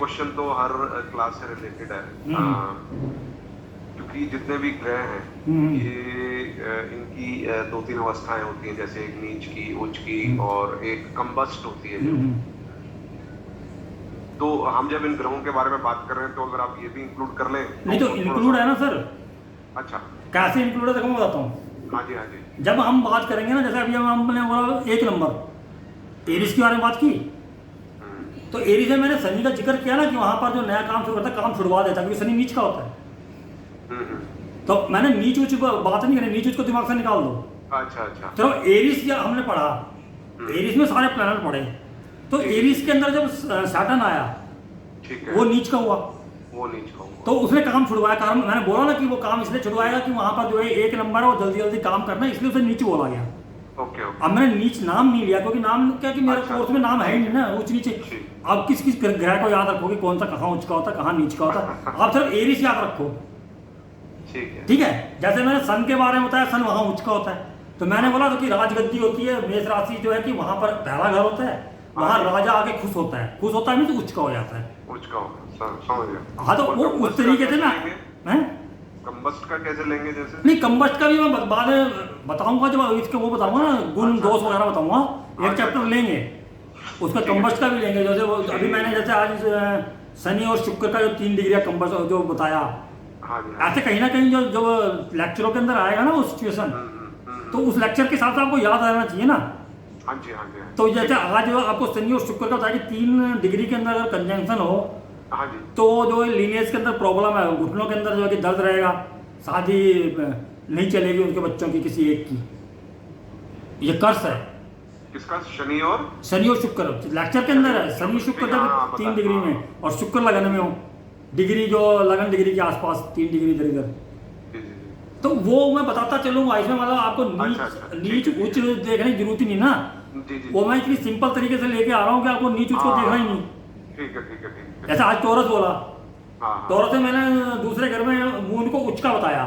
Question तो हर class से related है। क्योंकि जितने भी ग्रह हैं ये इनकी दो तीन अवस्थाएं होती हैं, जैसे एक नीच की, उच्च की और एक कंबस्ट होती है जो। तो हम जब इन ग्रहों के बारे में बात कर रहे हैं तो अगर आप ये भी इंक्लूड कर लें नहीं तो इंक्लूड है ना सर। अच्छा, कैसे इंक्लूड है देखो मैं बताता हूँ। हाँ जी हाँ जी। जब हम बात करेंगे ना, जैसे अभी हमने बोला 1 नंबर एरिस के बारे में बात की, तो एरिस में मैंने शनि का जिक्र किया ना कि वहां पर जो नया काम शुरू करता है काम छुड़वा देता है, क्योंकि शनि नीच का होता है। तो मैंने नीच उच्च बात नहीं करी, नीच उच्च को दिमाग से निकाल दो। अच्छा अच्छा। तो एरिस या हमने पढ़ा, एरिस में सारे प्लैनेट पढ़े, तो एरिस के अंदर जब सैटर्न आया ठीक है, वो नीच का हुआ, वो नीच का हुआ। तो उसने काम छुड़वाया। कारण मैंने बोला ना कि वो काम इसलिए छुड़वाएगा कि वहां पर जो है 1 नंबर है वो जल्दी जल्दी काम करना है, इसलिए उसे नीच बोला गया। Okay okay. अब मैंने नीच नाम नहीं लिया क्योंकि नाम क्या कि मेरे अच्छा, कोर्स में नाम है ही नहीं ना उच्च नीचे। आप किस किस ग्रह को याद रखोगे, कौन सा कहाँ उच्च का होता है, कहाँ नीच का होता है? आप सिर्फ एरिस याद रखो, ठीक है। जैसे मैंने सन के बारे में बताया, सन वहाँ उच्च का होता है, तो मैंने बोला तो कि राजगद्दी होती है, मेष राशि जो है कि वहाँ पर पहला घर होता है, वहाँ राजा आके खुश होता है, खुश होता है नहीं तो उच्च का हो जाता है। उच्च का होगा, समझ गया। हाँ, तो वो उस तरीके से ना है। कंबस्ट का कैसे लेंगे जैसे? नहीं, कंबस्ट का भी मैं बाद में बताऊंगा, जब इसके वो बताऊंगा ना, गुण दोष वगैरह बताऊंगा, एक चैप्टर लेंगे उसका, कंबस्ट का भी लेंगे। जैसे वो अभी मैंने जैसे आज शनि और शुक्र का जो 3 डिग्री कंबस्ट जो बताया, ऐसे कहीं ना कहीं जो जो लेक्चरों के अंदर आएगा ना वो सिचुएशन, तो उस लेक्चर के साथ आपको याद रहना चाहिए ना। हाँ जी हाँ जी। तो जैसे आज आपको शनि और शुक्र का बताया कि 3 डिग्री के अंदर अगर कंजंक्शन हो, हाँ जी, तो जो लीनियज के अंदर प्रॉब्लम है, घुटनों के अंदर जो है कि दर्द रहेगा, शादी नहीं चलेगी उनके बच्चों की किसी एक की, ये कर्स है। किसका? शनि और शुक्र लेक्चर के अंदर है। शनि शुक्र जब 3 डिग्री में और शुक्र लगन में हो, डिग्री जो लगन डिग्री के आसपास 3 डिग्री इधर इधर, तो वो मैं बताता चलूंगा इसमें। मतलब आपको नीच उच्च देखने की जरूरत ही नहीं ना, वो मैं इतनी सिंपल तरीके से लेके आ रहा हूँ कि आपको नीच उच्च को देखना ही नहीं। ठीक है ठीक है ठीक है। जैसे आज टॉरस बोला, टॉरस में मैंने दूसरे घर में मून को उच्च का बताया,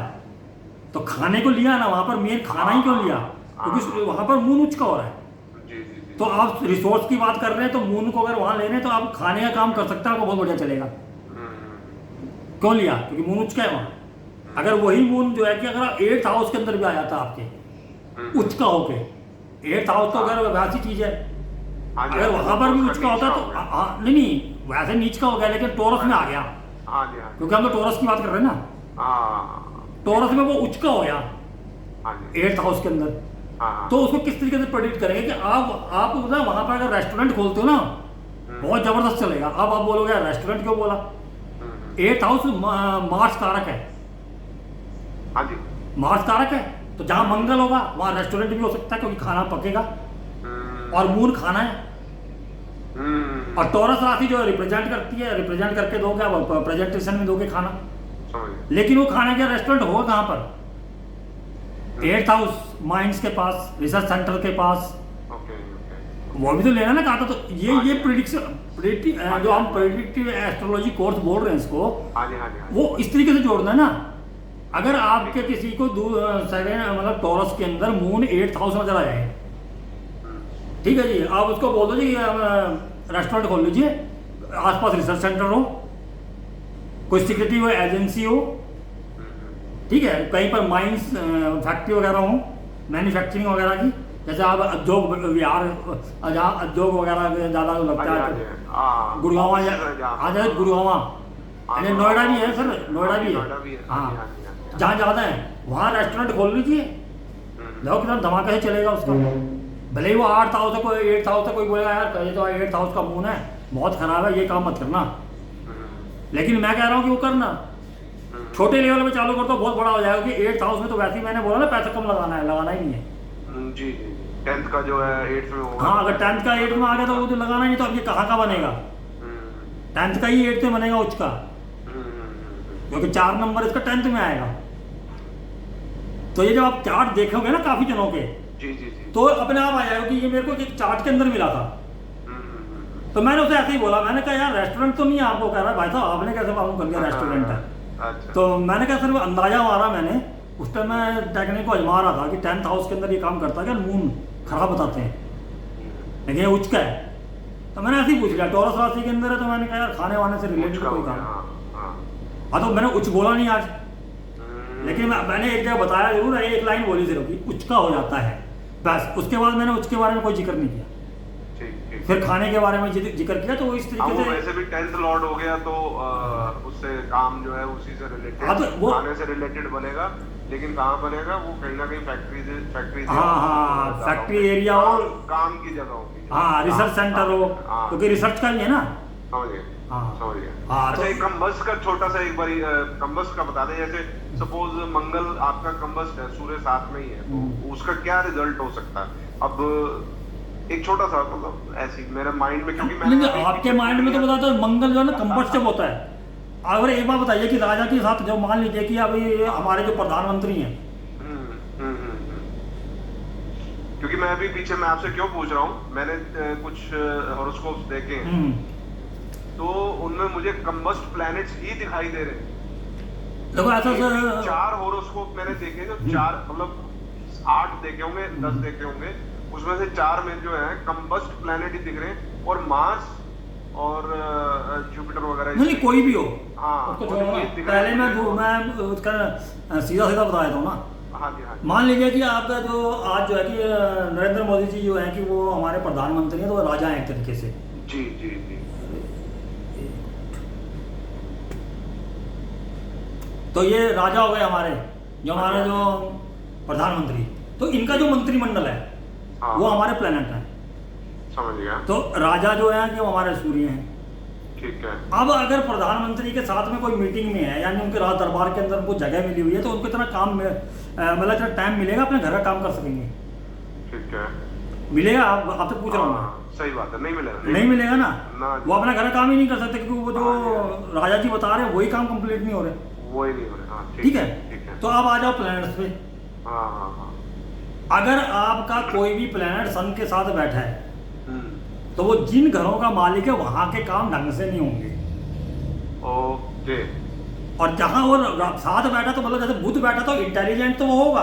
तो खाने को लिया ना, वहां पर मेन खाना ही क्यों लिया, क्योंकि वहां पर मून उच्च का हो रहा है। तो आप रिसोर्स की बात कर रहे हैं, तो मून को अगर वहां ले रहे हैं तो आप खाने का काम कर सकते हैं, आपको बहुत बढ़िया चलेगा। क्यों लिया? क्योंकि मून उच्च का है वहां। अगर वही मून जो है कि अगर 8th हाउस के अंदर भी आ जाता आपके उच्च का होके, 8th हाउस तो अगर वैसी चीज है, अगर वहां पर भी उच्च का होता तो नहीं वैसे नीच का हो गया, लेकिन टॉरस में आ गया, क्योंकि हम तो टॉरस की बात कर रहे हैं ना। टॉरस में वो उच्च का हो गया 8th हाउस के अंदर, तो उसको किस तरीके से प्रेडिक्ट करेंगे कि आप ना वहां पर अगर रेस्टोरेंट खोलते हो ना, बहुत जबरदस्त चलेगा। अब आप बोलोगे रेस्टोरेंट क्यों बोला? 8th हाउस मार्स कारक है। मार्स कारक है, तो जहां मंगल होगा वहां रेस्टोरेंट भी हो सकता है, क्योंकि खाना पकेगा, और मून खाना है। और टॉरस राशि जो रिप्रेजेंट करती है, रिप्रेजेंट करके दोगे आप, प्रेजेंटेशन में दोगे खाना, लेकिन वो खाने का रेस्टोरेंट होगा कहां पर? 8th हाउस माइंड्स के पास, रिसर्च सेंटर के पास। वो भी तो लेना ना कहा था। तो ये प्रेडिक्शन जो हम प्रेडिक्टिव एस्ट्रोलॉजी कोर्स बोल रहे हैं इसको, वो इस तरीके से जोड़ना है ना। अगर आपके किसी को मतलब टॉरस के अंदर मून 8th हाउस नजर आया है, ठीक है जी, आप उसको बोल दो जी रेस्टोरेंट खोल लीजिए, आसपास रिसर्च सेंटर हो, कोई सिक्योरिटी हो, एजेंसी हो, ठीक है, कहीं पर माइंस फैक्ट्री वगैरह हो, मैन्युफैक्चरिंग वगैरह की, जैसे आप उद्योग विहार, जहाँ उद्योग वगैरह ज़्यादा लगता है, गुड़गांव आ जाए, गुड़गांव नोएडा भी है सर, नोएडा भी है, हाँ, जहाँ ज़्यादा है वहाँ रेस्टोरेंट खोल लीजिए, देखो कितना धमाका से चलेगा उसका। भले ही वो 8th हाउस है, कोई 8th हाउस है, कोई बोलेगा यार ये तो 8th हाउस का मून है, बहुत खराब है, ये काम मत करना। लेकिन मैं कह रहा हूँ कि वो करना, छोटे लेवल पे चालू कर तो बहुत बड़ा हो जाएगा, कि 8th हाउस में तो वैसे ही मैंने बोला ना पैसा कम लगाना है, लगाना ही नहीं है। जी 10th का जो है 8th में होगा। हाँ, अगर 10th का 8th में आ गया तो वो तो लगाना ही नहीं, तो अब ये कहाँ का बनेगा? 10th का ही 8th में बनेगा उच्च का, क्योंकि 4 नंबर इसका 10th में आएगा। तो ये जब आप चार्ट देखोगे ना काफी जनों के, तो अपने आप आ जाएगा कि ये मेरे को एक चार्ट के अंदर मिला था। तो मैंने उसे ऐसे ही बोला, मैंने कहा यार रेस्टोरेंट तो नहीं है, आपको कह रहा है भाई साहब आपने कैसे मालूम कर दिया रेस्टोरेंट है? तो मैंने कहा सर अंदाजा मारा मैंने, उस टाइम मैं टेक्निक को आजमा रहा था कि 10th हाउस के अंदर ये काम करता है कि मून खराब बताते हैं, लेकिन ये उच्च का है। तो मैंने ऐसे ही पूछ लिया टॉरस राशि के अंदर है, तो मैंने कहा यार खाने वाने से रिलेटेड का कोई हो गया, काम। हाँ। हाँ तो मैंने उच्च बोला नहीं आज, लेकिन मैंने एक जगह बताया जरूर, एक लाइन बोली सिर्फ कि उच्च का हो जाता है बस, उसके बाद मैंने उच्च के बारे में कोई जिक्र नहीं किया। ठीक। फिर खाने के बारे में जिक्र किया, तो वो इस तरीके से वैसे भी 10th लॉर्ड हो गया तो उससे काम जो है उसी से रिलेटेड, हाँ, तो वो खाने से रिलेटेड बनेगा, लेकिन कहाँ बनेगा वो कहीं ना कहीं फैक्ट्री हाँ फैक्ट्री एरिया हो, काम की जगह होगी, हाँ रिसर्च सेंटर हो, क्योंकि रिसर्च का ही है ना। समझ गए, हाँ समझ गया। हाँ अच्छा, तो एक कंबस्ट का छोटा सा एक बारी कंबस्ट का बता दें, जैसे सपोज मंगल आपका कंबस्ट है, सूर्य साथ में ही है, तो उसका क्या रिजल्ट हो सकता है? अब एक छोटा सा मतलब ऐसी मेरे माइंड में, क्योंकि मैंने आपके माइंड में तो बताते हो मंगल जो है ना कंबस्टिव होता है। अगर एक बार बताइए कि राजा के साथ जो मान लीजिए कि अभी हमारे जो प्रधानमंत्री हैं, क्योंकि मैं अभी पीछे, मैं आपसे क्यों पूछ रहा हूँ, मैंने कुछ हॉरोस्कोप्स देखे हैं, तो उनमें मुझे कंबस्ट प्लैनेट्स ही दिखाई दे रहे हैं। देखो ऐसा 4 हॉरोस्कोप मैंने देखे, जो 4 मतलब 8 देखे होंगे, 10 देखे होंगे, उसमें से 4 में जो है कंबस्ट प्लैनेट ही दिख रहे हैं, और मार्स और जुपिटर वगैरह नहीं कोई भी हो, हाँ उसको छोड़ो ना। पहले मैं उसका सीधा सीधा बताया था ना। हाँ जी, हाँ जी। मान लीजिए कि आपका जो आज जो है कि नरेंद्र मोदी जी जो है कि वो हमारे प्रधानमंत्री हैं, तो वो राजा हैं एक तरीके से। जी जी जी। तो ये राजा हो गए हमारे, जो हमारे जो प्रधानमंत्री, तो इनका जो मंत्रिमंडल है हाँ, वो हमारे प्लेनेट है। समझ गया। तो राजा जो है कि वो हमारे सूर्य हैं। ठीक है। अब अगर प्रधानमंत्री के साथ में कोई मीटिंग में है, यानी उनके राज दरबार के अंदर उनको जगह मिली हुई है, तो उनको इतना काम मतलब इतना टाइम मिलेगा अपने घर का काम कर सकेंगे। ठीक है, मिलेगा? आप तो पूछ रहा हूँ मैं। सही बात है, नहीं मिलेगा, नहीं मिलेगा ना, ना। वो अपना घर का काम ही नहीं कर सकते, क्योंकि वो जो राजा जी बता रहे हैं वही काम कंप्लीट नहीं हो रहे। वो ही नहीं हो रहा। हाँ, ठीक है, ठीक है। तो अब आ जाओ प्लैनेट्स पे। हाँ हाँ हाँ। अगर आपका कोई भी प्लैनेट सन के साथ बैठा है, तो वो जिन घरों का मालिक है वहां के काम ढंग से नहीं होंगे। ओके। और जहां वो साथ बैठा, तो मतलब जैसे बुध बैठा, तो इंटेलिजेंट तो वो होगा,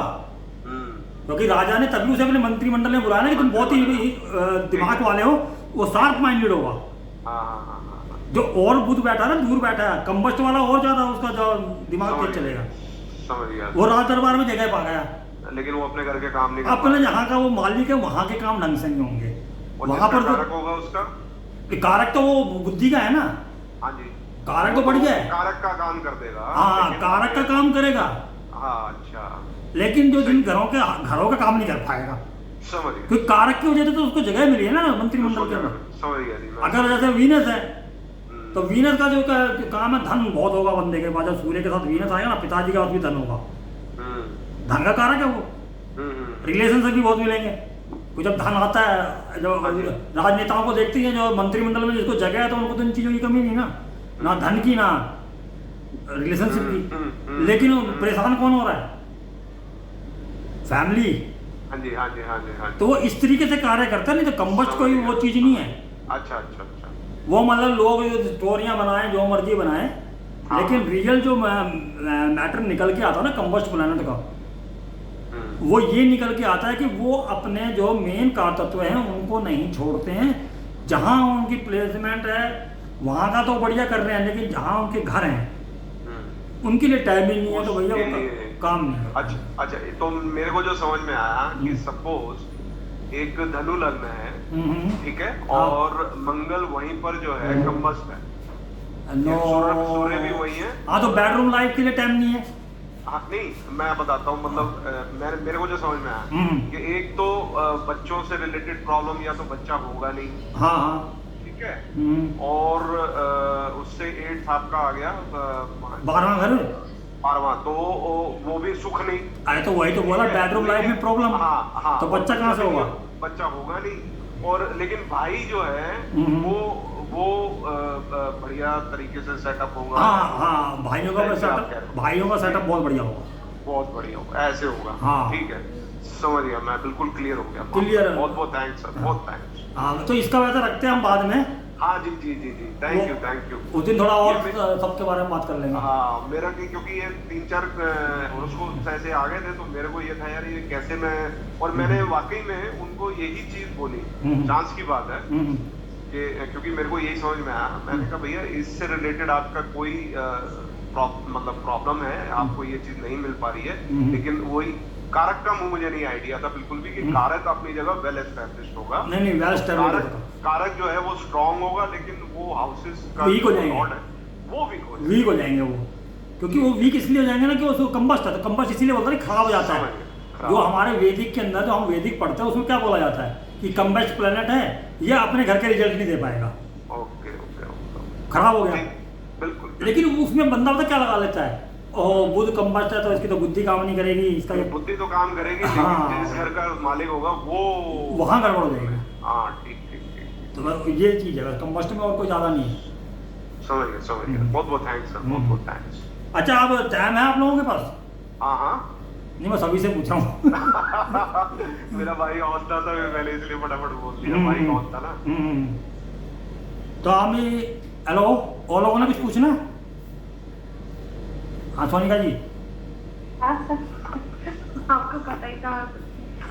क्योंकि राजा ने तभी उसे अपने मंत्रिमंडल में बुलाया ना कि तुम बहुत ही दिमाग वाले हो, वो शार्प माइंडेड होगा। जो और बुध बैठा ना, दूर बैठा है, कंबस्ट वाला और ज्यादा उसका जो दिमाग तेज चलेगा। समझ गया। वो राज दरबार में जगह पा गया, लेकिन वो अपने घर के काम नहीं, अपने जहाँ का वो मालिक है वहां के काम ढंग से नहीं होंगे। वहां पर कारक होगा उसका, कारक तो वो बुद्धि का है ना। हाँ जी, कारक तो बढ़िया है, कारक का काम कर देगा। हाँ कारक का काम करेगा। हाँ, अच्छा। लेकिन जो जिन घरों का काम नहीं कर पाएगा, समझ गया, क्योंकि कारक की वजह से तो उसको जगह मिली है ना मंत्रिमंडल के अंदर। समझ गया जी। अगर जैसे वीनस है, तो वीनस का जो काम है, धन बहुत होगा बंदे के पास। जब सूर्य के साथ वीनस आएगा ना, पिताजी के पास भी धन होगा, धन का कारक है वो। रिलेशन से भी बहुत मिलेंगे। तो जब धन आता है, जो राजनेताओं को देखती हैं, जो मंत्रिमंडल में जिसको जगह है, तो उनको तो इन चीजों की कमी नहीं ना धन की ना रिलेशनशिप की। लेकिन परेशान कौन हो रहा है? फैमिली। हाँ जी, हाँ जी, हाँ जी, हाँ जी। तो वो इस तरीके से कार्य करता है, नहीं तो कंबस्ट कोई वो चीज नहीं है। अच्छा अच्छा अच्छा। वो मतलब लोग स्टोरियां बनाए, जो मर्जी बनाए, लेकिन रियल जो मैटर निकल के आता है ना कंबस्ट प्लैनेट का, वो ये निकल के आता है कि वो अपने जो मेन कारतत्व हैं उनको नहीं छोड़ते हैं। जहां उनकी प्लेसमेंट है वहां का तो बढ़िया कर रहे हैं, लेकिन जहां उनके घर हैं उनके लिए टाइम ही नहीं है, तो भैया वो काम नहीं है। अच्छा अच्छा, तो मेरे को जो समझ में आया कि सपोज एक धनु लग्न है, ठीक है, और मंगल वहीं पर जो है कंबस्ट है, सूर्य भी वही है। हाँ, तो बेडरूम लाइफ के लिए टाइम नहीं है। हाँ, नहीं मैं बताता हूँ, मतलब मेरे को जो समझ में आया कि एक तो बच्चों से रिलेटेड प्रॉब्लम, या तो बच्चा होगा नहीं, हाँ हाँ, ठीक है, और उससे 8th आपका आ गया 12वां घर, 12वां, तो वो भी सुख नहीं। अरे तो वही तो बोला, बेडरूम लाइफ में प्रॉब्लम। हाँ हाँ, तो बच्चा कहाँ से होगा? बच्चा होगा नहीं। और लेकिन भाई जो है वो बढ़िया तरीके से सेटअप होगा। हाँ हाँ, भाइयों का सेटअप बहुत बढ़िया होगा, बहुत बढ़िया होगा, ऐसे होगा। हाँ, ठीक है, समझ गया, मैं बिल्कुल क्लियर हो गया। क्लियर, बहुत बहुत थैंक्स सर, बहुत थैंक्स। हाँ, तो इसका वैसे रखते हैं हम बाद में। हाँ जी जी जी जी, थैंक यू थैंक यू। उस दिन थोड़ा और सबके बारे में बात कर लेंगे। हाँ, मेरा क्योंकि ये 3-4 हॉरोस्कोप ऐसे आ गए थे, तो मेरे को ये था यार ये कैसे मैं, और मैंने वाकई में उनको यही चीज बोली, चांस की बात है कि क्योंकि मेरे को यही समझ में आया, मैंने कहा भैया इससे रिलेटेड आपका कोई मतलब प्रॉब्लम है, आपको ये चीज नहीं मिल पा रही है, लेकिन वही कारक का मुझे नहीं आइडिया था बिल्कुल भी कि कारक अपनी जगह वेल एस्टैब्लिश्ड होगा। नहीं वेल एस्टैब्लिश्ड कारक जो है वो स्ट्रांग होगा, लेकिन वो हाउसेस का वीक हो जाएंगे, वो वीक हो जाएंगे वो, क्योंकि वो वीक इसलिए हो जाएंगे ना कि उसको कंबस्ट है, तो कंबस्ट इसीलिए बोलता है खराब हो जाता है। जो हमारे वैदिक के अंदर जो हम वैदिक पढ़ते हैं उसमें क्या बोला जाता है कि कंबस्ट प्लेनेट है, ये अपने घर के रिजल्ट नहीं दे पाएगा, ओके खराब हो गया। बिल्कुल। लेकिन उसमें बंदा पता क्या लगा लेता है, ओह बुध कंबस्ट है तो इसकी तो बुद्धि काम नहीं करेगी, इसका बुद्धि तो काम करेगी, लेकिन जिस घर का मालिक होगा वो वहाँ गड़बड़ हो जाएगी। हाँ ठीक। तो ये चीज है, कंबस्ट में और कोई ज्यादा नहीं है। समझ गया। बहुत थैंक्स सर, बहुत थैंक्स। अच्छा, अब टाइम है आप लोगों के पास? हाँ नहीं, मैं सभी से पूछ रहा हूँ। मेरा भाई ऑन था, मैंने इसलिए फटाफट बोल दिया, भाई ऑन था ना। तो हमें हेलो, और लोगों ने कुछ पूछना? हाँ सोनिका जी। हाँ सर, आपको पता ही था।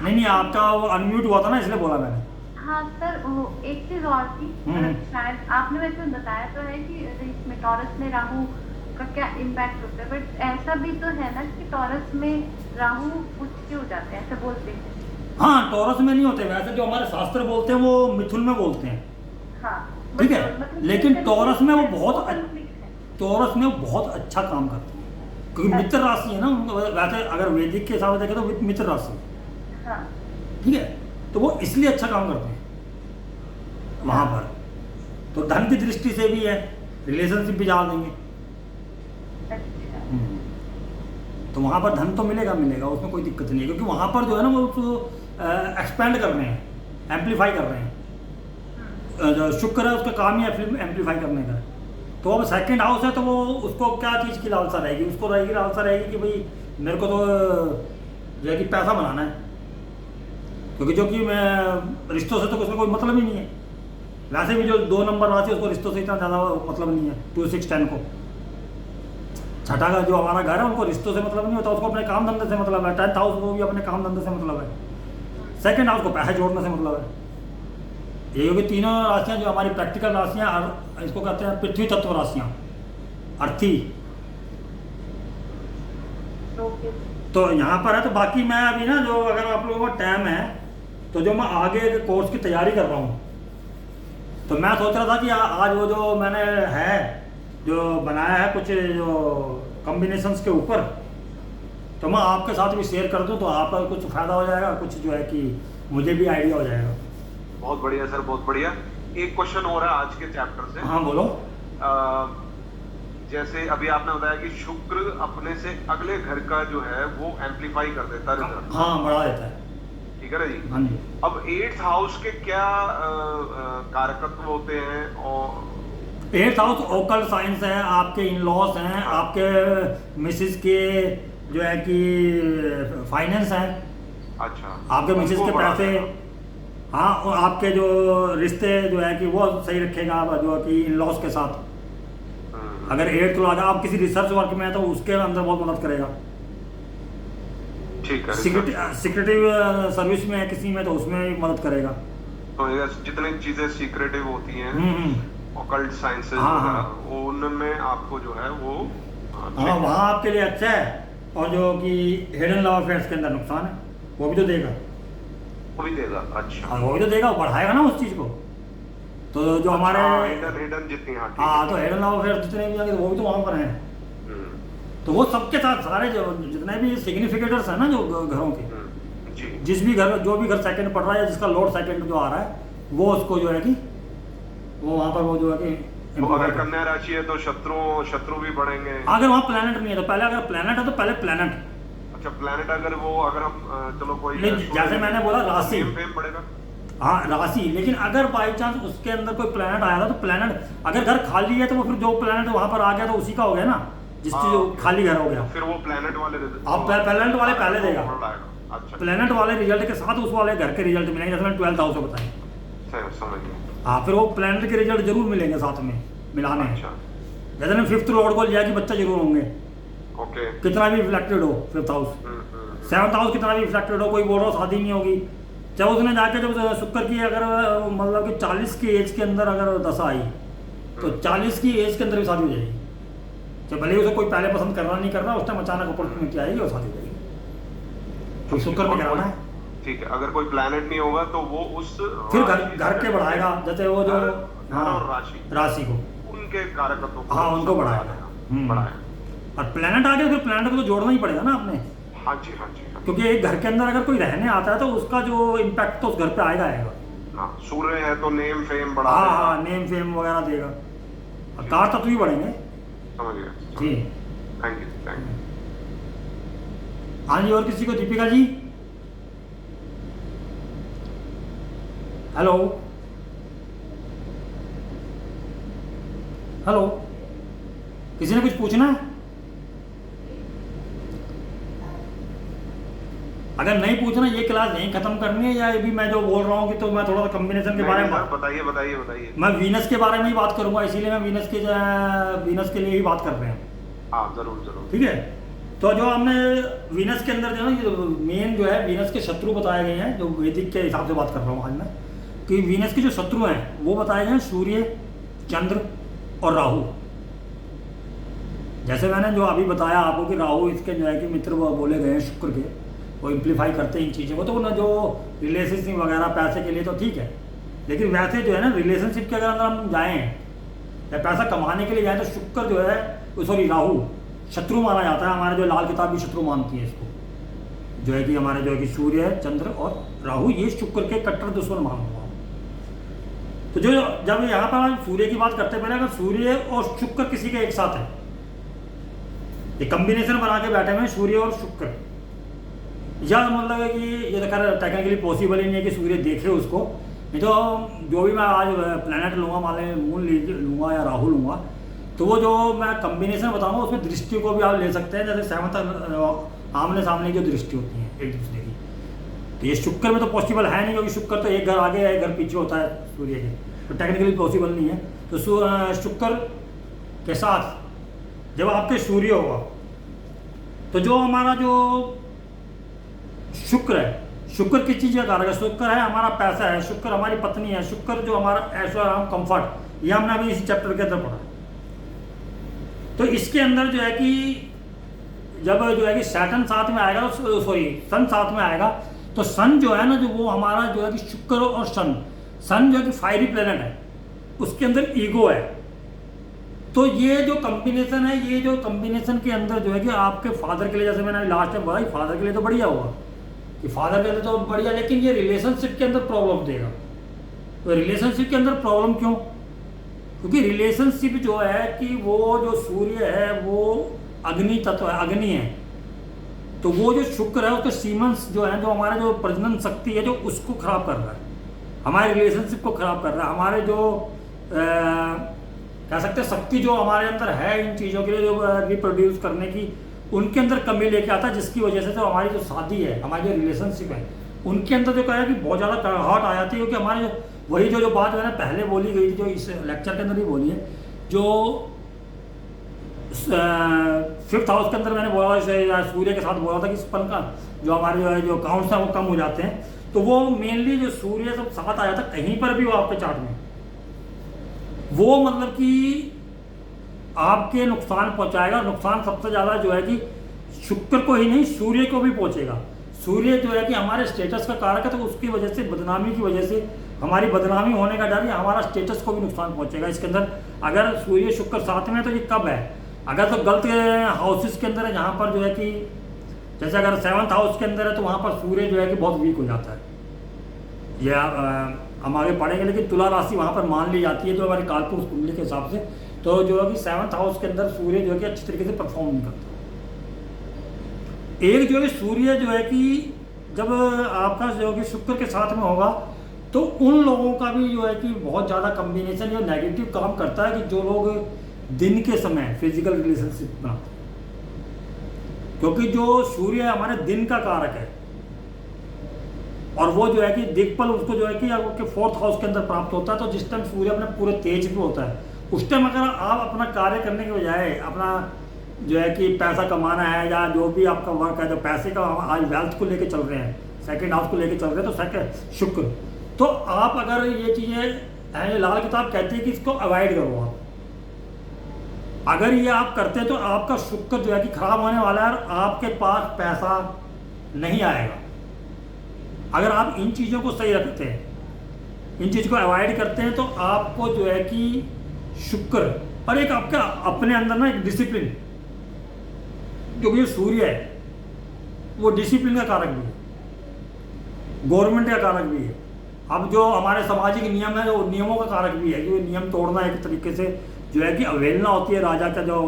नहीं आपका वो अनम्यूट हुआ था ना, इसलिए बोला मैंने। हाँ सर, वो एक चीज और थी, शायद आपने वैसे बताया तो है कि इसमें टॉरस में राहु का क्या इम्पैक्ट होता है, बट ऐसा भी तो है ना कि टॉरस में राहु उच्च के हो जाते हैं, ऐसा बोलते हैं। हाँ, टॉरस में नहीं होते, वैसे जो हमारे शास्त्र बोलते हैं वो मिथुन में बोलते हैं। हाँ ठीक है, लेकिन टॉरस में वो टॉरस में वो बहुत अच्छा काम करते हैं, क्योंकि मित्र राशि है ना। वैसे अगर वैदिक के हिसाब से देखें तो मित्र राशि, ठीक है, तो वो इसलिए अच्छा काम करते हैं वहां पर। तो धन की दृष्टि से भी है, रिलेशनशिप भी जा देंगे, तो वहां पर धन तो मिलेगा, उसमें कोई दिक्कत नहीं है, क्योंकि वहां पर जो है ना वो एक्सपेंड कर रहे हैं, एम्पलीफाई कर रहे हैं। जो शुक्र है उसका काम ही एम्पलीफाई करने का। तो अब सेकंड हाउस है तो वो उसको क्या चीज़ की लालसा रहेगी, उसको लालसा रहेगी कि भाई मेरे को तो जो है कि पैसा बनाना है, क्योंकि जो कि मैं रिश्तों से तो उसमें कोई मतलब ही नहीं है। वैसे भी जो 2 नंबर राशि उसको रिश्तों से इतना ज़्यादा मतलब नहीं है। 2, 6, 10 को छठा का जो हमारा घर है उनको रिश्तों से मतलब नहीं होता, उसको अपने काम धंधे से मतलब है। 10th हाउस को भी अपने काम धंधे से मतलब है। सेकंड हाउस को पैसे जोड़ने से मतलब है। ये होगी तीनों राशियाँ जो हमारी प्रैक्टिकल राशियाँ, इसको कहते हैं पृथ्वी तत्व राशियाँ, अर्थी। तो यहाँ पर है। तो बाकी मैं अभी ना जो अगर आप लोगों का टाइम है तो जो मैं आगे के कोर्स की तैयारी कर रहा हूँ, तो मैं सोच रहा था कि आज वो जो मैंने है जो बनाया है कुछ जो कॉम्बिनेशंस के ऊपर, तो मैं आपके साथ भी शेयर कर दूं, तो आपका कुछ फ़ायदा हो जाएगा, कुछ जो है कि मुझे भी आइडिया हो जाएगा। बहुत बढ़िया सर, बहुत बढ़िया। एक क्वेश्चन हो रहा है आज के चैप्टर से। हाँ बोलो। जैसे अभी आपने बताया कि शुक्र अपने से अगले घर का जो है वो एम्पलीफाई कर देता है, हाँ बढ़ा देता है, ठीक है ना जी। हाँ जी। अब 8th हाउस के क्या कारकत्व होते हैं? और 8th हाउस ओकल्ट साइंस है, आपके इन लॉस हैं, आपके मिसेस के जो है कि फाइनेंस है। अच्छा, आपके मिसेस के पैसे, हाँ, और आपके जो रिश्ते जो है कि वो सही रखेगा जो है कि इन लॉस के साथ। अगर 8th तो लगा आप किसी रिसर्च वर्क में है तो उसके अंदर बहुत मदद करेगा। ठीक है। सिक्रेटिव सर्विस में है किसी में तो उसमें मदद करेगा। तो जितनी चीजें सीक्रेटिव होती हैं, ऑकल्ट साइंसेस, उनमें आपको जो है वो हाँ वहाँ आपके लिए अच्छा है। और जो कि हिडन लव अफेयर्स के अंदर नुकसान है वो भी तो देगा, वो भी देगा। अच्छा, हाँ वो भी तो देगा, वो बढ़ाएगा ना उस चीज़ को। तो जो हमारे हिडन जितनी, हाँ तो हिडन लव अफेयर्स जितने भी आगे वो भी तो वहाँ पर हैं। तो वो सबके साथ सारे जो जितने भी सिग्निफिकेटर्स हैं ना जो घरों के, जिस भी घर जो भी घर सेकंड पड़ रहा है, जिसका लॉर्ड सेकंड जो आ रहा है वो उसको जो है कि वो वहाँ पर वो जो है कि तो अगर कन्या राशि है तो शत्रु भी बढ़ेंगे। अगर वहाँ प्लैनेट नहीं है तो पहले, अगर प्लैनेट है तो पहले प्लैनेट। अच्छा, प्लैनेट अगर हम चलो कोई जैसे मैंने बोला राशि पड़ेगा, हाँ राशि। लेकिन अगर बाई चांस उसके अंदर कोई प्लैनेट आया था तो प्लैनेट अगर घर खाली है तो वो फिर जो प्लैनेट वहाँ पर आ गया तो उसी का हो गया ना, जिसकी जो खाली घर हो गया, फिर वो प्लैनेट वाले आप प्लैनेट वाले पहले देगा। अच्छा, प्लैनेट वाले रिजल्ट के साथ उस वाले घर के रिजल्ट मिलेंगे, जैसे मैंने 12th हाउस बताया। समझ गया। हाँ, फिर वो प्लैनेट के रिजल्ट जरूर मिलेंगे साथ में मिलाने। अच्छा, जैसे मैंने 5th लॉर्ड को लिया कि बच्चे जरूर होंगे, ओके, कितना भी रिफ्लेक्टेड हो 5th हाउस। 7th हाउस कितना भी रिफ्लेक्टेड हो, कोई बोल रहा शादी नहीं होगी, चाहे उसने जाके जब शुक्र की अगर मतलब कि 40 की एज के अंदर अगर दशा आई तो 40 की एज के अंदर भी शादी हो जाएगी। चाहे भले ही उसे कोई पहले पसंद करना नहीं करना, उस टाइम अचानक अपॉर्चुनिटी आएगी और शादी हो जाएगी। तो शुक्र में कराना है। ठीक है, अगर कोई प्लैनेट नहीं होगा तो वो उस फिर घर के बढ़ाएगा, जैसे वो जो और राशि को उनके कारकत्वों को हाँ उनको बढ़ाएगा। और प्लैनेट आ गया, फिर प्लैनेट को तो जोड़ना ही पड़ेगा ना आपने। हाँ जी, हाँ जी, क्योंकि एक घर के अंदर अगर कोई रहने आता है तो उसका जो इम्पैक्ट तो उस घर पे आएगा। हाँ, सूर्य है तो नेम फेम बढ़ा हाँ हाँ, नेम फेम वगैरह देगा, कार तत्व भी बढ़ेंगे। समझ गया जी, थैंक यू। हाँ जी, और किसी को? दीपिका जी, हेलो हेलो, किसी ने कुछ पूछना है? अगर नहीं पूछना, ये क्लास नहीं खत्म करनी है, या अभी मैं जो बोल रहा हूँ कि तो मैं थोड़ा सा कॉम्बिनेशन के बारे में बताइए। मैं वीनस के बारे में ही बात करूंगा, इसीलिए मैं वीनस के लिए ही बात कर रहे हैं। हाँ जरूर। ठीक है, तो जो हमने वीनस के अंदर जो है ना, मेन जो है वीनस के शत्रु बताए गए हैं, जो वैदिक के हिसाब से बात कर रहा हूँ आज मैं, कि वीनस के जो शत्रु हैं वो बताए गए हैं सूर्य, चंद्र और राहु। जैसे मैंने जो अभी बताया आपको कि राहु इसके जो है कि मित्र वो बोले गए हैं शुक्र के, वो इम्प्लीफाई करते हैं इन चीज़ों को। तो ना जो रिलेशनशिप वगैरह पैसे के लिए तो ठीक है, लेकिन वैसे जो है ना रिलेशनशिप के अगर हम जाएँ या पैसा कमाने के लिए जाएँ तो शुक्र जो है, सॉरी राहु शत्रु माना जाता है। हमारे जो लाल किताब भी शत्रु मानती है इसको, जो है कि हमारे जो है कि सूर्य, चंद्र और राहु ये शुक्र के कट्टर दुश्मन मान हुआ। तो जो जब यहाँ पर हम सूर्य की बात करते हैं, पहले अगर सूर्य और शुक्र किसी के एक साथ है, ये कॉम्बिनेशन बना के बैठे हुए सूर्य और शुक्र, या मतलब है कि ये तो खैर टेक्निकली पॉसिबल ही नहीं है कि सूर्य देखे उसको, नहीं तो जो भी मैं आज प्लैनेट लूँगा, मान लें मून लूँगा या राहु लूँगा, तो वो जो मैं कॉम्बिनेशन बताऊँगा उसमें दृष्टि को भी आप ले सकते हैं, जैसे 7 आमने सामने की दृष्टि होती है एक दूसरे की। तो ये शुक्र में तो पॉसिबल है नहीं, क्योंकि शुक्र तो एक घर आगे है एक घर पीछे होता है सूर्य के, तो टेक्निकली पॉसिबल नहीं है। तो शुक्र के साथ जब आपके सूर्य होगा, तो जो हमारा जो शुक्र है, शुक्र किस चीज़ का कारक है? शुक्र है हमारा पैसा है, शुक्र हमारी पत्नी है, शुक्र जो हमारा ऐशो आराम कंफर्ट, ये हमने अभी इसी चैप्टर के अंदर पढ़ा। तो इसके अंदर जो है कि जब जो है कि सैटर्न साथ में आएगा, तो सॉरी सन साथ में आएगा, तो सन जो है ना, जो वो हमारा जो है कि शुक्र और सन जो है कि फायरी प्लेनेट है, उसके अंदर ईगो है। तो ये जो कॉम्बिनेशन है, ये जो कॉम्बिनेशन के अंदर जो है कि आपके फादर के लिए, जैसे मैंने लास्ट टाइम बोला, फादर के लिए तो बढ़िया होगा कि फादर के लिए तो बढ़िया, लेकिन ये रिलेशनशिप के अंदर प्रॉब्लम देगा। तो रिलेशनशिप के अंदर प्रॉब्लम क्यों? क्योंकि रिलेशनशिप जो है कि वो जो सूर्य है वो अग्नि तत्व है, अग्नि है, तो वो जो शुक्र है उसके सीमेंस जो है, जो हमारा जो प्रजनन शक्ति है, जो उसको खराब कर रहा है, हमारे रिलेशनशिप को खराब कर रहा है। हमारे जो कह सकते हैं शक्ति जो हमारे अंदर है इन चीज़ों के लिए, जो रिप्रोड्यूस करने की, उनके अंदर कमी लेके आता है, जिसकी वजह से तो हमारी जो शादी है, हमारी जो रिलेशनशिप है, उनके अंदर जो कहा कि बहुत ज़्यादा कड़वाहट आ जाती है। क्योंकि हमारे जो वही जो बात मैंने पहले बोली गई थी, जो इस लेक्चर के अंदर ही बोली है, जो 5th हाउस के अंदर मैंने बोला, सूर्य के साथ बोला था कि स्पर्म का जो हमारे जो काउंट्स हैं वो कम हो जाते हैं। तो वो मेनली जो सूर्य सब साथ आ जाता है कहीं पर भी हो आपके चार्ट में, वो मतलब कि आपके नुकसान पहुंचाएगा। नुकसान सबसे ज़्यादा जो है कि शुक्र को ही नहीं, सूर्य को भी पहुंचेगा। सूर्य जो है कि हमारे स्टेटस का कारक है, तो उसकी वजह से, बदनामी की वजह से, हमारी बदनामी होने का डर, हमारा स्टेटस को भी नुकसान पहुंचेगा। इसके अंदर अगर सूर्य शुक्र साथ में है तो ये कब है? अगर तो गलत हाउसेस के अंदर है, जहाँ पर जो है कि जैसे अगर 7th हाउस के अंदर है, तो वहाँ पर सूर्य जो है कि बहुत वीक हो जाता है। यह हम आगे पढ़ेंगे, लेकिन तुला राशि वहाँ पर मान ली जाती है जो हमारे कालपुरुष कुंडली के हिसाब से। तो जो है कि 7th हाउस के अंदर सूर्य जो है कि अच्छी तरीके से परफॉर्म नहीं करता। एक जो है सूर्य जो है कि जब आपका जो है कि शुक्र के साथ में होगा, तो उन लोगों का भी जो है कि बहुत ज़्यादा कॉम्बिनेशन या नेगेटिव काम करता है, कि जो लोग दिन के समय फिजिकल रिलेशनशिप बनाते हैं, क्योंकि जो सूर्य हमारे दिन का कारक है, और वो जो है कि दिक्पल उसको जो है कि आपके 4th हाउस के अंदर प्राप्त होता है। तो जिस टाइम सूर्य अपने पूरे तेज पे होता है, उस टाइम अगर आप अपना कार्य करने के बजाय अपना जो है कि पैसा कमाना है, या जो भी आपका वर्क है, जो पैसे का आज वेल्थ को लेके चल रहे हैं, सेकंड हाउस को लेके चल रहे हैं, तो सेकंड शुक्र, तो आप अगर ये चीज़ें हैं, ये लाल किताब कहती है कि इसको अवॉइड करो आप। अगर ये आप करते हैं तो आपका शुक्र जो है कि खराब होने वाला है और आपके पास पैसा नहीं आएगा। अगर आप इन चीज़ों को सही रखते हैं, इन चीज़ को अवॉइड करते हैं, तो आपको जो है कि शुक्र और एक आपका अपने अंदर ना एक डिसिप्लिन, क्योंकि सूर्य है वो डिसिप्लिन का कारक भी है, गवर्नमेंट का कारक भी है। अब जो हमारे सामाजिक नियम है, जो नियमों का कारक भी है, कि वो नियम तोड़ना एक तरीके से जो है कि अवहेलना होती है राजा का। जो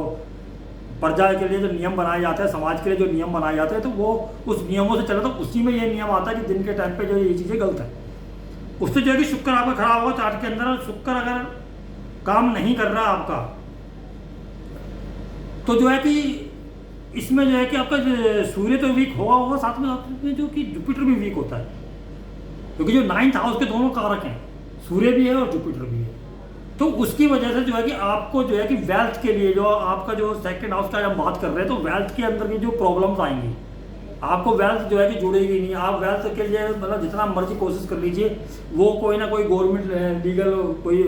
प्रजा के लिए जो नियम बनाए जाते हैं, समाज के लिए जो नियम बनाए जाते हैं, तो वो उस नियमों से चले, तो उसी में ये नियम आता है कि दिन के टाइम पे जो ये चीज़ें गलत है, उससे जो है कि शुक्र आपका खराब होगा चार्ट के अंदर। और शुक्र अगर काम नहीं कर रहा आपका, तो जो है कि इसमें जो है कि आपका सूर्य तो वीक होगा, साथ में जो कि जुपिटर भी वीक होता है, क्योंकि जो 9th हाउस के दोनों कारक हैं, सूर्य भी है और जुपिटर भी है। तो उसकी वजह से जो है कि आपको जो है कि वेल्थ के लिए, जो आपका जो सेकंड हाउस का हम बात कर रहे हैं, तो वेल्थ के अंदर की जो प्रॉब्लम्स आएंगी, आपको वेल्थ जो है कि जुड़ेगी नहीं। आप वेल्थ के लिए मतलब जितना मर्जी कोशिश कर लीजिए, वो कोई ना कोई गवर्नमेंट लीगल कोई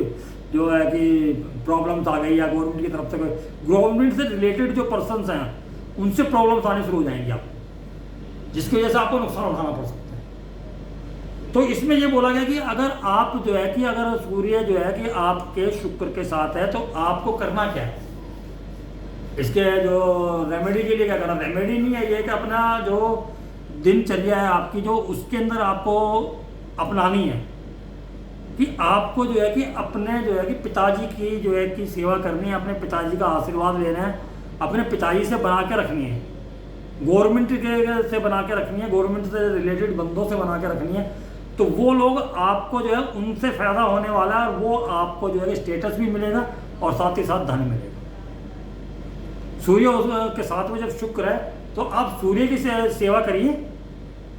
जो है कि प्रॉब्लम्स आ गई, या गवर्नमेंट की तरफ से कोई, गवर्नमेंट से रिलेटेड जो पर्सनस हैं उनसे प्रॉब्लम्स आने शुरू हो जाएंगी आपको, जिसकी वजह से आपको नुकसान उठाना पड़ सकता है। तो इसमें ये बोला गया कि अगर आप जो है कि अगर सूर्य जो है कि आपके शुक्र के साथ है, तो आपको करना क्या है, इसके जो रेमेडी के लिए क्या करना, रेमेडी नहीं है ये कि अपना जो दिनचर्या है आपकी, जो उसके अंदर आपको अपनानी है कि आपको जो है कि अपने जो है कि पिताजी की जो है कि सेवा करनी है, अपने पिताजी का आशीर्वाद लेना है, अपने पिताजी से बना के रखनी है, गवर्नमेंट के से बना के रखनी है, गवर्नमेंट से रिलेटेड बंदों से बना के रखनी है। तो वो लोग आपको जो है उनसे फ़ायदा होने वाला है, वो आपको जो है कि स्टेटस भी मिलेगा और साथ ही साथ धन मिलेगा। सूर्य के साथ में जब शुक्र है, तो आप सूर्य की सेवा करिए,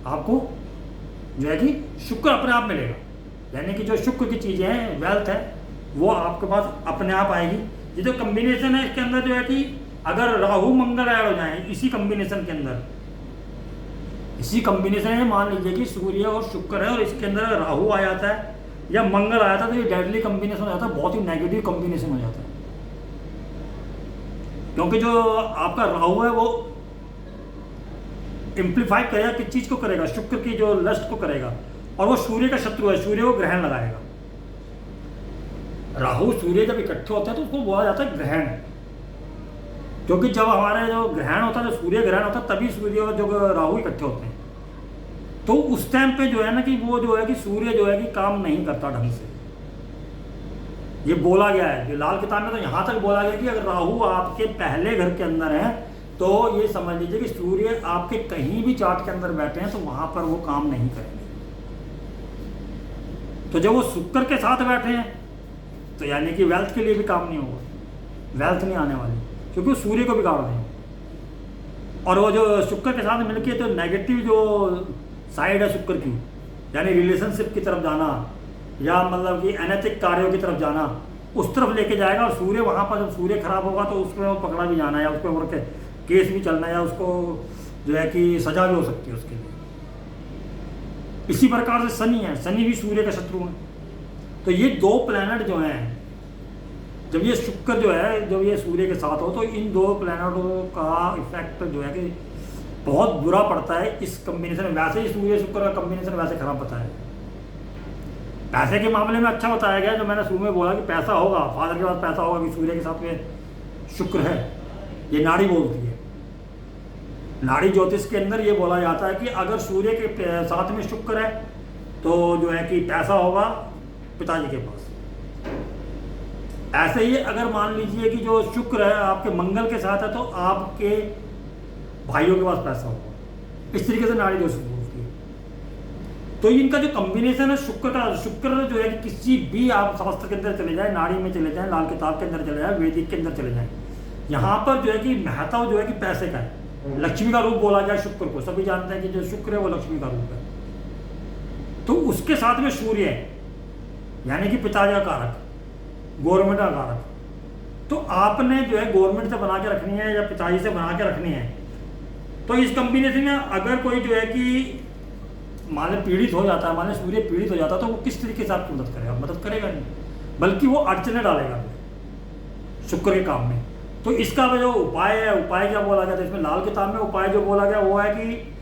आपको जो है कि शुक्र अपने आप मिलेगा। यानी कि जो शुक्र की चीज़ें हैं, वेल्थ है, वो आपके पास अपने आप आएगी। ये जो कम्बिनेशन है, इसके अंदर जो है कि अगर राहु मंगल ऐड हो जाए इसी कम्बिनेशन के अंदर, इसी कम्बिनेशन में मान लीजिए कि सूर्य और शुक्र है और इसके अंदर राहु आ जाता है या मंगल आ जाता है, तो ये डेडली कम्बिनेशन हो जाता है, बहुत ही नेगेटिव कम्बिनेशन हो जाता है। क्योंकि जो आपका राहु है वो इम्प्लीफाई करेगा, किस चीज़ को करेगा, शुक्र की जो लस्ट को करेगा, और वो सूर्य का शत्रु है, सूर्य को ग्रहण लगाएगा। राहु सूर्य जब इकट्ठे होते हैं तो उसको बोला जाता है ग्रहण, क्योंकि जब हमारे जो ग्रहण होता है, जो सूर्य ग्रहण होता है, तभी सूर्य और जो राहु इकट्ठे होते हैं। तो उस टाइम पे जो है ना कि वो जो है कि सूर्य जो है कि काम नहीं करता ढंग से, ये बोला गया है। ये लाल किताब में तो यहाँ तक बोला गया कि अगर राहु आपके पहले घर के अंदर है, तो ये समझ लीजिए कि सूर्य आपके कहीं भी चार्ट के अंदर बैठे हैं, तो वहाँ पर वो काम नहीं करेंगे। तो जब वो शुक्र के साथ बैठे हैं, तो यानी कि वेल्थ के लिए भी काम नहीं होगा, वेल्थ नहीं आने वाली, क्योंकि वो सूर्य को बिगाड़ रहे हैं। और वो जो शुक्र के साथ मिलकर तो नेगेटिव जो साइड है शुक्र की, यानी रिलेशनशिप की तरफ जाना, या मतलब कि अनैतिक कार्यों की तरफ जाना, उस तरफ लेके जाएगा। और सूर्य वहाँ पर जब सूर्य खराब होगा, तो उसमें वो पकड़ा भी जाना, या उसके ऊपर केस भी चलना, या उसको जो है कि सजा भी हो सकती है उसके लिए। इसी प्रकार से शनि है, शनि भी सूर्य का शत्रु है। तो ये दो प्लैनेट जो हैं, जब ये शुक्र जो है जब ये सूर्य के साथ हो, तो इन दो प्लैनेटों का इफेक्ट जो है कि बहुत बुरा पड़ता है इस कम्बिनेशन में। वैसे ही सूर्य शुक्र का कम्बिनेशन वैसे खराब बताया, पैसे के मामले में अच्छा बताया गया। जो मैंने शुरू में बोला कि पैसा होगा, फादर के पास पैसा होगा, कि सूर्य के साथ में शुक्र है, ये नाड़ी बोलती है। नाड़ी ज्योतिष के अंदर ये बोला जाता है कि अगर सूर्य के साथ में शुक्र है, तो जो है कि पैसा होगा पिताजी के पास। ऐसे ही अगर मान लीजिए कि जो शुक्र है आपके मंगल के साथ है, तो आपके भाइयों के पास पैसा होगा। इस तरीके से नाड़ी ज्योतिष बोलती है। तो इनका जो कॉम्बिनेशन है शुक्र का, शुक्र जो है कि किसी भी आप शास्त्र के अंदर चले जाए, नाड़ी में चले जाए, लाल किताब के अंदर चले जाए, वैदिक के अंदर चले जाए, यहाँ पर जो है कि महत्व जो है कि पैसे का है। लक्ष्मी का रूप बोला गया शुक्र को, सभी जानते हैं कि जो शुक्र है वो लक्ष्मी का रूप है। तो उसके साथ में सूर्य है, यानी कि पिताजी का कारक, गवर्नमेंट का कारक। तो आपने जो है गवर्नमेंट से बना के रखनी है या पिताजी से बना के रखनी है। तो इस कॉम्बिनेशन में अगर कोई जो है कि मान लें पीड़ित हो जाता है, मान लें सूर्य पीड़ित हो जाता है, तो वो किस तरीके से आपकी मदद करेगा? मदद करेगा नहीं, बल्कि वो अड़चने डालेगा शुक्र के काम में। तो इसका जो उपाय है, उपाय क्या बोला गया था इसमें लाल किताब में? उपाय जो बोला गया वो है कि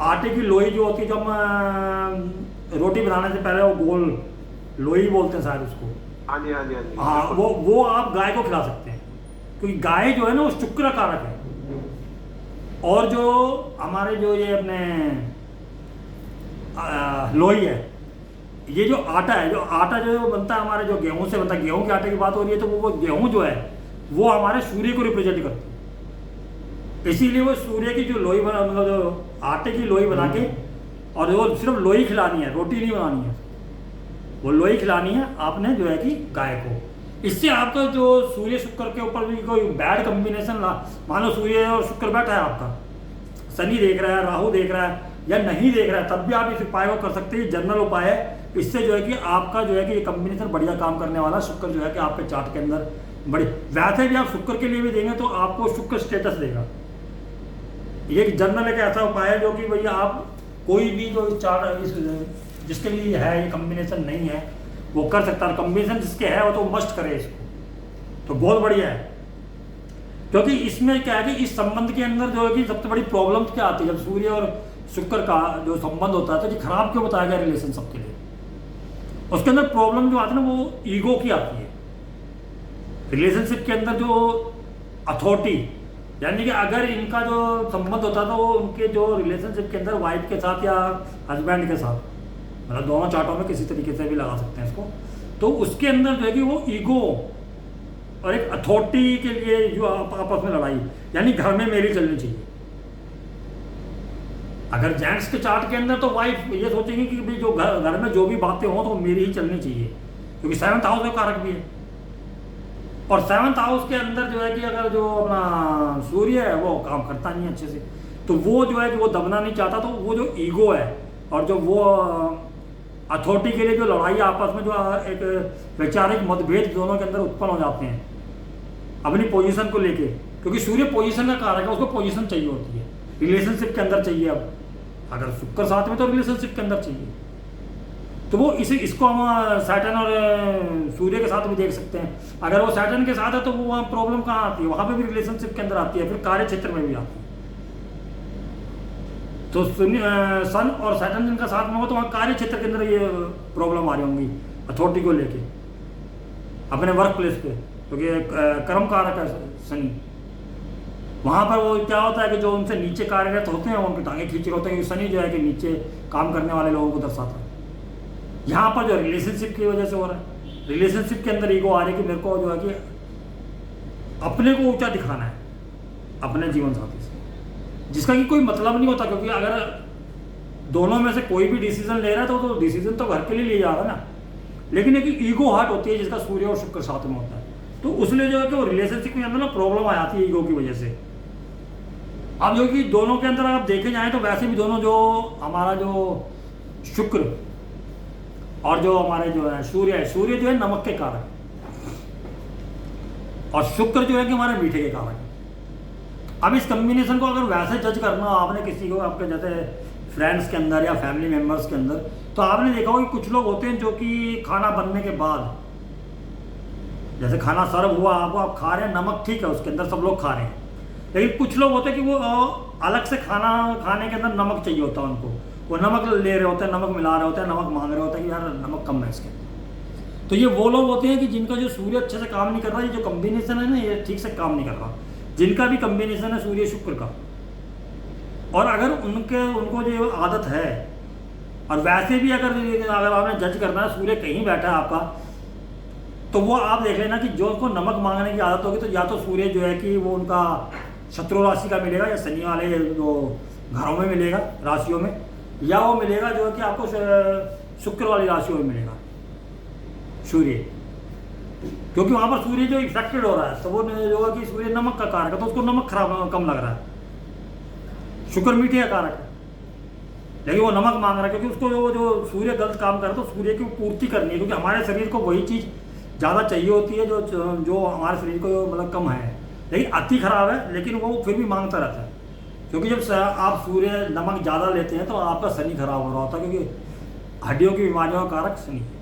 आटे की लोई जो होती है, जो हम रोटी बनाने से पहले वो गोल लोई बोलते हैं शायद उसको, हाँ जी हाँ जी हाँ जी, हाँ, वो आप गाय को खिला सकते हैं, क्योंकि गाय जो है ना वो शुक्र कारक है। और जो हमारे जो ये अपने लोई है, ये जो आटा है, जो आटा जो बनता है हमारे जो गेहूं से बनता है, गेहूं के आटे की बात हो रही है, तो वो गेहूं जो है वो हमारे सूर्य को रिप्रेजेंट करती है। इसीलिए वो सूर्य की जो लोई बना, मतलब जो आटे की लोई बना के, और वो सिर्फ लोई खिलानी है, रोटी नहीं बनानी है, वो लोई खिलानी है आपने जो है कि गाय को। इससे आपका जो सूर्य शुक्र के ऊपर भी कोई बैड कॉम्बिनेशन, मान लो सूर्य और शुक्र बैठा है आपका, शनि देख रहा है, राहु देख रहा है या नहीं देख रहा है, तब भी आप इस उपाय को कर सकते हैं। जनरल उपाय है, इससे जो है कि आपका जो है कि ये कॉम्बिनेशन बढ़िया काम करने वाला। शुक्र जो है कि आपके चार्ट के अंदर बड़ी, वैसे भी आप शुक्र के लिए भी देंगे तो आपको शुक्र स्टेटस देगा। ये जनरल एक ऐसा उपाय है जो कि भैया आप कोई भी जो चार्ट जिसके लिए है ये कॉम्बिनेशन नहीं है वो कर सकता है, कॉम्बिनेशन जिसके है वो तो मस्ट करे इसको, तो बहुत बढ़िया है। क्योंकि इसमें क्या है कि इस संबंध के अंदर जो है कि सबसे बड़ी प्रॉब्लम क्या आती है, जब सूर्य और शुक्र का जो संबंध होता है, तो ये खराब क्यों बताया गया रिलेशन सबके लिए? उसके अंदर प्रॉब्लम जो आती है ना वो ईगो की आती है। रिलेशनशिप के अंदर जो अथॉरिटी, यानी कि अगर इनका जो संबंध होता है तो वो उनके जो रिलेशनशिप के अंदर वाइफ के साथ या हस्बैंड के साथ, मतलब दोनों चार्टों में किसी तरीके से भी लगा सकते हैं इसको, तो उसके अंदर जो है कि वो ईगो और एक अथॉरिटी के लिए जो आपस में लड़ाई, यानी घर में मेरी चलनी चाहिए। अगर जेंट्स के चार्ट के अंदर तो वाइफ ये सोचेंगे कि भाई जो घर में जो भी बातें हों तो मेरी ही चलनी चाहिए, क्योंकि 7th हाउस का कारक भी है। और 7th हाउस के अंदर जो है कि अगर जो अपना सूर्य है वो काम करता नहीं अच्छे से, तो वो जो है कि वो दबना नहीं चाहता, तो वो जो ईगो है और जो वो अथॉरिटी के लिए जो लड़ाई आपस में जो एक वैचारिक मतभेद दोनों के अंदर उत्पन्न हो जाते हैं अपनी पोजीशन को लेके, क्योंकि सूर्य पोजीशन का कारक है, उसको पोजीशन चाहिए होती है, रिलेशनशिप के अंदर चाहिए। अब अगर शुक्र साथ में तो रिलेशनशिप के अंदर चाहिए, तो वो इसको हम सैटर्न और सूर्य के साथ भी देख सकते हैं। अगर वो सैटर्न के साथ है तो वो वहाँ प्रॉब्लम कहाँ आती है, वहाँ पे भी रिलेशनशिप के अंदर आती है, फिर कार्य क्षेत्र में भी आती है। तो सन और सैटर्न जिनका साथ में हो तो वहाँ कार्य क्षेत्र के अंदर ये प्रॉब्लम आ रही होंगी अथॉरिटी को लेके, अपने वर्क प्लेस पे, क्योंकि कर्म कारक है शनि। वहाँ पर वो क्या होता है कि जो उनसे नीचे कार्यरत होते हैं उनके टांगे खींचे होते हैं, शनि जो है कि नीचे काम करने वाले लोगों को दर्शाता है। यहाँ पर जो रिलेशनशिप की वजह से हो रहा है, रिलेशनशिप के अंदर ईगो आ रही है कि मेरे को जो है कि अपने को ऊंचा दिखाना है अपने जीवन साथी से, जिसका कि कोई मतलब नहीं होता। क्योंकि अगर दोनों में से कोई भी डिसीजन ले रहा है तो डिसीजन तो घर के लिए ले जा रहा है ना, लेकिन एक ईगो हर्ट होती है जिसका सूर्य और शुक्र साथ में होता है, तो उसलिए जो है कि वो रिलेशनशिप के अंदर ना प्रॉब्लम आ जाती है ईगो की वजह से। अब जो कि दोनों के अंदर आप देखे जाएं तो वैसे भी दोनों, जो हमारा जो शुक्र और जो हमारे जो है सूर्य जो है नमक के कारक, और शुक्र जो है कि हमारे मीठे के कारक। अब इस कॉम्बिनेशन को अगर वैसे जज करना आपने किसी को, आपके जैसे फ्रेंड्स के अंदर या फैमिली मेंबर्स के अंदर, तो आपने देखा होगा कि कुछ लोग होते हैं जो कि खाना बनने के बाद, जैसे खाना सर्व हुआ आप खा रहे हैं, नमक ठीक है उसके अंदर सब लोग खा रहे हैं, लेकिन कुछ लोग होते हैं कि वो अलग से खाना खाने के अंदर नमक चाहिए होता है उनको, वो नमक ले रहे होते हैं, नमक मिला रहे होते हैं, नमक मांग रहे होते हैं कि यार नमक कम है इसके अंदर। तो ये वो लोग होते हैं कि जिनका जो सूर्य अच्छे से काम नहीं कर रहा, ये जो कॉम्बिनेशन है ना ये ठीक से काम नहीं कर रहा, जिनका भी कॉम्बिनेशन है सूर्य शुक्र का। और अगर उनको जो आदत है, और वैसे भी अगर आपने जज करना है सूर्य कहीं बैठा है आपका, तो वो आप देख लेना कि जो उनको नमक मांगने की आदत होगी, तो या तो सूर्य जो है कि वो उनका शत्रु राशि का मिलेगा, या शनि वाले जो घरों में मिलेगा राशियों में, या वो मिलेगा जो है कि आपको शुक्र वाली राशियों में मिलेगा सूर्य, क्योंकि वहाँ पर सूर्य जो इफेक्टेड हो रहा है, तो वो जो है कि सूर्य नमक का कारक है, तो उसको नमक खराब कम लग रहा है। शुक्र मीठे का कारक है, लेकिन वो नमक मांग रहा है, क्योंकि उसको जो सूर्य गलत काम कर रहा है, तो सूर्य की पूर्ति करनी है, क्योंकि हमारे शरीर को वही चीज़ ज़्यादा चाहिए होती है जो हमारे शरीर को मतलब कम है, लेकिन अति खराब है, लेकिन वो फिर भी मांगता रहता है। क्योंकि जब आप सूर्य नमक ज़्यादा लेते हैं तो आपका शनि खराब हो रहा होता है, क्योंकि हड्डियों की बीमारियों का कारक शनि है।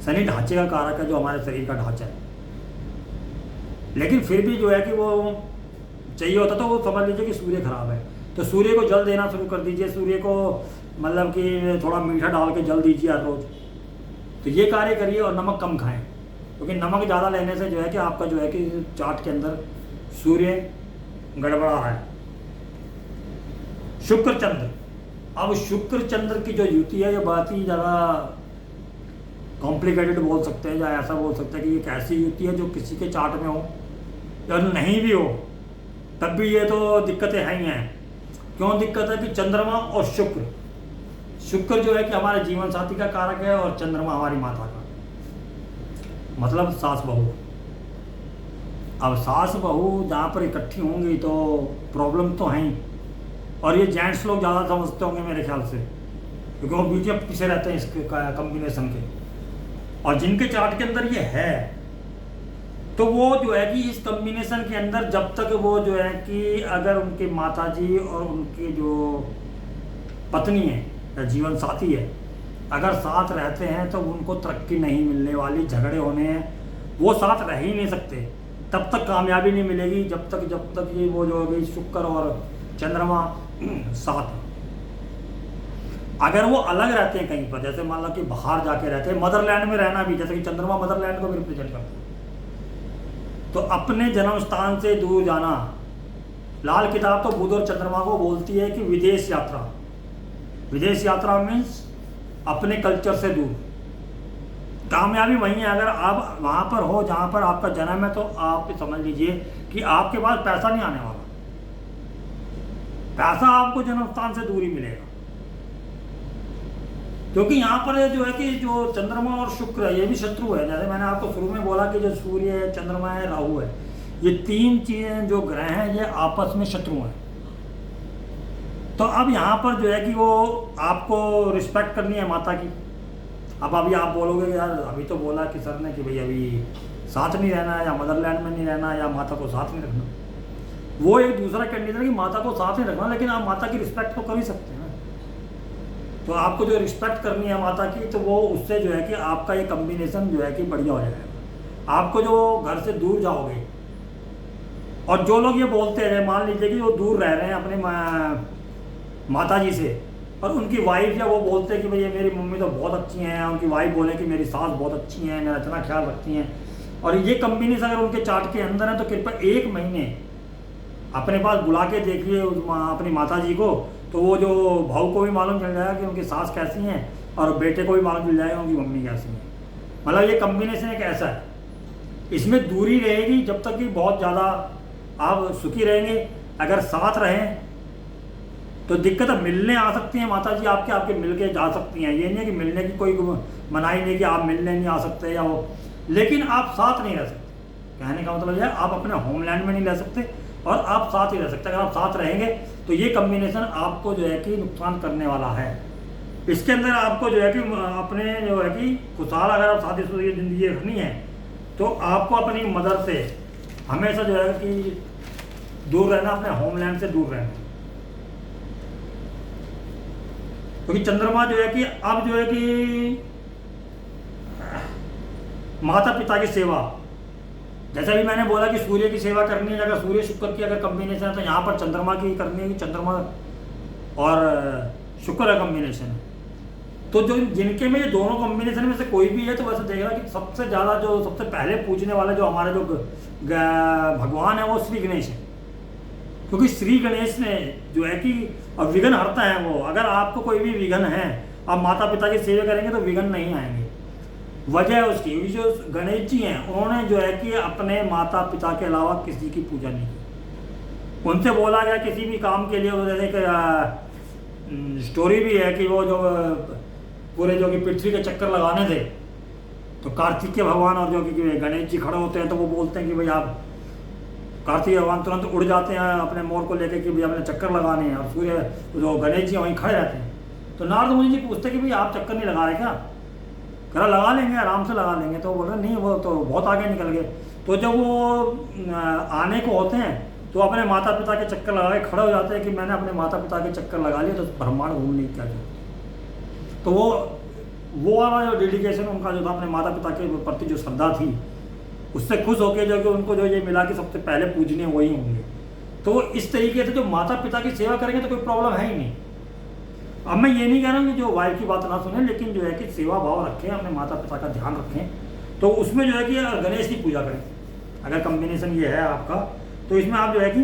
शनि ढांचे का कारक है, जो हमारे शरीर का ढांचा है। लेकिन फिर भी जो है कि वो चाहिए होता तो वो समझ लीजिए कि सूर्य खराब है, तो सूर्य को जल देना शुरू कर दीजिए। सूर्य को मतलब कि थोड़ा मीठा डाल के जल दीजिए हर रोज़, तो ये कार्य करिए। और नमक कम खाएं, क्योंकि नमक ज़्यादा लेने से जो है कि आपका जो है कि चार्ट के अंदर सूर्य गड़बड़ा रहा है। शुक्र चंद्र, अब शुक्र चंद्र की जो युति है ये बहुत ही ज़्यादा कॉम्प्लिकेटेड बोल सकते हैं, या ऐसा बोल सकते हैं कि एक ऐसी युति है जो किसी के चार्ट में हो या नहीं भी हो तब भी ये तो दिक्कतें हैं ही हैं। क्यों दिक्कत है कि चंद्रमा और शुक्र जो है कि हमारे जीवन साथी का कारक है, और चंद्रमा हमारी माता का, मतलब सास बहू। अब सास बहू जहाँ पर इकट्ठी होंगी तो प्रॉब्लम तो है ही, और ये जेंट्स लोग ज़्यादा समझते होंगे मेरे ख्याल से, क्योंकि वो बीच में पीछे रहते हैं इसके कम्बिनेशन के। और जिनके चार्ट के अंदर ये है तो वो जो है कि इस कम्बिनेशन के अंदर जब तक वो जो है कि अगर उनके माताजी और उनके जो पत्नी है या जीवन साथी है अगर साथ रहते हैं तो उनको तरक्की नहीं मिलने वाली, झगड़े होने हैं, वो साथ रह ही नहीं सकते। तब तक कामयाबी नहीं मिलेगी जब तक ये वो जो है शुक्र और चंद्रमा साथ है। अगर वो अलग रहते हैं कहीं पर, जैसे मान लो कि बाहर जाके रहते हैं, मदरलैंड में रहना भी, जैसे कि चंद्रमा मदरलैंड को भी रिप्रेजेंट करता है, तो अपने जन्म स्थान से दूर जाना। लाल किताब तो बुध और चंद्रमा को बोलती है कि विदेश यात्रा। विदेश यात्रा मीन्स अपने कल्चर से दूर। कामयाबी वहीं है, अगर आप वहाँ पर हो जहाँ पर आपका जन्म है तो आप समझ लीजिए कि आपके पास पैसा नहीं आने वाला, पैसा आपको जन्म स्थान से दूर ही मिलेगा। क्योंकि यहाँ पर जो है कि जो चंद्रमा और शुक्र है ये भी शत्रु है। जैसे मैंने आपको शुरू में बोला कि जो सूर्य है, चंद्रमा है, राहु है, ये तीन चीज़ें जो ग्रह हैं ये आपस में शत्रु हैं। तो अब यहाँ पर जो है कि वो आपको रिस्पेक्ट करनी है माता की। अब अभी आप बोलोगे यार अभी तो बोला कि सर ने कि भाई अभी साथ नहीं रहना है, या मदरलैंड में नहीं रहना, या माता को साथ नहीं रखना। वो एक दूसरा कंडीशन है कि माता को साथ नहीं रखना, लेकिन आप माता की रिस्पेक्ट तो कर ही सकते हैं। तो आपको जो रिस्पेक्ट करनी है माता की, तो वो उससे जो है कि आपका ये कम्बिनेशन जो है कि बढ़िया हो जाएगा। आपको जो घर से दूर जाओगे, और जो लोग ये बोलते हैं, मान लीजिए कि वो दूर रह रहे हैं अपने माता जी से, और उनकी वाइफ या वो बोलते हैं कि भैया मेरी मम्मी तो बहुत अच्छी हैं, उनकी वाइफ बोले कि मेरी सास बहुत अच्छी हैं, मेरा इतना ख्याल रखती हैं, और ये कम्बिनेशन अगर उनके चार्ट के अंदर है तो कृपया 1 महीने अपने पास बुला के देखिए अपनी माता जी को, तो वो जो भाऊ को भी मालूम चल जाएगा कि उनकी सास कैसी हैं, और बेटे को भी मालूम चल जाएगा उनकी मम्मी कैसी हैं। मतलब ये कम्बिनेशन एक ऐसा है, इसमें दूरी रहेगी जब तक कि बहुत ज़्यादा आप सुखी रहेंगे। अगर साथ रहें तो दिक्कत है, मिलने आ सकती हैं माता जी आपके मिल के जा सकती हैं, ये नहीं है कि मिलने की कोई मनाही नहीं कि आप मिलने नहीं आ सकते या वो, लेकिन आप साथ नहीं रह सकते। कहने का मतलब है आप अपने होमलैंड में नहीं रह सकते और आप साथ ही रह सकते। अगर आप साथ रहेंगे तो ये कम्बिनेशन आपको जो है कि नुकसान करने वाला है। इसके अंदर आपको जो है कि अपने जो है कि खुशहाल अगर आप शादीशुदा ज़िंदगी रखनी है तो आपको अपनी मदर से हमेशा जो है कि दूर रहना, अपने होमलैंड से दूर रहना। क्योंकि चंद्रमा जो है कि अब जो है कि माता पिता की सेवा, जैसा भी मैंने बोला कि सूर्य की सेवा करनी है, अगर सूर्य शुक्र की अगर कम्बिनेशन है तो यहाँ पर चंद्रमा की करनी है कि चंद्रमा और शुक्र का कम्बिनेशन। तो जो जिनके में ये दोनों कॉम्बिनेशन में से कोई भी है तो वैसे देख रहा कि सबसे ज़्यादा जो सबसे पहले पूजने वाले जो हमारे जो भगवान है वो श्री गणेश है। क्योंकि श्री गणेश ने जो है कि विघ्न हरता है वो। अगर आपको कोई भी विघ्न है, आप माता पिता की सेवा करेंगे तो विघ्न नहीं आएंगे। वजह है उसकी, जो गणेश जी हैं उन्होंने जो है कि अपने माता पिता के अलावा किसी की पूजा नहीं की। उनसे बोला गया किसी भी काम के लिए, जैसे एक स्टोरी भी है कि वो जो पूरे जो कि पृथ्वी के चक्कर लगाने थे तो कार्तिकेय भगवान और जो कि गणेश जी खड़े होते हैं तो वो बोलते हैं कि भाई आप कार्तिक भगवान तुरंत उड़ जाते हैं अपने मोर को लेकर कि भाई अपने चक्कर लगाने हैं, और सूर्य जो गणेश जी वहीं खड़े रहते हैं। तो नारद मुनि जी पूछते कि भाई आप चक्कर नहीं लगा रहे क्या? कह लगा लेंगे, आराम से लगा लेंगे। तो बोल रहे नहीं, वो तो बहुत आगे निकल गए। तो जब वो आने को होते हैं तो अपने माता पिता के चक्कर लगा के खड़े हो जाते हैं कि मैंने अपने माता पिता के चक्कर लगा लिए तो ब्रह्मांड घूमने की क्या जरूरत। तो वो वाला जो डेडिकेशन उनका जो था अपने माता पिता के प्रति जो श्रद्धा थी, उससे खुश होकर जो कि उनको जो ये मिला कि सबसे पहले पूजने वही होंगे। तो इस तरीके से जो माता पिता की सेवा करेंगे तो कोई प्रॉब्लम है ही नहीं। अब मैं ये नहीं कह रहा हूँ कि जो वाइफ की बात ना सुने, लेकिन जो है कि सेवा भाव रखें, अपने माता पिता का ध्यान रखें। तो उसमें जो है कि गणेश की पूजा करें। अगर कॉम्बिनेशन ये है आपका तो इसमें आप जो है कि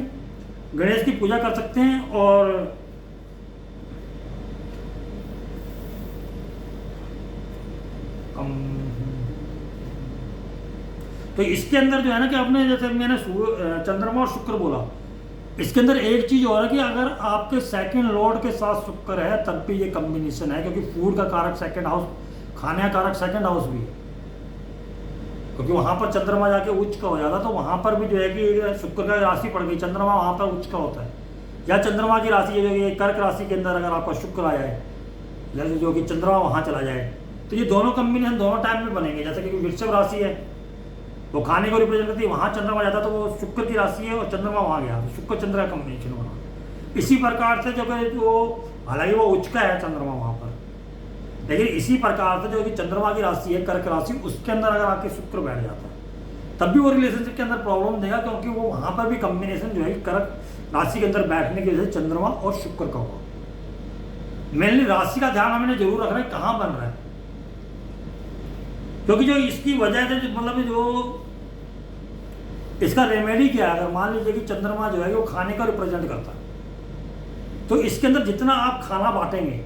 गणेश की पूजा कर सकते हैं। और तो इसके अंदर जो है ना कि आपने जैसे मैंने चंद्रमा और शुक्र बोला, इसके अंदर एक चीज और है कि अगर आपके सेकंड लॉर्ड के साथ शुक्र है तब भी ये कॉम्बिनेशन है, क्योंकि फूड का कारक सेकंड हाउस, खाने का कारक सेकंड हाउस भी है, क्योंकि वहां पर चंद्रमा जाके उच्च का हो जाता, तो वहां पर भी जो है कि शुक्र का राशि पड़ गई, चंद्रमा वहां पर उच्च का होता है। या चंद्रमा की राशि जो है कर्क राशि के अंदर अगर आपका शुक्र आ जाए, जैसे जो कि चंद्रमा वहां चला जाए, तो ये दोनों कॉम्बिनेशन दोनों टाइम में बनेंगे। जैसे कि वृषभ राशि है वो खाने को रिप्रेजेंट करती है, वहां चंद्रमा जाता तो वो शुक्र की राशि है और चंद्रमा वहां गया तो शुक्र चंद्र का कॉम्बिनेशन बना। इसी प्रकार से जो हालांकि वो उच्च का है चंद्रमा वहां पर, लेकिन इसी प्रकार से जो कि चंद्रमा की राशि है कर्क राशि, उसके अंदर अगर आके शुक्र बैठ जाता है तब भी वो रिलेशनशिप के अंदर प्रॉब्लम देगा, क्योंकि वो वहां पर भी कॉम्बिनेशन जो है कर्क राशि के अंदर बैठने की वजह से चंद्रमा और शुक्र का होगा। मेनली राशि का ध्यान हमें जरूर रखना है कहाँ बन रहा है, क्योंकि जो इसकी वजह से मतलब जो इसका रेमेडी क्या है, अगर मान लीजिए कि चंद्रमा जो है वो खाने का रिप्रेजेंट करता है, तो इसके अंदर जितना आप खाना बांटेंगे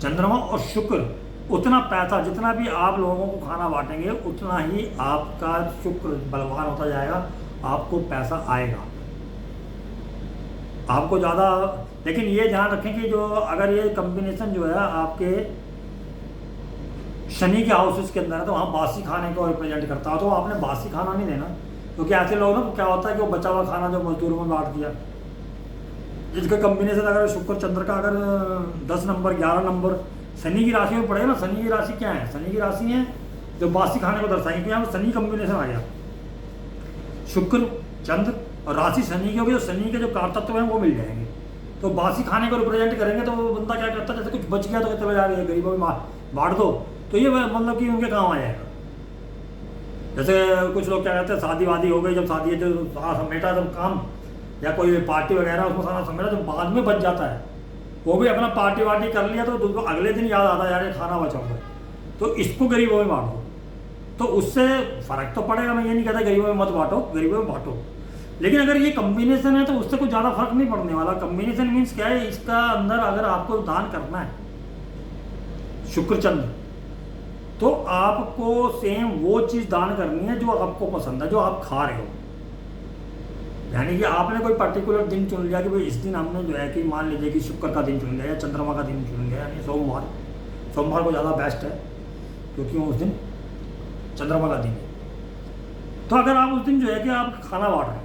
चंद्रमा और शुक्र, उतना पैसा जितना भी आप लोगों को खाना बांटेंगे उतना ही आपका शुक्र बलवान होता जाएगा, आपको पैसा आएगा आपको ज़्यादा। लेकिन ये ध्यान रखें कि जो अगर ये कॉम्बिनेशन जो है आपके शनि के हाउसेस के अंदर है तो वहाँ बासी खाने को रिप्रेजेंट करता है, तो आपने बासी खाना नहीं देना, क्योंकि ऐसे लोग ना क्या होता है कि वो बचा हुआ खाना जो मजदूरों में बांट दिया। इसका कॉम्बिनेशन अगर शुक्र चंद्र का अगर 10 नंबर 11 नंबर शनि की राशि में पड़ेगा ना, शनि की राशि क्या है, शनि की राशि है जो बासी खाने को दर्शाएंगे, तो यहाँ पर शनि कॉम्बिनेशन आ गया, शुक्र चंद्र और राशि शनि की होगी, तो शनि के जो कारतत्व हैं वो मिल जाएंगे। तो बासी खाने को रिप्रेजेंट करेंगे तो वो बंदा क्या करता है, जैसे कुछ बच गया तो चलो यार ये गरीबों में बांट दो, तो ये मतलब कि उनके काम आ जाएगा। जैसे कुछ लोग क्या कहते हैं शादी वादी हो गई, जब शादी है जो समेटा जब काम या कोई पार्टी वगैरह उसमें सारा समेटा जब बाद में बच जाता है, वो भी अपना पार्टी वार्टी कर लिया तो अगले दिन याद आता है यार ये खाना बचा हुआ है, तो इसको गरीबों में बांटो, तो उससे फर्क तो पड़ेगा। मैं ये नहीं कहता गरीबों में मत बांटो, गरीबों में बांटो, लेकिन अगर ये कॉम्बिनेशन है तो उससे कुछ ज़्यादा फर्क नहीं पड़ने वाला। कॉम्बिनेशन मीन्स क्या है, इसका अंदर अगर आपको दान करना है शुक्र चंद्र, तो आपको सेम वो चीज़ दान करनी है जो आपको पसंद है, जो आप खा रहे हो। यानी कि आपने कोई पर्टिकुलर दिन चुन लिया कि भाई इस दिन हमने जो है कि मान लीजिए कि शुक्र का दिन चुन लिया या चंद्रमा का दिन चुन लिया, यानी सोमवार को ज़्यादा बेस्ट है क्योंकि उस दिन चंद्रमा का दिन है। तो अगर आप उस दिन जो है कि आप खाना बांट रहे हैं,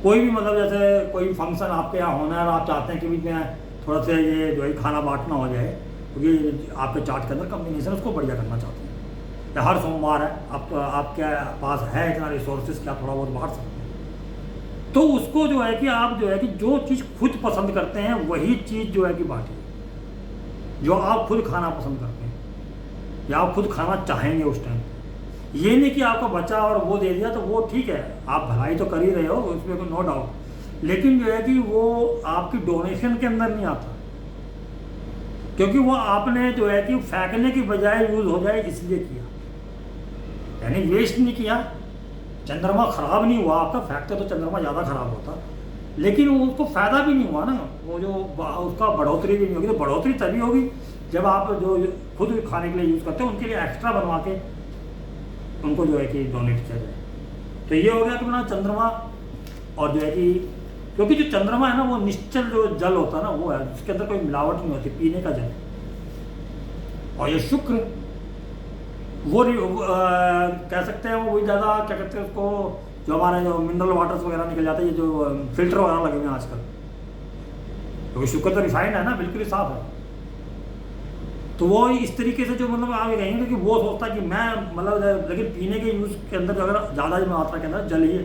कोई भी मतलब जैसे कोई फंक्शन आपके यहाँ होना है और आप चाहते हैं कि भी मैं थोड़ा सा ये जो है खाना बांटना हो जाए, क्योंकि आपके चार्ट के अंदर कॉम्बिनेशन उसको बढ़िया करना चाहते हैं, या हर सोमवार है आपके पास है इतना रिसोर्सेज कि आप थोड़ा बहुत बांट सकते हैं, तो उसको जो है कि आप जो है कि जो चीज़ खुद पसंद करते हैं वही चीज़ जो है कि बांटिए, जो आप खुद खाना पसंद करते हैं या आप खुद खाना चाहेंगे उस टाइम। ये नहीं कि आपका बचा और वो दे दिया तो वो ठीक है, आप भलाई तो कर ही रहे हो, उसमें कोई नो डाउट, लेकिन जो है कि वो आपकी डोनेशन के अंदर नहीं आता, क्योंकि वो आपने जो है कि फेंकने की बजाय यूज हो जाए इसलिए किया, यानी वेस्ट नहीं किया। चंद्रमा खराब नहीं हुआ आपका, फेंकते तो चंद्रमा ज़्यादा खराब होता, लेकिन उसको फायदा भी नहीं हुआ ना, वो जो उसका बढ़ोतरी भी नहीं होगी। तो बढ़ोतरी तभी होगी जब आप जो खुद खाने के लिए यूज़ करते हैं उनके लिए एक्स्ट्रा बनवा के उनको जो है कि डोनेट किया जाए। तो ये हो गया कि अपना चंद्रमा, और जो है कि क्योंकि जो चंद्रमा है ना वो निश्चल जो जल होता है ना वो है, जिसके अंदर कोई मिलावट नहीं होती, पीने का जल। और ये शुक्र वो कह सकते हैं वो ज़्यादा क्या कहते हैं उसको, जो हमारे जो मिनरल वाटर्स वगैरह निकल जाते हैं, ये जो फिल्टर वगैरह लगे हुए हैं आजकल, क्योंकि शुक्र तो रिफाइंड है ना, बिल्कुल ही साफ है। तो वो इस तरीके से जो मतलब आगे कहेंगे कि वो सोचता है कि मैं मतलब, लेकिन पीने के यूज़ के अंदर अगर ज़्यादा मात्रा के अंदर जल ही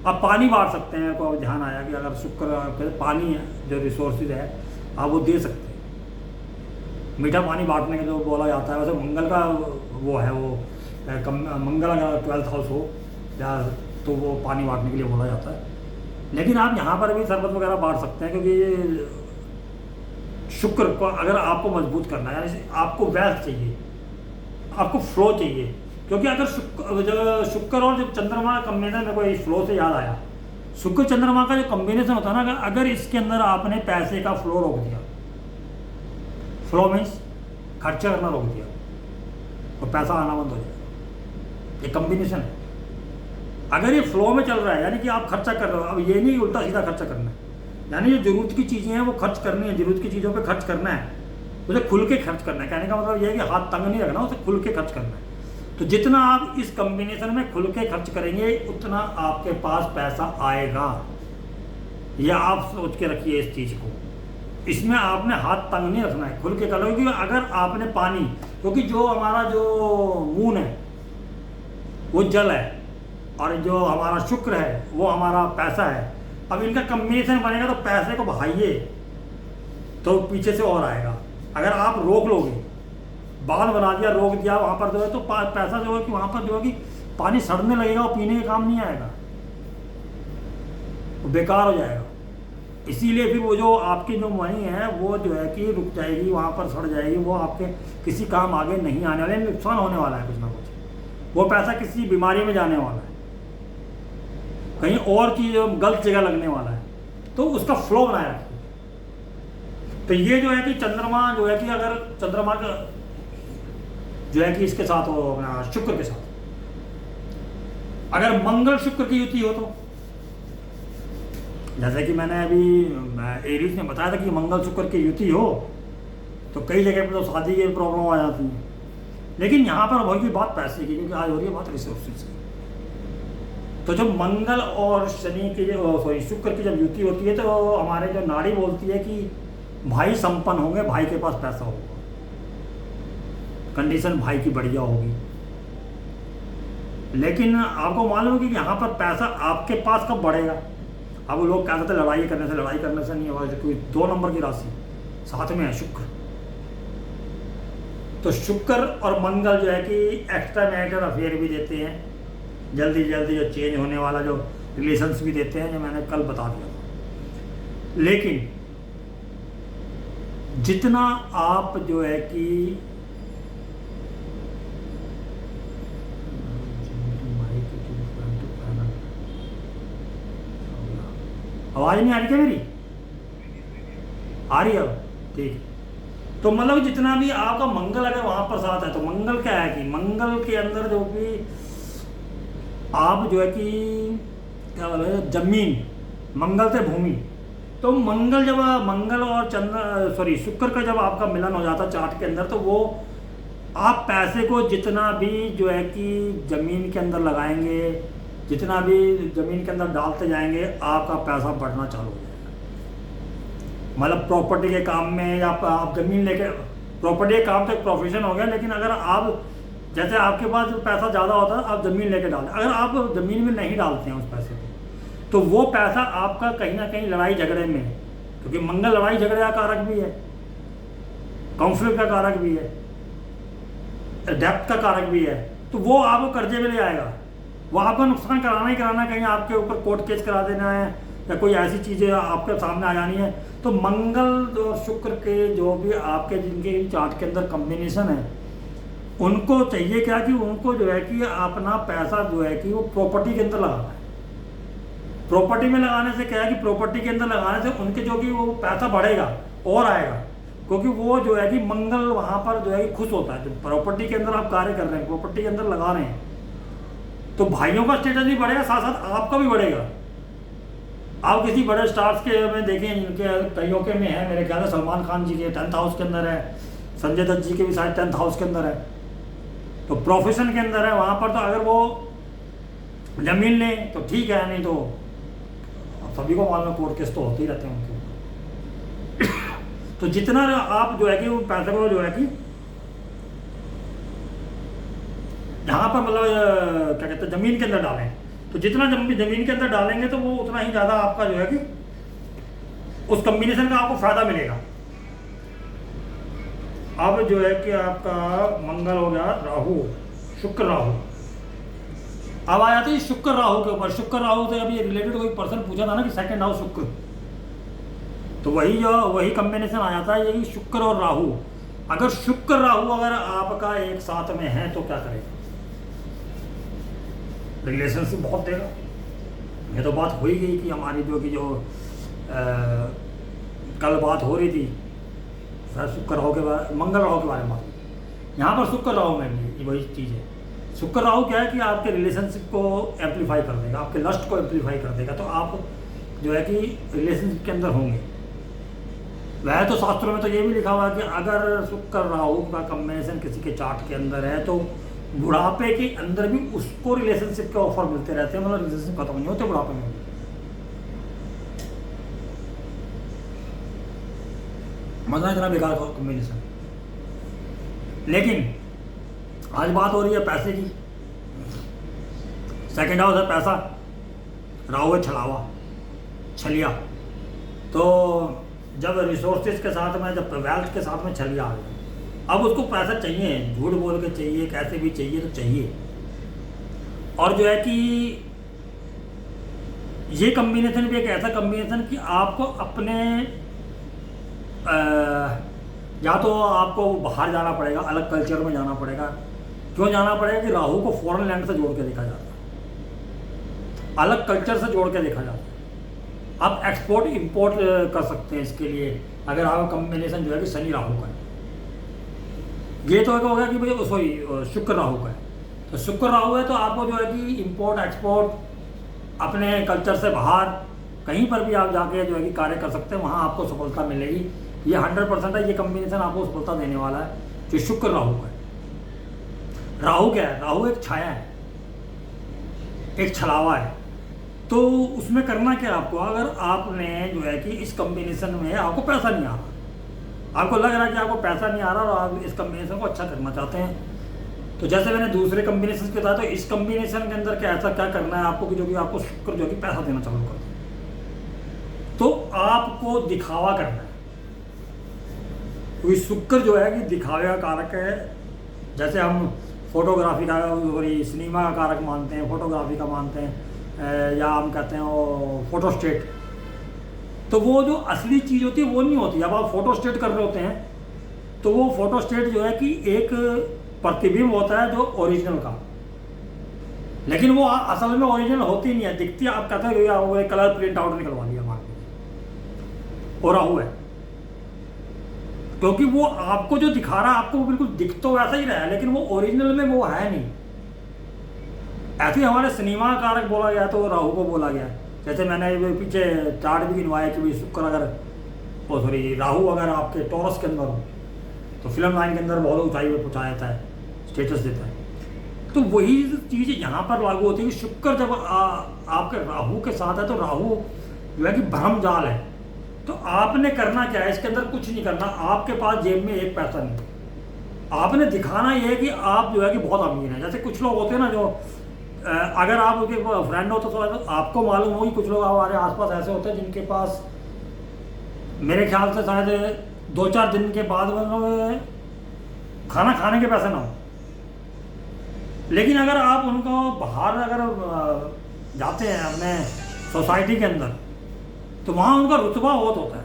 आप पानी बांट सकते हैं, को ध्यान आया कि अगर शुक्र पानी है जो रिसोर्सेज है आप वो दे सकते हैं। मीठा पानी बांटने के जो बोला जाता है, वैसे मंगल का वो है, वो मंगल अगर 12th हाउस हो या तो वो पानी बांटने के लिए बोला जाता है। लेकिन आप यहाँ पर भी शरबत वगैरह बांट सकते हैं, क्योंकि शुक्र को अगर आपको मजबूत करना है, यानी आपको वेल्थ चाहिए, आपको फ्लो चाहिए, क्योंकि अगर शुक्र और जब चंद्रमा का कम्बिनेशन, मेरे को इस फ्लो से याद आया, शुक्र चंद्रमा का जो कम्बिनेशन होता है ना, अगर इसके अंदर आपने पैसे का फ्लो रोक दिया, फ्लो मीन्स खर्चा करना रोक दिया, और पैसा आना बंद हो जाएगा। ये कम्बिनेशन है। अगर ये फ्लो में चल रहा है, यानी कि आप खर्चा कर रहे हो, अब ये नहीं उल्टा सीधा खर्चा करना है, यानी जो जरूरत की चीज़ें हैं वो खर्च करनी है, जरूरत की चीज़ों पे खर्च करना है, उसे खुल के खर्च करना है। कहने का मतलब ये है कि हाथ तंग नहीं रखना, उसे खुल के खर्च करना है। तो जितना आप इस कॉम्बिनेशन में खुल के खर्च करेंगे उतना आपके पास पैसा आएगा। या आप सोच के रखिए इस चीज़ को, इसमें आपने हाथ तंग नहीं रखना है, खुल के करो। क्योंकि अगर आपने पानी, क्योंकि जो हमारा जो मून है वो जल है, और जो हमारा शुक्र है वो हमारा पैसा है। अब इनका कॉम्बिनेशन बनेगा तो पैसे को बहाइए तो पीछे से और आएगा। अगर आप रोक लोगे, बांध बना दिया, रोक दिया वहाँ पर जो है, तो पैसा जो है कि वहाँ पर जो है कि पानी सड़ने लगेगा और पीने के काम नहीं आएगा, वो बेकार हो जाएगा। इसीलिए फिर वो जो आपकी जो मनी है वो जो है कि रुक जाएगी, वहाँ पर सड़ जाएगी, वो आपके किसी काम आगे नहीं आने वाले, नुकसान होने वाला है कुछ ना कुछ। वो पैसा किसी बीमारी में जाने वाला है, कहीं और चीज गलत जगह लगने वाला है, तो उसका फ्लो बनाए रखिए। तो ये जो है कि चंद्रमा जो है कि अगर चंद्रमा का जो है कि इसके साथ हो, शुक्र के साथ अगर मंगल शुक्र की युति हो, तो जैसे कि मैंने अभी एरीज में बताया था कि मंगल शुक्र की युति हो तो कई जगह पर तो शादी की प्रॉब्लम आ जाती है। लेकिन यहाँ पर होगी बात पैसे की, क्योंकि आज हो रही है बात रिसोर्सेज की। तो जब मंगल और शनि की शुक्र की जब युति होती है तो हमारे जो नाड़ी बोलती है कि भाई संपन्न होंगे, भाई के पास पैसा होगा, कंडीशन भाई की बढ़िया होगी। लेकिन आपको मालूम है कि यहाँ पर पैसा आपके पास कब बढ़ेगा। अब लोग क्या कहते हैं लड़ाई करने से नहीं होगा, कोई 2 नंबर की राशि साथ में है शुक्र। तो शुक्र और मंगल जो है कि एक्स्ट्रा मैरिटल अफेयर भी देते हैं, जल्दी जल्दी जो चेंज होने वाला जो रिलेशंस भी देते हैं, जो मैंने कल बता दिया था। लेकिन जितना आप जो है कि आवाज नहीं आ रही क्या मेरी? आ रही है, ठीक। तो मतलब जितना भी आपका मंगल अगर वहां पर साथ है, तो मंगल क्या है कि मंगल के अंदर जो भी आप जो है कि क्या बोले जमीन, मंगल से भूमि, तो मंगल जब मंगल और शुक्र का जब आपका मिलन हो जाता है चार्ट के अंदर, तो वो आप पैसे को जितना भी जो है कि जमीन के अंदर लगाएंगे, जितना भी जमीन के अंदर डालते जाएंगे, आपका पैसा बढ़ना चालू हो जाएगा। मतलब प्रॉपर्टी के काम में, या आप जमीन लेके, प्रॉपर्टी के काम तो एक प्रोफेशन हो गया, लेकिन अगर आप जैसे आपके पास पैसा ज़्यादा होता है, आप ज़मीन लेके डालते, अगर आप ज़मीन में नहीं डालते हैं उस पैसे को, तो वो पैसा आपका कहीं ना कहीं लड़ाई झगड़े में, क्योंकि मंगल लड़ाई झगड़े का कारक भी है, कॉन्फ्लिक्ट का कारक भी है, डेप्थ का कारक भी है, तो वो आपको कर्जे में ले आएगा, वो आपको नुकसान कराना ही कराना, कहीं आपके ऊपर कोर्ट केस करा देना है या कोई ऐसी चीज़ें आपके सामने आ जानी है। तो मंगल और शुक्र के जो भी आपके जिनके चार्ट के अंदर कॉम्बिनेशन है, उनको चाहिए क्या कि उनको जो है कि अपना पैसा जो है कि वो प्रॉपर्टी के अंदर लगाना है। प्रॉपर्टी में लगाने से क्या है कि प्रॉपर्टी के अंदर लगाने से उनके जो कि वो पैसा बढ़ेगा और आएगा, क्योंकि वो जो है कि मंगल वहाँ पर जो है कि खुश होता है। तो प्रॉपर्टी के अंदर आप कार्य कर रहे हैं, प्रॉपर्टी के अंदर लगा रहे हैं, तो भाइयों का स्टेटस भी बढ़ेगा, साथ साथ आपका भी बढ़ेगा। आप किसी बड़े स्टार्स के में देखें, जिनके कईयों के में है, मेरे ख्याल से सलमान खान जी के 10th हाउस के अंदर है, संजय दत्त जी के भी शायद 10th हाउस के अंदर है, तो प्रोफेशन के अंदर है। वहाँ पर तो अगर वो जमीन लें तो ठीक है, नहीं तो सभी को मालूम है कोर्ट केस तो होते ही रहते हैं उनके ऊपर। तो जितना आप जो है कि वो पैसे को जो है कि यहाँ पर मतलब क्या कहते हैं जमीन के अंदर डालें, तो जितना जमीन के अंदर डालेंगे तो वो उतना ही ज़्यादा आपका जो है कि उस कम्बिनेशन का आपको फायदा मिलेगा। अब जो है कि आपका मंगल हो गया, राहु, शुक्र राहु। अब आ जाते हैं शुक्र राहु के ऊपर। शुक्र राहु से अभी रिलेटेड कोई पर्सन पूछा था ना कि सेकंड हाउस शुक्र, तो वही कम्बिनेशन आ जाता है, यही शुक्र और राहु। अगर शुक्र राहु अगर आपका एक साथ में है तो क्या करेगा? रिलेशनशिप बहुत देगा। ये तो बात हो ही गई कि हमारी जो कल बात हो रही थी शुक्र राहु के बारे, मंगल राहु के बारे में। यहाँ पर शुक्र राहु में भी वही चीज़ है। शुक्र राहु क्या है कि आपके रिलेशनशिप को एम्पलीफाई कर देगा, आपके लस्ट को एम्पलीफाई कर देगा, तो आप जो है कि रिलेशनशिप के अंदर होंगे। वह तो शास्त्रों में तो ये भी लिखा हुआ है कि अगर शुक्र राहु का कॉम्बिनेशन किसी के चार्ट के अंदर है तो बुढ़ापे के अंदर भी उसको रिलेशनशिप के ऑफर मिलते रहते हैं, मतलब रिलेशनशिप खत्म नहीं होते बुढ़ापे में। मतलब इतना बेकार कॉम्बिनेशन। लेकिन आज बात हो रही है पैसे की। सेकंड हाउस है पैसा, राहु है छलावा, छलिया। तो जब रिसोर्सेज के साथ में, जब वेल्थ के साथ में छलिया आ गया, अब उसको पैसा चाहिए, झूठ बोल के चाहिए, कैसे भी चाहिए तो चाहिए। और जो है कि ये कम्बिनेशन भी एक ऐसा कम्बिनेशन कि आपको अपने या तो आपको बाहर जाना पड़ेगा, अलग कल्चर में जाना पड़ेगा। क्यों जाना पड़ेगा? कि राहु को फॉरेन लैंड से जोड़ के देखा जाता है, अलग कल्चर से जोड़ के देखा जाता है। आप एक्सपोर्ट इंपोर्ट कर सकते हैं इसके लिए, अगर आपका कम्बिनेशन जो है कि शनि राहु का है। ये तो हो गया कि भाई सॉरी शुक्र राहु का है। तो शुक्र राहु है तो आपको जो है कि इंपोर्ट एक्सपोर्ट अपने कल्चर से बाहर कहीं पर भी आप जाके जो है कि कार्य कर सकते हैं, वहाँ आपको सफलता मिलेगी। ये 100% है, ये कम्बिनेशन आपको सफलता देने वाला है जो शुक्र राहु का है। राहु क्या है? राहु एक छाया है, एक छलावा है। तो उसमें करना क्या आपको? अगर आपने जो है कि इस कम्बिनेशन में आपको पैसा नहीं आ रहा, आपको लग रहा है कि आपको पैसा नहीं आ रहा और आप इस कम्बिनेशन को अच्छा करना चाहते हैं, तो जैसे मैंने दूसरे कम्बिनेशन के बताया, तो इस कम्बिनेशन के अंदर क्या ऐसा क्या करना है आपको कि जो कि आपको शुक्र जो कि पैसा देना चालू कर दे। तो आपको दिखावा करना है, क्योंकि शुक्र जो है कि दिखावे का कारक है। जैसे हम फोटोग्राफी का, सिनेमा का कारक मानते हैं, फोटोग्राफी का मानते हैं, या हम कहते हैं वो फोटोस्टेट। तो वो जो असली चीज़ होती है वो नहीं होती। अब आप फोटोस्टेट कर रहे होते हैं तो वो फोटोस्टेट जो है कि एक प्रतिबिंब होता है जो ओरिजिनल का, लेकिन वो असल में ओरिजिनल होती नहीं है, दिखती है। आप कहते हैं कलर प्रिंट आउट निकलवा लिया मार्केट, और राहु है क्योंकि वो आपको जो दिखा रहा है आपको वो बिल्कुल दिख तो वैसा ही रहा है, लेकिन वो ओरिजिनल में वो है नहीं। ऐसे हमारे सिनेमा कारक बोला गया तो राहु को बोला गया। जैसे मैंने पीछे चार्ट भी गिनवाया कि भाई शुक्र अगर राहु अगर आपके टॉरस के अंदर हो तो फिल्म लाइन के अंदर बहुत ऊंचाई पे पहुंचा जाता है, स्टेटस देता है। तो वही चीज़ यहाँ पर लागू होती है कि शुक्र जब आपके राहु के साथ है तो राहु जो है कि भ्रम जाल है। तो आपने करना क्या है? इसके अंदर कुछ नहीं करना। आपके पास जेब में एक पैसा नहीं, आपने दिखाना ये है कि आप जो है कि बहुत अमीर हैं। जैसे कुछ लोग होते हैं ना, जो अगर आप उनके फ्रेंड हो तो आपको मालूम हो कि कुछ लोग हमारे आसपास ऐसे होते हैं जिनके पास मेरे ख्याल से शायद 2-4 दिन के बाद में खाना खाने के पैसे ना हो। लेकिन अगर आप उनको बाहर अगर जाते हैं अपने सोसाइटी के अंदर, तो वहाँ उनका रुतबा बहुत होता है,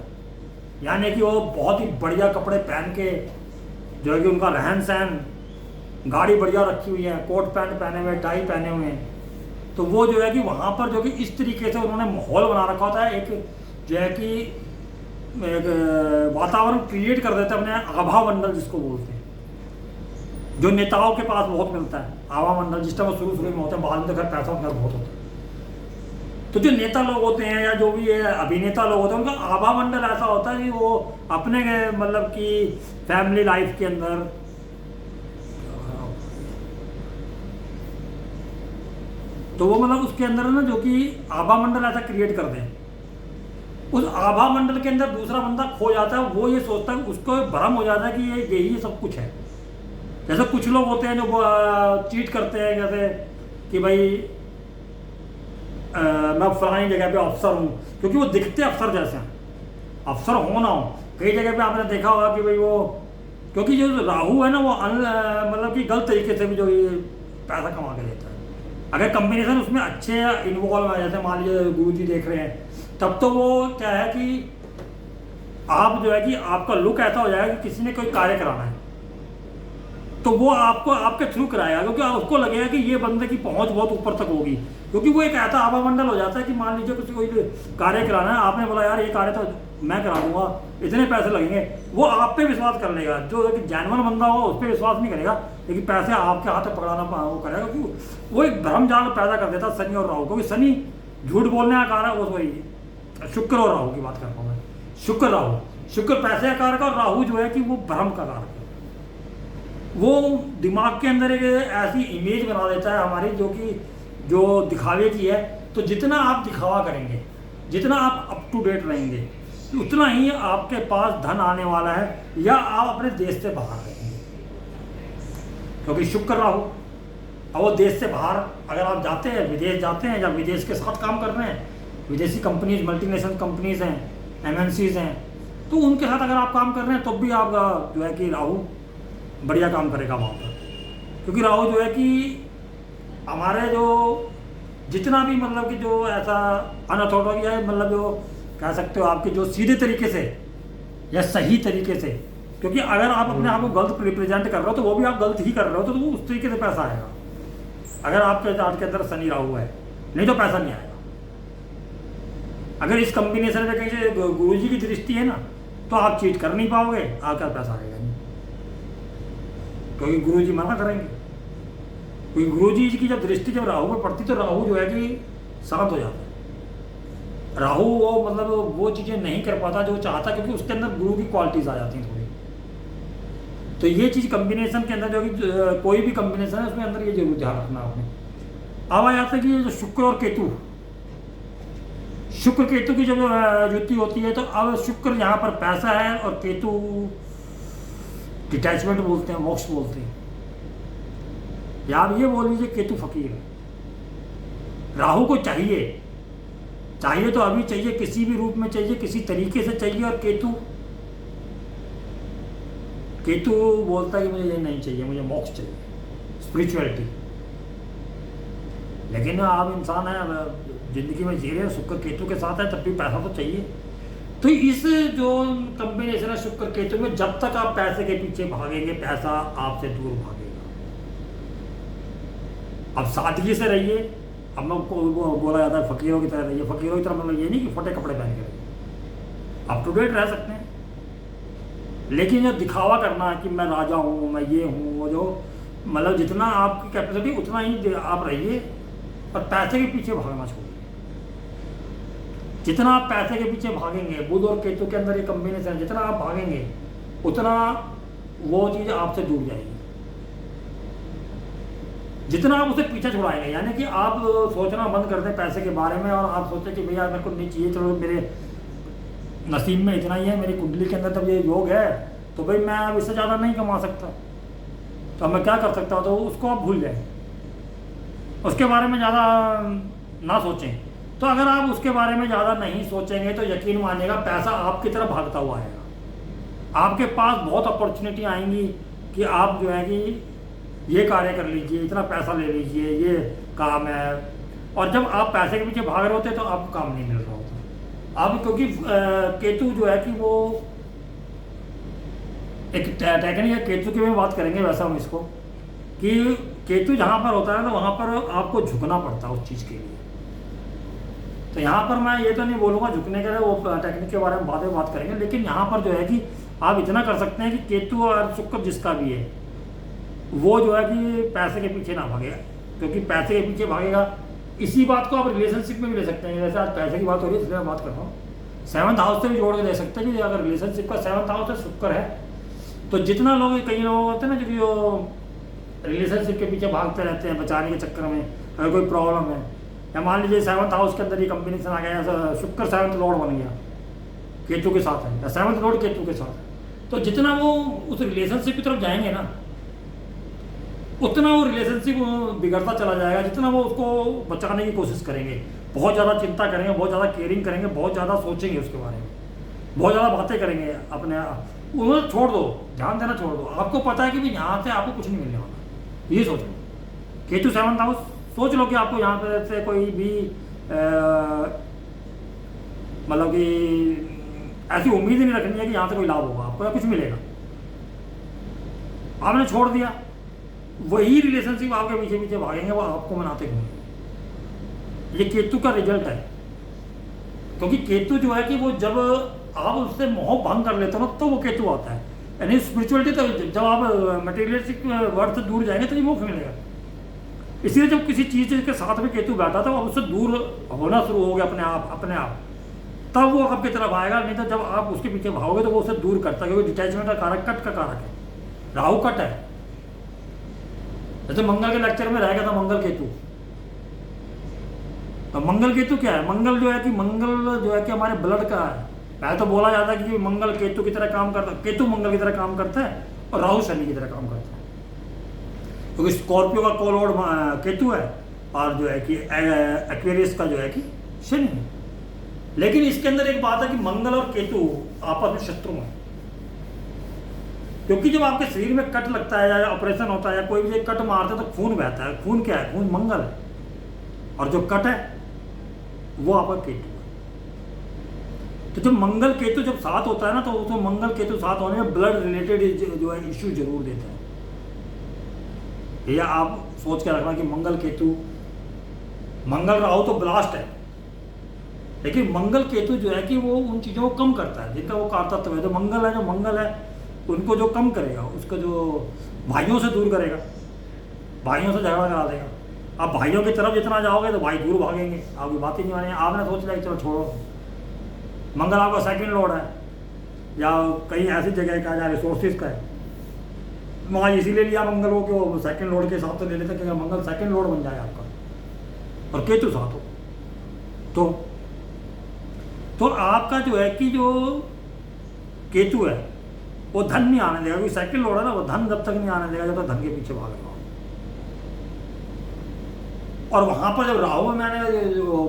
यानी कि वो बहुत ही बढ़िया कपड़े पहन के जो है कि उनका रहन सहन, गाड़ी बढ़िया रखी हुई है, कोट पैंट पहने हुए, टाई पहने हुए हैं। तो वो जो है कि वहाँ पर जो कि इस तरीके से उन्होंने माहौल बना रखा होता है, एक जो है कि एक वातावरण क्रिएट कर देते हैं अपने आभा मंडल जिसको बोलते हैं, जो नेताओं के पास बहुत मिलता है। आभा मंडल जिस टाइम शुरू में होता है, बाद में तो खैर पैसा उनका बहुत होता है। तो जो नेता लोग होते हैं या जो भी अभिनेता लोग होते हैं, उनका आभा मंडल ऐसा होता है कि वो अपने मतलब कि फैमिली लाइफ के अंदर तो वो मतलब उसके अंदर ना जो कि आभा मंडल ऐसा क्रिएट करते हैं। उस आभा मंडल के अंदर दूसरा बंदा खो जाता है, वो ये सोचता है, उसको भ्रम हो जाता है कि ये यही सब कुछ है। जैसे कुछ लोग होते हैं जो चीट करते हैं, जैसे कि भाई मैं फलानी जगह पे अफसर हूँ, क्योंकि वो दिखते अफसर जैसे हैं, अफसर हो ना हो। कई जगह पे आपने देखा होगा कि भाई वो, क्योंकि जो राहु है ना वो मतलब कि गलत तरीके से भी जो ये पैसा कमा के देता है। अगर कम्बिनेशन उसमें अच्छे इन्वॉल्व है, जैसे मान लीजिए गुरु जी देख रहे हैं, तब तो वो क्या है कि आप जो है कि आपका लुक ऐसा हो जाएगा कि किसी ने कोई कार्य कराना है तो वो आपको आपके थ्रू कराएगा, क्योंकि उसको लगेगा कि ये बंदे की पहुंच बहुत ऊपर तक होगी। क्योंकि वो एक ऐसा आवामंडल हो जाता है कि मान लीजिए कुछ कोई कार्य कराना है, आपने बोला यार ये कार्य तो मैं करा दूंगा, इतने पैसे लगेंगे, वो आप पे विश्वास कर लेगा। जो एक जेन्युइन बंदा हो उस पर विश्वास नहीं करेगा, लेकिन पैसे आपके हाथ में पकड़ाना वो करेगा, क्योंकि वो एक भ्रम जाल पैदा कर देता शनि और राहु। क्योंकि शनि झूठ बोलने का कारक, वो वही शुक्र और राहु की बात करता हूँ मैं, शुक्र राहु, शुक्र पैसे का कारक और राहु जो है कि वो भ्रम का कारक है। वो दिमाग के अंदर एक ऐसी इमेज बना देता है हमारी जो दिखावे की है। तो जितना आप दिखावा करेंगे, जितना आप अप टू डेट रहेंगे, उतना ही आपके पास धन आने वाला है, या आप अपने देश से बाहर रहेंगे। क्योंकि शुक्र राहु, और वो देश से बाहर अगर आप जाते हैं, विदेश जाते हैं, या विदेश के साथ काम कर रहे हैं, विदेशी कंपनीज, मल्टीनेशनल कंपनीज हैं, MNCs हैं, तो उनके साथ अगर आप काम कर रहे हैं तब भी आपका जो है कि राहु बढ़िया काम करेगा वहाँ पर। क्योंकि राहु जो है कि हमारे जो जितना भी मतलब कि जो ऐसा अनऑर्थोडॉक्स है, मतलब जो कह सकते हो आपके जो सीधे तरीके से या सही तरीके से, क्योंकि अगर आप अपने आप को गलत रिप्रेजेंट कर रहे हो तो वो भी आप गलत ही कर रहे हो, तो वो उस तरीके से पैसा आएगा। अगर आपके चार्ट के अंदर शनि राहु है, नहीं तो पैसा नहीं आएगा। अगर इस कॉम्बिनेशन में कहीं से गुरु जी की दृष्टि है ना, तो आप चीट कर नहीं पाओगे, आपका पैसा आएगा नहीं, क्योंकि गुरु जी मना करेंगे। क्योंकि गुरु जी की जब दृष्टि जब राहु में पड़ती तो राहु जो है कि शांत हो जाता है। राहु वो मतलब वो चीज़ें नहीं कर पाता जो चाहता, क्योंकि उसके अंदर गुरु की क्वालिटीज आ जाती हैं थोड़ी। तो ये चीज़ कम्बिनेशन के अंदर जो कि कोई भी कम्बिनेशन है उसमें अंदर ये जरूर ध्यान रखना आपने। अब आ जाता है कि जो शुक्र और केतु, शुक्र केतु की जब युति होती है, तो अब शुक्र यहाँ पर पैसा है और केतु डिटैचमेंट बोलते हैं, मोक्ष बोलते हैं, या आप ये बोल लीजिए केतु फकीर है। राहु को चाहिए तो अभी चाहिए, किसी भी रूप में चाहिए, किसी तरीके से चाहिए, और केतु बोलता है कि मुझे ये नहीं चाहिए, मुझे मोक्ष चाहिए, स्पिरिचुअलिटी। लेकिन आप इंसान है, जिंदगी में जी रहे हैं, शुक्र केतु के साथ है, तब भी पैसा तो चाहिए। तो इस जो कॉम्बिनेशन है शुक्र केतु में, जब तक आप पैसे के पीछे भागेंगे, पैसा आपसे दूर भागेगा। अब सादगी से रहिए। अब मैं को बोला जाता है फकीरों की तरह रहिए, फकीरों की तरह मतलब ये नहीं कि फटे कपड़े पहन के रहिए, अप टू डेट रह सकते हैं। लेकिन जो दिखावा करना है कि मैं राजा हूँ, मैं ये हूँ, वो जो मतलब जितना आपकी कैपेसिटी उतना ही आप रहिए, और पैसे के पीछे भागना छोड़िए। जितना आप पैसे के पीछे भागेंगे, बुध और केतु के अंदर ये कॉम्बिनेशन, जितना आप भागेंगे उतना वो चीज़ आपसे दूर जाएगी। जितना आप उसे पीछे छुड़ाएंगे, यानी कि आप सोचना बंद कर दें पैसे के बारे में, और आप सोचें कि भैया मेरे को नहीं चाहिए, चलो मेरे नसीब में इतना ही है, मेरी कुंडली के अंदर तब ये योग है, तो भाई मैं अब इससे ज़्यादा नहीं कमा सकता, तो मैं क्या कर सकता हूँ, तो उसको आप भूल जाएं, उसके बारे में ज़्यादा ना सोचें। तो अगर आप उसके बारे में ज़्यादा नहीं सोचेंगे तो यकीन मानिएगा पैसा आपकी तरफ भागता हुआ आएगा। आपके पास बहुत अपॉर्चुनिटी आएंगी कि आप जो है कि ये कार्य कर लीजिए, इतना पैसा ले लीजिए, ये काम है। और जब आप पैसे के पीछे भाग रहे होते तो आपको काम नहीं मिल रहा होता। अब क्योंकि केतु जो है कि वो एक टेक्निक है, केतु की में बात करेंगे वैसा हम इसको, कि केतु जहाँ पर होता है ना वहाँ पर आपको झुकना पड़ता है उस चीज़ के लिए। तो यहाँ पर मैं ये तो नहीं बोलूँगा झुकने के लिए, वो टेक्निक के बारे में बाद में बात करेंगे। लेकिन यहाँ पर जो है कि आप इतना कर सकते हैं कि केतु और शुक्र जिसका भी है वो जो है कि पैसे के पीछे ना भागेगा, क्योंकि पैसे के पीछे भागेगा। इसी बात को आप रिलेशनशिप में भी ले सकते हैं, जैसे आज पैसे की बात हो रही है इसलिए मैं बात कर रहा हूँ। 7th हाउस से भी जोड़ के दे सकते हैं कि अगर रिलेशनशिप का 7th हाउस है, शुक्र है, तो जितना लोग, कई लोग होते हैं ना जो रिलेशनशिप के पीछे भागते रहते हैं बचाने के चक्कर में, अगर कोई प्रॉब्लम है, या मान लीजिए 7th हाउस के अंदर ये कॉम्बिनेशन आ गया, शुक्र 7th लॉर्ड बन गया केतु के साथ है, या 7th लॉर्ड केतु के साथ है, तो जितना वो उस रिलेशनशिप की तरफ जाएंगे ना, उतना वो रिलेशनशिप बिगड़ता चला जाएगा। जितना वो उसको बचाने की कोशिश करेंगे, बहुत ज़्यादा चिंता करेंगे, बहुत ज़्यादा केयरिंग करेंगे, बहुत ज़्यादा सोचेंगे उसके बारे में, बहुत ज़्यादा बातें करेंगे अपने उन्हें छोड़ दो, ध्यान देना छोड़ दो। आपको पता है कि भी यहाँ से आपको कुछ नहीं मिलने वाला, ये सोच लो। केतु 7th हाउस, सोच लो कि आपको यहाँ पे से कोई भी मतलब कि ऐसी उम्मीद ही नहीं रखनी है कि यहाँ से कोई लाभ होगा आपको या कुछ मिलेगा। आपने छोड़ दिया, वही रिलेशनशिप आपके पीछे पीछे भागेंगे, वो आपको मनाते घूमेंगे। ये केतु का रिजल्ट है, क्योंकि केतु जो है कि वो जब आप उससे मोह भंग कर लेते हो ना, तो वो केतु आता है। यानी स्पिरिचुअलिटी, तो जब आप मटेरियलिस्टिक वर्ड से दूर जाएंगे तो ये मोक्ष मिलेगा। इसलिए जब किसी चीज़ के साथ में केतु बैठा था, अब उससे दूर होना शुरू हो गया अपने आप, तब वो आपकी तरफ आएगा। नहीं तो जब आप उसके पीछे भागोगे तो वो उससे दूर करता है, क्योंकि डिटैचमेंट का कारक कट का कारक है, राहु कट है। जैसे मंगल के लेक्चर में रहेगा था मंगल केतु, तो मंगल केतु क्या है? मंगल जो है कि हमारे ब्लड का है। पहले तो बोला जाता है कि मंगल केतु की तरह काम करता है, केतु मंगल की तरह काम करता है और राहु शनि की तरह काम करता है, क्योंकि स्कॉर्पियो का कोलवर्ड केतु है और जो है कि एक्वेरियस का जो है कि शनि है। लेकिन इसके अंदर एक बात है कि मंगल और केतु आपस में शत्रु हैं, क्योंकि जब आपके शरीर में कट लगता है या ऑपरेशन होता है या कोई भी कट मारते हैं तो खून बहता है। खून क्या है? खून मंगल है, और जो कट है वो आपका केतु है। तो जब मंगल केतु जब साथ होता है ना, तो उसमें मंगल केतु साथ होने में ब्लड रिलेटेड जो है इश्यू जरूर देता है। ये आप सोच के रखना कि मंगल केतु, मंगल राहु तो ब्लास्ट है, लेकिन मंगल केतु जो है कि वो उन चीज़ों को कम करता है जिनका वो कारतत्व है। जो मंगल है उनको जो कम करेगा, उसको जो भाइयों से दूर करेगा, भाइयों से झगड़ा करा देगा। आप भाइयों की तरफ जितना जाओगे तो भाई दूर भागेंगे, आपकी बात ही नहीं मानेंगे। आपने सोच लिया कि चलो छोड़ो, मंगल आपका सेकंड लॉर्ड है, या कहीं ऐसी जगह का जहाँ रिसोर्सेज का है, वहाँ इसीलिए लिया मंगल हो कि वो सेकंड लॉर्ड के हिसाब से ले लेते, क्योंकि मंगल सेकंड लॉर्ड बन जाए आपका और केतु साथ हो तो आपका जो है कि जो केतु है वो धन नहीं आने देगा, क्योंकि सेकंड लॉर्ड है ना, वो धन जब तक नहीं आने देगा जब तक धन के पीछे भाग रहा हो। और वहाँ पर जब राहु में मैंने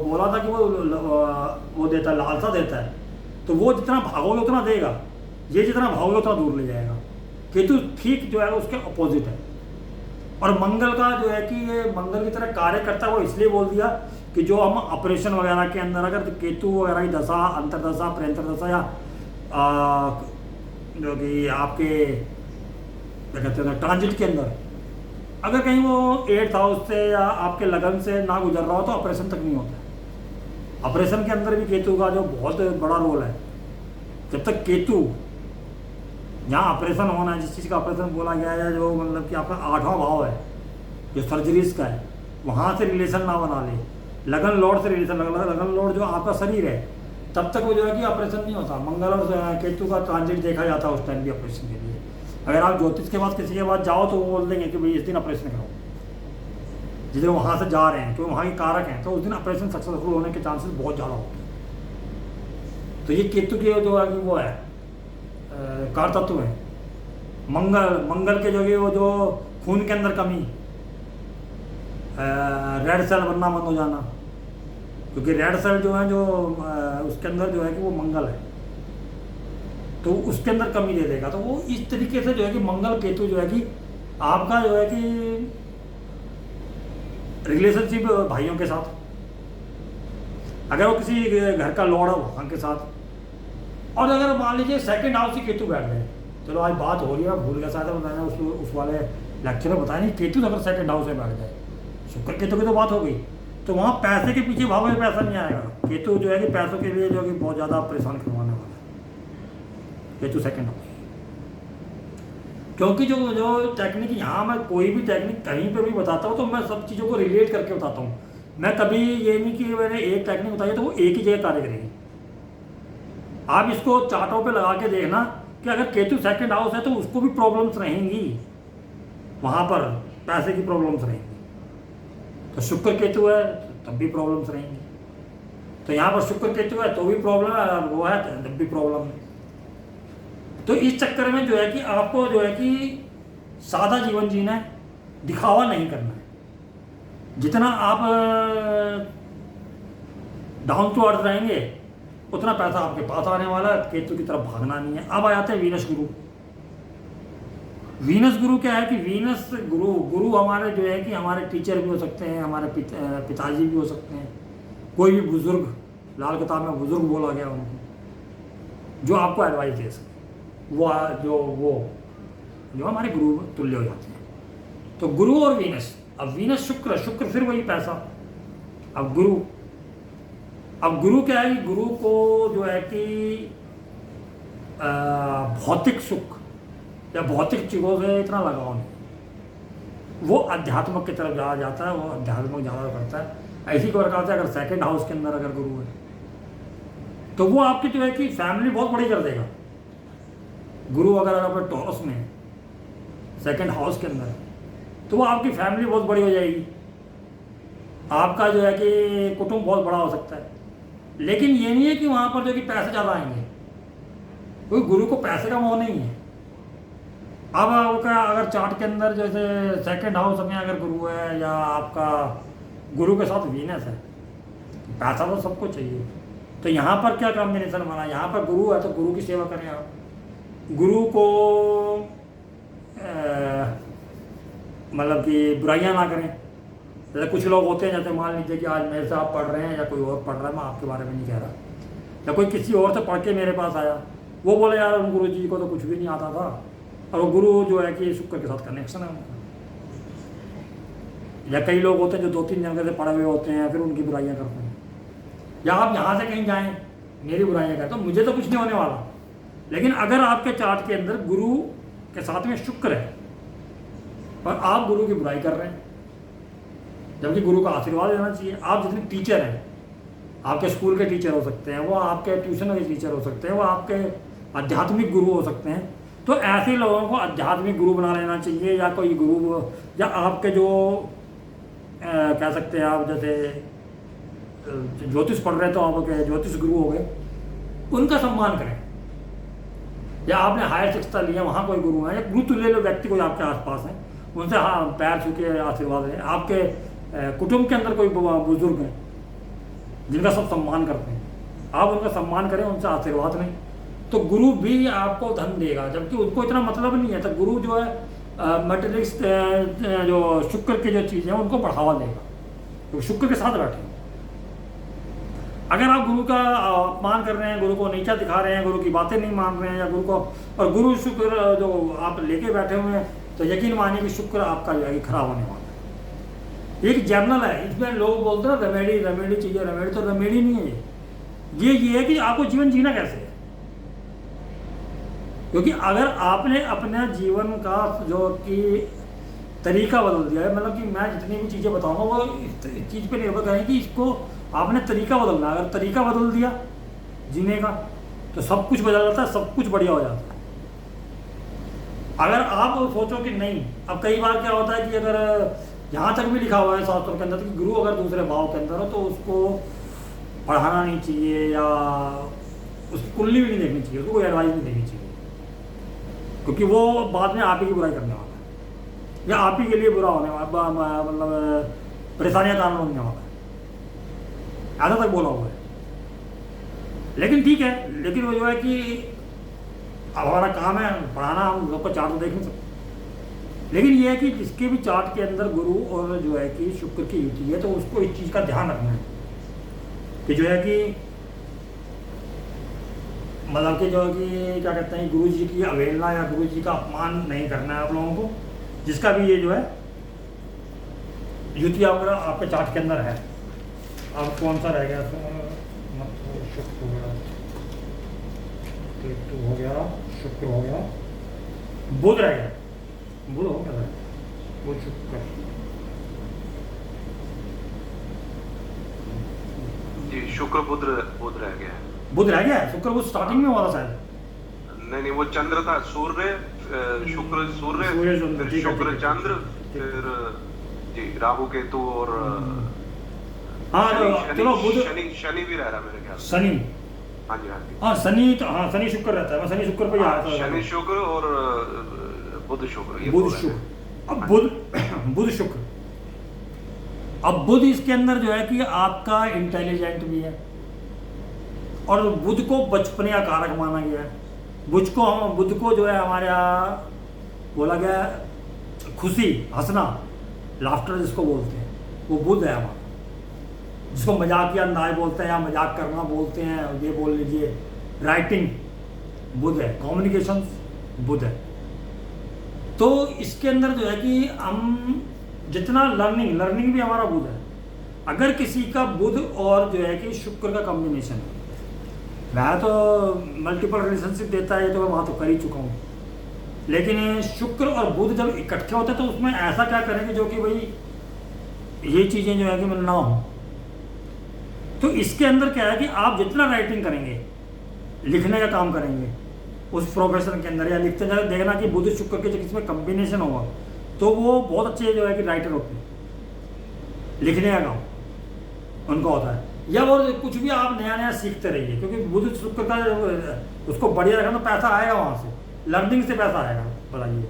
बोला था कि वो देता है, लालसा देता है, तो वो जितना भागोगे उतना देगा, ये जितना भागोगे उतना दूर ले जाएगा। केतु ठीक जो है उसके अपोजिट है। और मंगल का जो है कि ये मंगल की तरह कार्य करता है, वो इसलिए बोल दिया कि जो हम ऑपरेशन वगैरह के अंदर अगर केतु वगैरह की दशा, अंतरदशा, प्रेंतरदशा या जो कि आपके क्या कहते हैं ट्रांजिट के अंदर अगर कहीं वो 8th हाउस से या आपके लगन से ना गुजर रहा हो तो ऑपरेशन तक नहीं होता। ऑपरेशन के अंदर भी केतु का जो बहुत बड़ा रोल है। जब तक केतु जहाँ ऑपरेशन होना है, जिस चीज़ का ऑपरेशन बोला गया है, जो मतलब कि आपका 8वां भाव है जो सर्जरीज का है, वहाँ से रिलेशन ना बना ले, लगन लॉर्ड से रिलेशन, लगन लॉर्ड जो आपका शरीर है, तब तक वो जो है कि ऑपरेशन नहीं होता। मंगल और केतु का ट्रांजिट देखा जाता है उस टाइम भी ऑपरेशन के लिए। अगर आप ज्योतिष के पास किसी के पास जाओ तो वो बोल देंगे कि भाई इस दिन ऑपरेशन करो, जिस दिन वहाँ से जा रहे हैं, क्योंकि वहाँ के कारक हैं, तो उस दिन ऑपरेशन सक्सेसफुल होने के चांसेस बहुत ज़्यादा होते हैं। तो ये केतु के जो है कि वो है कारतत्व है। मंगल के जो कि वो जो खून के अंदर कमी, रेड सेल बनना बंद हो जाना, क्योंकि रेड सेल जो है जो उसके अंदर जो है कि वो मंगल है, तो उसके अंदर कमी दे देगा। तो वो इस तरीके से जो है कि मंगल केतु जो है कि आपका जो है कि रिलेशनशिप भाइयों के साथ, अगर वो किसी घर का लॉर्ड है वहाँ के साथ, और अगर मान लीजिए सेकंड हाउस से केतु बैठ गए, चलो आज बात हो रही है, भूल गया शायद मैंने उस वाले लेक्चर में बताया नहीं, केतु अगर सेकंड हाउस में बैठ जाए, शुक्र केतु की तो बात हो गई, तो वहाँ पैसे के पीछे भागोगे पैसा नहीं आएगा। केतु जो है कि पैसों के लिए जो है कि बहुत ज़्यादा परेशान करवाने वाला है केतु सेकंड हाउस। क्योंकि जो टेक्निक यहाँ मैं कोई भी टेक्निक कहीं पे भी बताता हूँ तो मैं सब चीज़ों को रिलेट करके बताता हूँ। मैं कभी ये नहीं कि मैंने एक टेक्निक बताई तो वो एक ही जगह कार्य करेगी। आप इसको चार्टों पे लगा के देखना कि अगर केतु सेकंड हाउस है तो उसको भी प्रॉब्लम्स रहेंगी, वहाँ पर पैसे की प्रॉब्लम्स रहेंगी। तो शुक्र केतु है तब भी प्रॉब्लम्स रहेंगी, तो यहाँ पर शुक्र केतु है तो भी प्रॉब्लम है, वो है तब भी प्रॉब्लम है। तो इस चक्कर में जो है कि आपको जो है कि सादा जीवन जीना है, दिखावा नहीं करना है। जितना आप डाउन टू अर्थ रहेंगे उतना पैसा आपके पास आने वाला है, केतु की तरफ भागना नहीं है। अब आ जाते हैं वीनस गुरु। वीनस गुरु क्या है कि वीनस गुरु हमारे जो है कि हमारे टीचर भी हो सकते हैं, हमारे पिताजी भी हो सकते हैं, कोई भी बुजुर्ग, लाल किताब में बुजुर्ग बोला गया उनको, जो आपको एडवाइस दे सके, वो जो हमारे गुरु तुल्य हो जाते हैं। तो गुरु और वीनस, अब वीनस शुक्र फिर वही पैसा। अब गुरु क्या है कि गुरु को जो है कि भौतिक सुख या भौतिक चीज़ों से इतना लगाव नहीं, वो अध्यात्म की तरफ ज़्यादा जाता है, वो अध्यात्म ज़्यादा करता है। ऐसी को रखा अगर सेकंड हाउस के अंदर अगर गुरु है तो वो आपकी जो है कि फैमिली बहुत बड़ी कर देगा। गुरु अगर आपके टॉरस में सेकंड हाउस के अंदर तो वो आपकी फैमिली बहुत बड़ी हो जाएगी, आपका जो है कि कुटुंब बहुत बड़ा हो सकता है। लेकिन ये नहीं है कि वहाँ पर जो कि पैसे ज़्यादा आएंगे, क्योंकि गुरु को पैसे का मोह नहीं है। अब आपका अगर चार्ट के अंदर जैसे सेकंड हाउस में अगर गुरु है या आपका गुरु के साथ वीनस है, पैसा तो सबको चाहिए। तो यहाँ पर क्या कॉम्बिनेशन बना, यहाँ पर गुरु है तो गुरु की सेवा करें आप, गुरु को मतलब कि बुराइयाँ ना करें। जैसे कुछ लोग होते हैं, जैसे मान लीजिए कि आज मेरे से आप पढ़ रहे हैं या कोई और पढ़ रहा है, मैं आपके बारे में नहीं कह रहा, या कोई किसी और से पढ़ के मेरे पास आया, वो बोले यार उन गुरु जी को तो कुछ भी नहीं आता था, और वो गुरु जो है कि शुक्र के साथ कनेक्शन है उनका। या कई लोग होते हैं जो 2-3 जगह से पढ़े हुए होते हैं, फिर उनकी बुराइयाँ करते हैं। या आप यहाँ से कहीं जाएँ मेरी बुराइयाँ करते, तो मुझे तो कुछ नहीं होने वाला। लेकिन अगर आपके चार्ट के अंदर गुरु के साथ में शुक्र है पर आप गुरु की बुराई कर रहे हैं, जबकि गुरु का आशीर्वाद लेना चाहिए। आप जितने टीचर हैं, आपके स्कूल के टीचर हो सकते हैं, वो आपके ट्यूशन के टीचर हो सकते हैं, वो आपके आध्यात्मिक गुरु हो सकते हैं, तो ऐसे लोगों को आध्यात्मिक गुरु बना लेना चाहिए। या कोई गुरु या आपके जो कह सकते हैं आप जैसे ज्योतिष पढ़ रहे तो आपके ज्योतिष गुरु हो गए, उनका सम्मान करें। या आपने हायर शिक्षा लिया, वहाँ कोई गुरु है या गुरु तुल्य व्यक्ति कोई आपके आसपास हैं, उनसे हाँ पैर छू के आशीर्वाद लें। आपके कुटुंब के अंदर कोई बुजुर्ग हैं जिनका सब सम्मान करते हैं, आप उनका सम्मान करें, उनसे आशीर्वाद लें, तो गुरु भी आपको धन देगा। जबकि उनको इतना मतलब नहीं है, तो गुरु जो है मटेरियलिस्ट जो शुक्र की जो चीज़ें हैं उनको बढ़ावा देगा, तो शुक्र के साथ बैठे। अगर आप गुरु का अपमान कर रहे हैं, गुरु को नीचा दिखा रहे हैं, गुरु की बातें नहीं मान रहे हैं, या गुरु को और गुरु शुक्र जो आप लेके बैठे हुए हैं, तो यकीन मानिए कि शुक्र आपका जो है खराब होने वाला है। एक जर्नल है, इसमें लोग बोलते हैं रेमेडी चाहिए, रेमेडी तो रेमेडी नहीं है। ये है कि आपको जीवन जीना कैसे है। क्योंकि अगर आपने अपने जीवन का जो कि तरीका बदल दिया है, मतलब कि मैं जितनी भी चीज़ें बताऊंगा वो इस चीज़ पे निर्भर करें कि इसको आपने तरीका बदलना है। अगर तरीका बदल दिया जीने का तो सब कुछ बदल जाता है, सब कुछ बढ़िया हो जाता है। अगर आप सोचो कि नहीं, अब कई बार क्या होता है कि अगर यहाँ तक भी लिखा हुआ है शास्त्रों के अंदर कि गुरु अगर दूसरे भाव के अंदर हो तो उसको पढ़ाना नहीं चाहिए या उसकी कुंडली भी नहीं देखनी चाहिए, उसको कोई एडवाइस नहीं देनी चाहिए, क्योंकि वो बाद में आप ही की बुराई करने वाला है या आप ही के लिए बुरा होने वाला, मतलब परेशानियां कारण होने वाला है, ऐसा तक बोला हुआ है। लेकिन ठीक है, लेकिन वो जो है कि अब हमारा काम है पढ़ाना, हम लोग को चार्ट तो देख नहीं सकते। लेकिन ये है कि जिसके भी चार्ट के अंदर गुरु और जो है कि शुक्र की युति है, तो उसको इस चीज़ का ध्यान रखना है कि जो है कि मतलब कि जो है कि क्या कहते हैं, गुरु जी की अवहेलना या गुरु जी का अपमान नहीं करना है आप लोगों को, जिसका भी ये जो है युति आपके चार्ट के अंदर है। अब कौन सा रह गया, शुक्र हो गया, केतु हो गया, शुक्र हो गया, बुध रह गया, बुध हो गया, बुध शुक्र जी, शुक्र बुध रह गया है। बुध रह गया, शुक्र बुध स्टार्टिंग में हुआ था शायद। नहीं, वो चंद्र था, सूर्य, शुक्र सूर्य, फिर शुक्र चंद्र, फिर जी राहु केतु और हाँ चलो बुध, शनि भी रह रहा मेरे ख्याल से। शनि, हाँ जी हाँ जी, हाँ शनि तो हाँ शनि शुक्र रहता है, मैं शनि शुक्र पे ही आया था। शनि शुक्र और बुध शुक्र, ये बुध शुक्र, अब बुध शुक्र, अब बुध इसके अंदर जो है कि आपका इंटेलिजेंट भी है, और बुध को बचपने का कारक माना गया है। बुध को जो है हमारे यहाँ बोला गया है खुशी, हंसना, लाफ्टर जिसको बोलते हैं, वो बुध है हमारा। जिसको मजाकिया अंदाज बोलते हैं या मजाक करना बोलते हैं, ये बोल लीजिए, राइटिंग बुध है, कम्युनिकेशन बुध है। तो इसके अंदर जो है कि हम जितना लर्निंग भी हमारा बुध है। अगर किसी का बुध और जो है कि शुक्र का कॉम्बिनेशन है, मैं तो मल्टीपल रिलेशनशिप देता है तो मैं वहाँ तो कर ही चुका हूँ, लेकिन शुक्र और बुध जब इकट्ठे होते हैं तो उसमें ऐसा क्या करेंगे जो कि भाई ये चीज़ें जो है कि मतलब ना हो। तो इसके अंदर क्या है कि आप जितना राइटिंग करेंगे, लिखने का काम करेंगे उस प्रोफेशन के अंदर, या लिखते जाए, देखना कि बुध शुक्र के जो किसमें कम्बिनेशन होगा तो वो बहुत अच्छे जो है कि राइटर होते हैं, लिखने का काम उनका होता है। या वो कुछ भी आप नया सीखते रहिए, क्योंकि बुध शुक्र का उसको बढ़िया रखना तो पैसा आएगा वहाँ से, लर्निंग से पैसा आएगा। बताइए,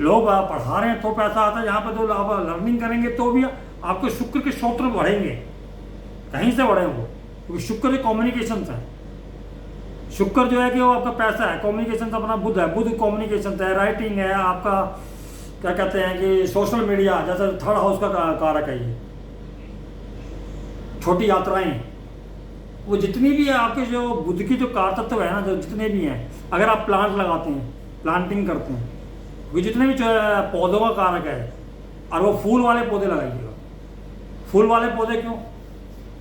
लोग आप पढ़ा रहे हैं तो पैसा आता है, यहाँ पर तो आप लर्निंग करेंगे तो भी आपके शुक्र के स्रोत बढ़ेंगे, कहीं से बढ़े वो, क्योंकि शुक्र के कम्युनिकेशन है। शुक्र जो है कि वो आपका पैसा है, कम्युनिकेशन का अपना बुध है, बुध कम्युनिकेशन है, राइटिंग है, आपका क्या कहते हैं कि सोशल मीडिया, जैसे थर्ड हाउस का कारक है ये, छोटी यात्राएं, वो जितनी भी है आपके जो बुध की जो कारतत्व है ना, जो जितने भी हैं, अगर आप प्लांट लगाते हैं, प्लांटिंग करते हैं, वो जितने भी जो है पौधों का कारक है, और वो फूल वाले पौधे लगाइएगा। फूल वाले पौधे क्यों?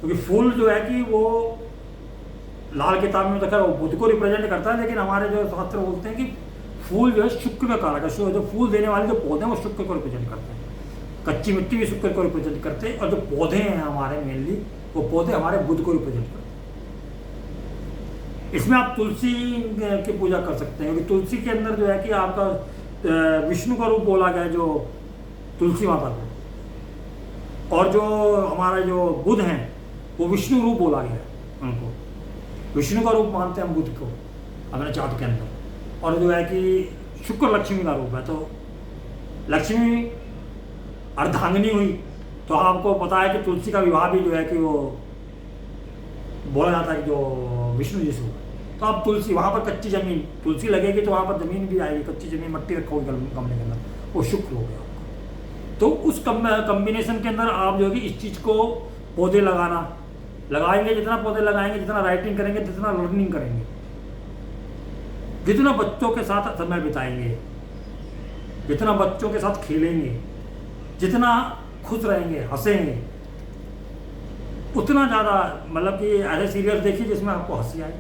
क्योंकि फूल जो है कि वो लाल किताब में देखा वो बुध को रिप्रेजेंट करता है, लेकिन हमारे जो शास्त्र बोलते हैं कि फूल जो है शुक्र का कारक है। जो फूल देने वाले जो पौधे हैं वो शुक्र को रिप्रेजेंट करते हैं, कच्ची मिट्टी भी शुक्र को रिप्रेजेंट करते हैं, और जो पौधे हैं हमारे मेनली वो पौधे हमारे बुध को रिप्रेजेंट करते हैं। इसमें आप तुलसी की पूजा कर सकते हैं, क्योंकि तुलसी के अंदर जो है कि आपका विष्णु का रूप बोला गया है, जो तुलसी माता को, और जो हमारा जो बुध हैं वो विष्णु रूप बोला गया है, उनको विष्णु का रूप मानते हैं हम बुध को अपने चार्ट के अंदर। और जो है कि शुक्र लक्ष्मी का रूप है, तो लक्ष्मी अर्धांगिनी हुई, तो आपको पता है कि तुलसी का विवाह भी जो है कि वो बोला जाता है कि जो विष्णु जी से हुआ। तो आप तुलसी, वहाँ पर कच्ची जमीन, तुलसी लगेगी तो वहाँ पर जमीन भी आएगी, कच्ची जमीन, मट्टी रखोगे गमले के अंदर, वो शुक्र हो गया आपका। तो उस कम्बिनेशन के अंदर आप जो है कि इस चीज़ को पौधे लगाएंगे, जितना पौधे लगाएंगे, जितना राइटिंग करेंगे, जितना लर्निंग करेंगे, जितना बच्चों के साथ समय बिताएंगे, जितना बच्चों के साथ खेलेंगे, जितना खुश रहेंगे, हंसेंगे, उतना ज़्यादा, मतलब कि ऐसे सीरियल देखिए जिसमें आपको हंसी आए,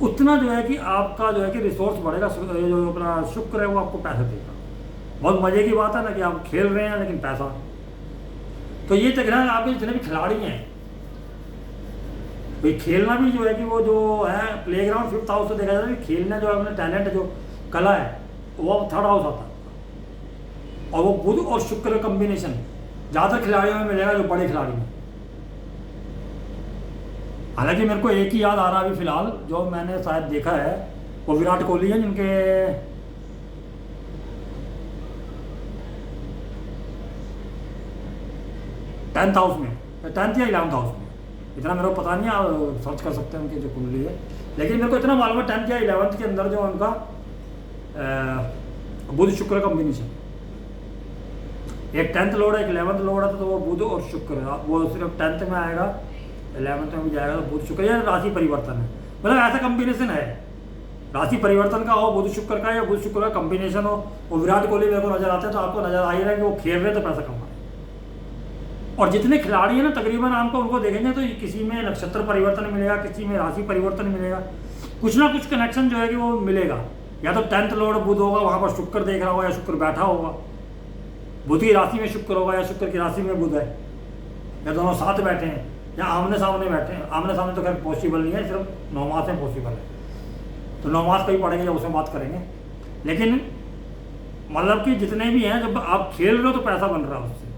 उतना जो है कि आपका जो है कि रिसोर्स बढ़ेगा। जो अपना शुक्र है वो आपको पैसा देगा। बहुत मज़े की बात है ना कि आप खेल रहे हैं लेकिन पैसा। तो ये देखना है आपके जितने भी खिलाड़ी हैं, भाई खेलना भी जो है कि वो जो है प्लेग्राउंड फिफ्थ हाउस से देखा जाता है, खेलना जो अपना टैलेंट है, जो कला है, वो थर्ड हाउस आता है। और वो बुध और शुक्र का कम्बिनेशन ज़्यादातर खिलाड़ियों में मिलेगा, जो बड़े खिलाड़ी हैं। हालांकि मेरे को एक ही याद आ रहा अभी फिलहाल, जो मैंने शायद देखा है, वो विराट कोहली हैं, जिनके 10th हाउस में, 10th या 11th हाउस में, इतना मेरे को पता नहीं है, आप सर्च कर सकते हैं उनकी जो कुंडली है। लेकिन मेरे को इतना मालूम है 10th या 11th के अंदर जो उनका बुध शुक्र का कॉम्बिनेशन, एक 10th लॉर्ड है, एक 11th लॉर्ड है, तो वो बुध और शुक्र है। वो सिर्फ 10th में आएगा, 11th में भी जाएगा, तो बुध शुक्र, या राशि परिवर्तन है, मतलब ऐसा कॉम्बिनेशन है, राशि परिवर्तन का हो, बुध शुक्र का, या बुध शुक्र का कॉम्बिनेशन हो। वो विराट कोहली मेरे को नजर आते हैं, तो आपको नजर आ ही रहा है कि वो खेल रहे तो पैसा कमा रहे। और जितने खिलाड़ी हैं ना तकरीबन आपको उनको देखेंगे तो किसी में नक्षत्र परिवर्तन मिलेगा, किसी में राशि परिवर्तन मिलेगा, कुछ ना कुछ कनेक्शन जो है कि वो मिलेगा। या तो 10th लॉर्ड बुध होगा, वहाँ पर शुक्र देख रहा होगा, या शुक्र बैठा होगा, बुध की राशि में शुक्र होगा, या शुक्र की राशि में बुध है, या दोनों साथ बैठे हैं, या आमने सामने बैठे हैं। आमने सामने तो खैर पॉसिबल नहीं है, सिर्फ 9 मास में पॉसिबल है, तो 9 मास का ही पढ़ेंगे, उसमें बात करेंगे। लेकिन मतलब कि जितने भी हैं, जब आप खेल रहे हो तो पैसा बन रहा है उससे।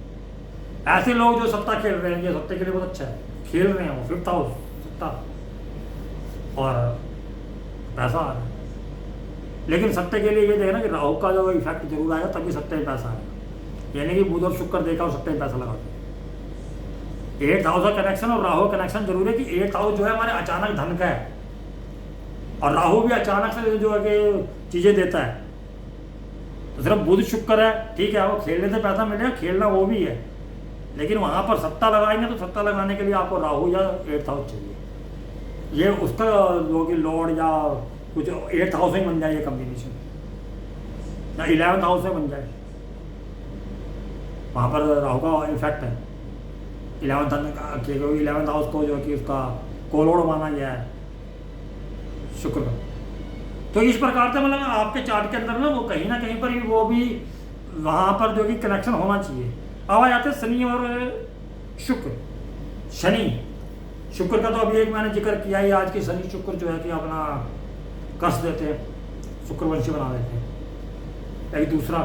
ऐसे लोग जो सत्ता खेल रहे हैं, ये सत्ते के लिए बहुत अच्छा है, खेल रहे हैं, वो 5th हाउस सत्ता, और पैसा आ रहा है। लेकिन सत्ते के लिए ये देखना कि राहु का जो इफेक्ट जरूर आएगा, तभी सत्ते में पैसा आएगा। यानी कि बुध और शुक्र देखा और सत्ते में पैसा लगा दो, 8th हाउस का कनेक्शन और राहु कनेक्शन जरूरी है कि 8th हाउस जो है हमारे अचानक धन का है, और राहु भी अचानक से जो है कि चीज़ें देता है। तो सिर्फ बुध शुक्र है, ठीक है, वो खेलने से पैसा मिलेगा, खेलना वो भी है, लेकिन वहाँ पर सत्ता लगाएंगे तो सत्ता लगाने के लिए आपको राहु या 8th हाउस चाहिए। ये उसका जो कि लॉर्ड या कुछ 8th हाउस में बन जाए ये कम्बिनेशन, या 11th हाउस में बन जाए, वहाँ पर राहु का इफेक्ट है। 11th हाउस को जो कि उसका कोलोड माना गया है शुक्र का। तो इस प्रकार से मतलब आपके चार्ट के अंदर ना वो कहीं ना कहीं पर भी वो भी वहाँ पर जो कि कनेक्शन होना चाहिए। अब आ जाते हैं शनि और शुक्र। शनि शुक्र का तो अभी एक मैंने जिक्र किया ही, आज के शनि शुक्र जो है कि अपना कस देते हैं, शुक्रवंशी बना देते हैं। एक दूसरा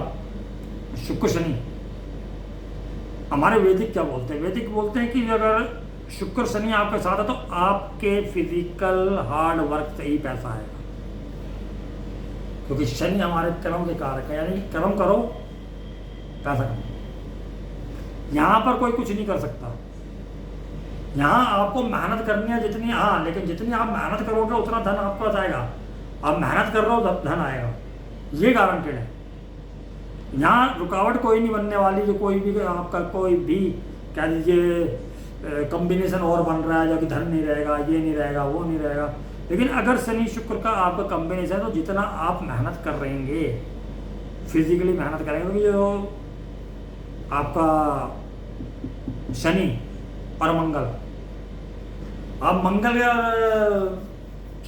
शुक्र शनि, हमारे वैदिक क्या बोलते हैं, वैदिक बोलते हैं कि अगर शुक्र शनि आपके साथ है तो आपके फिजिकल हार्ड वर्क से ही पैसा आएगा, क्योंकि शनि हमारे कर्म के कारक है, यानी कर्म करो पैसा करो। यहाँ पर कोई कुछ नहीं कर सकता, यहाँ आपको मेहनत करनी है जितनी, हाँ, लेकिन जितनी आप मेहनत करोगे उतना धन आपके पास आएगा। आप मेहनत कर रहे हो धन आएगा, ये गारंटेड है। यहाँ रुकावट कोई नहीं बनने वाली, जो कोई भी आपका कोई भी कह दीजिए कॉम्बिनेशन और बन रहा है जो कि धन नहीं रहेगा, ये नहीं रहेगा, वो नहीं रहेगा। लेकिन अगर शनि शुक्र का आपका कॉम्बिनेशन है तो जितना आप मेहनत कर रहेंगे, फिजिकली मेहनत करेंगे, क्योंकि जो आपका शनि और मंगल, आप मंगल या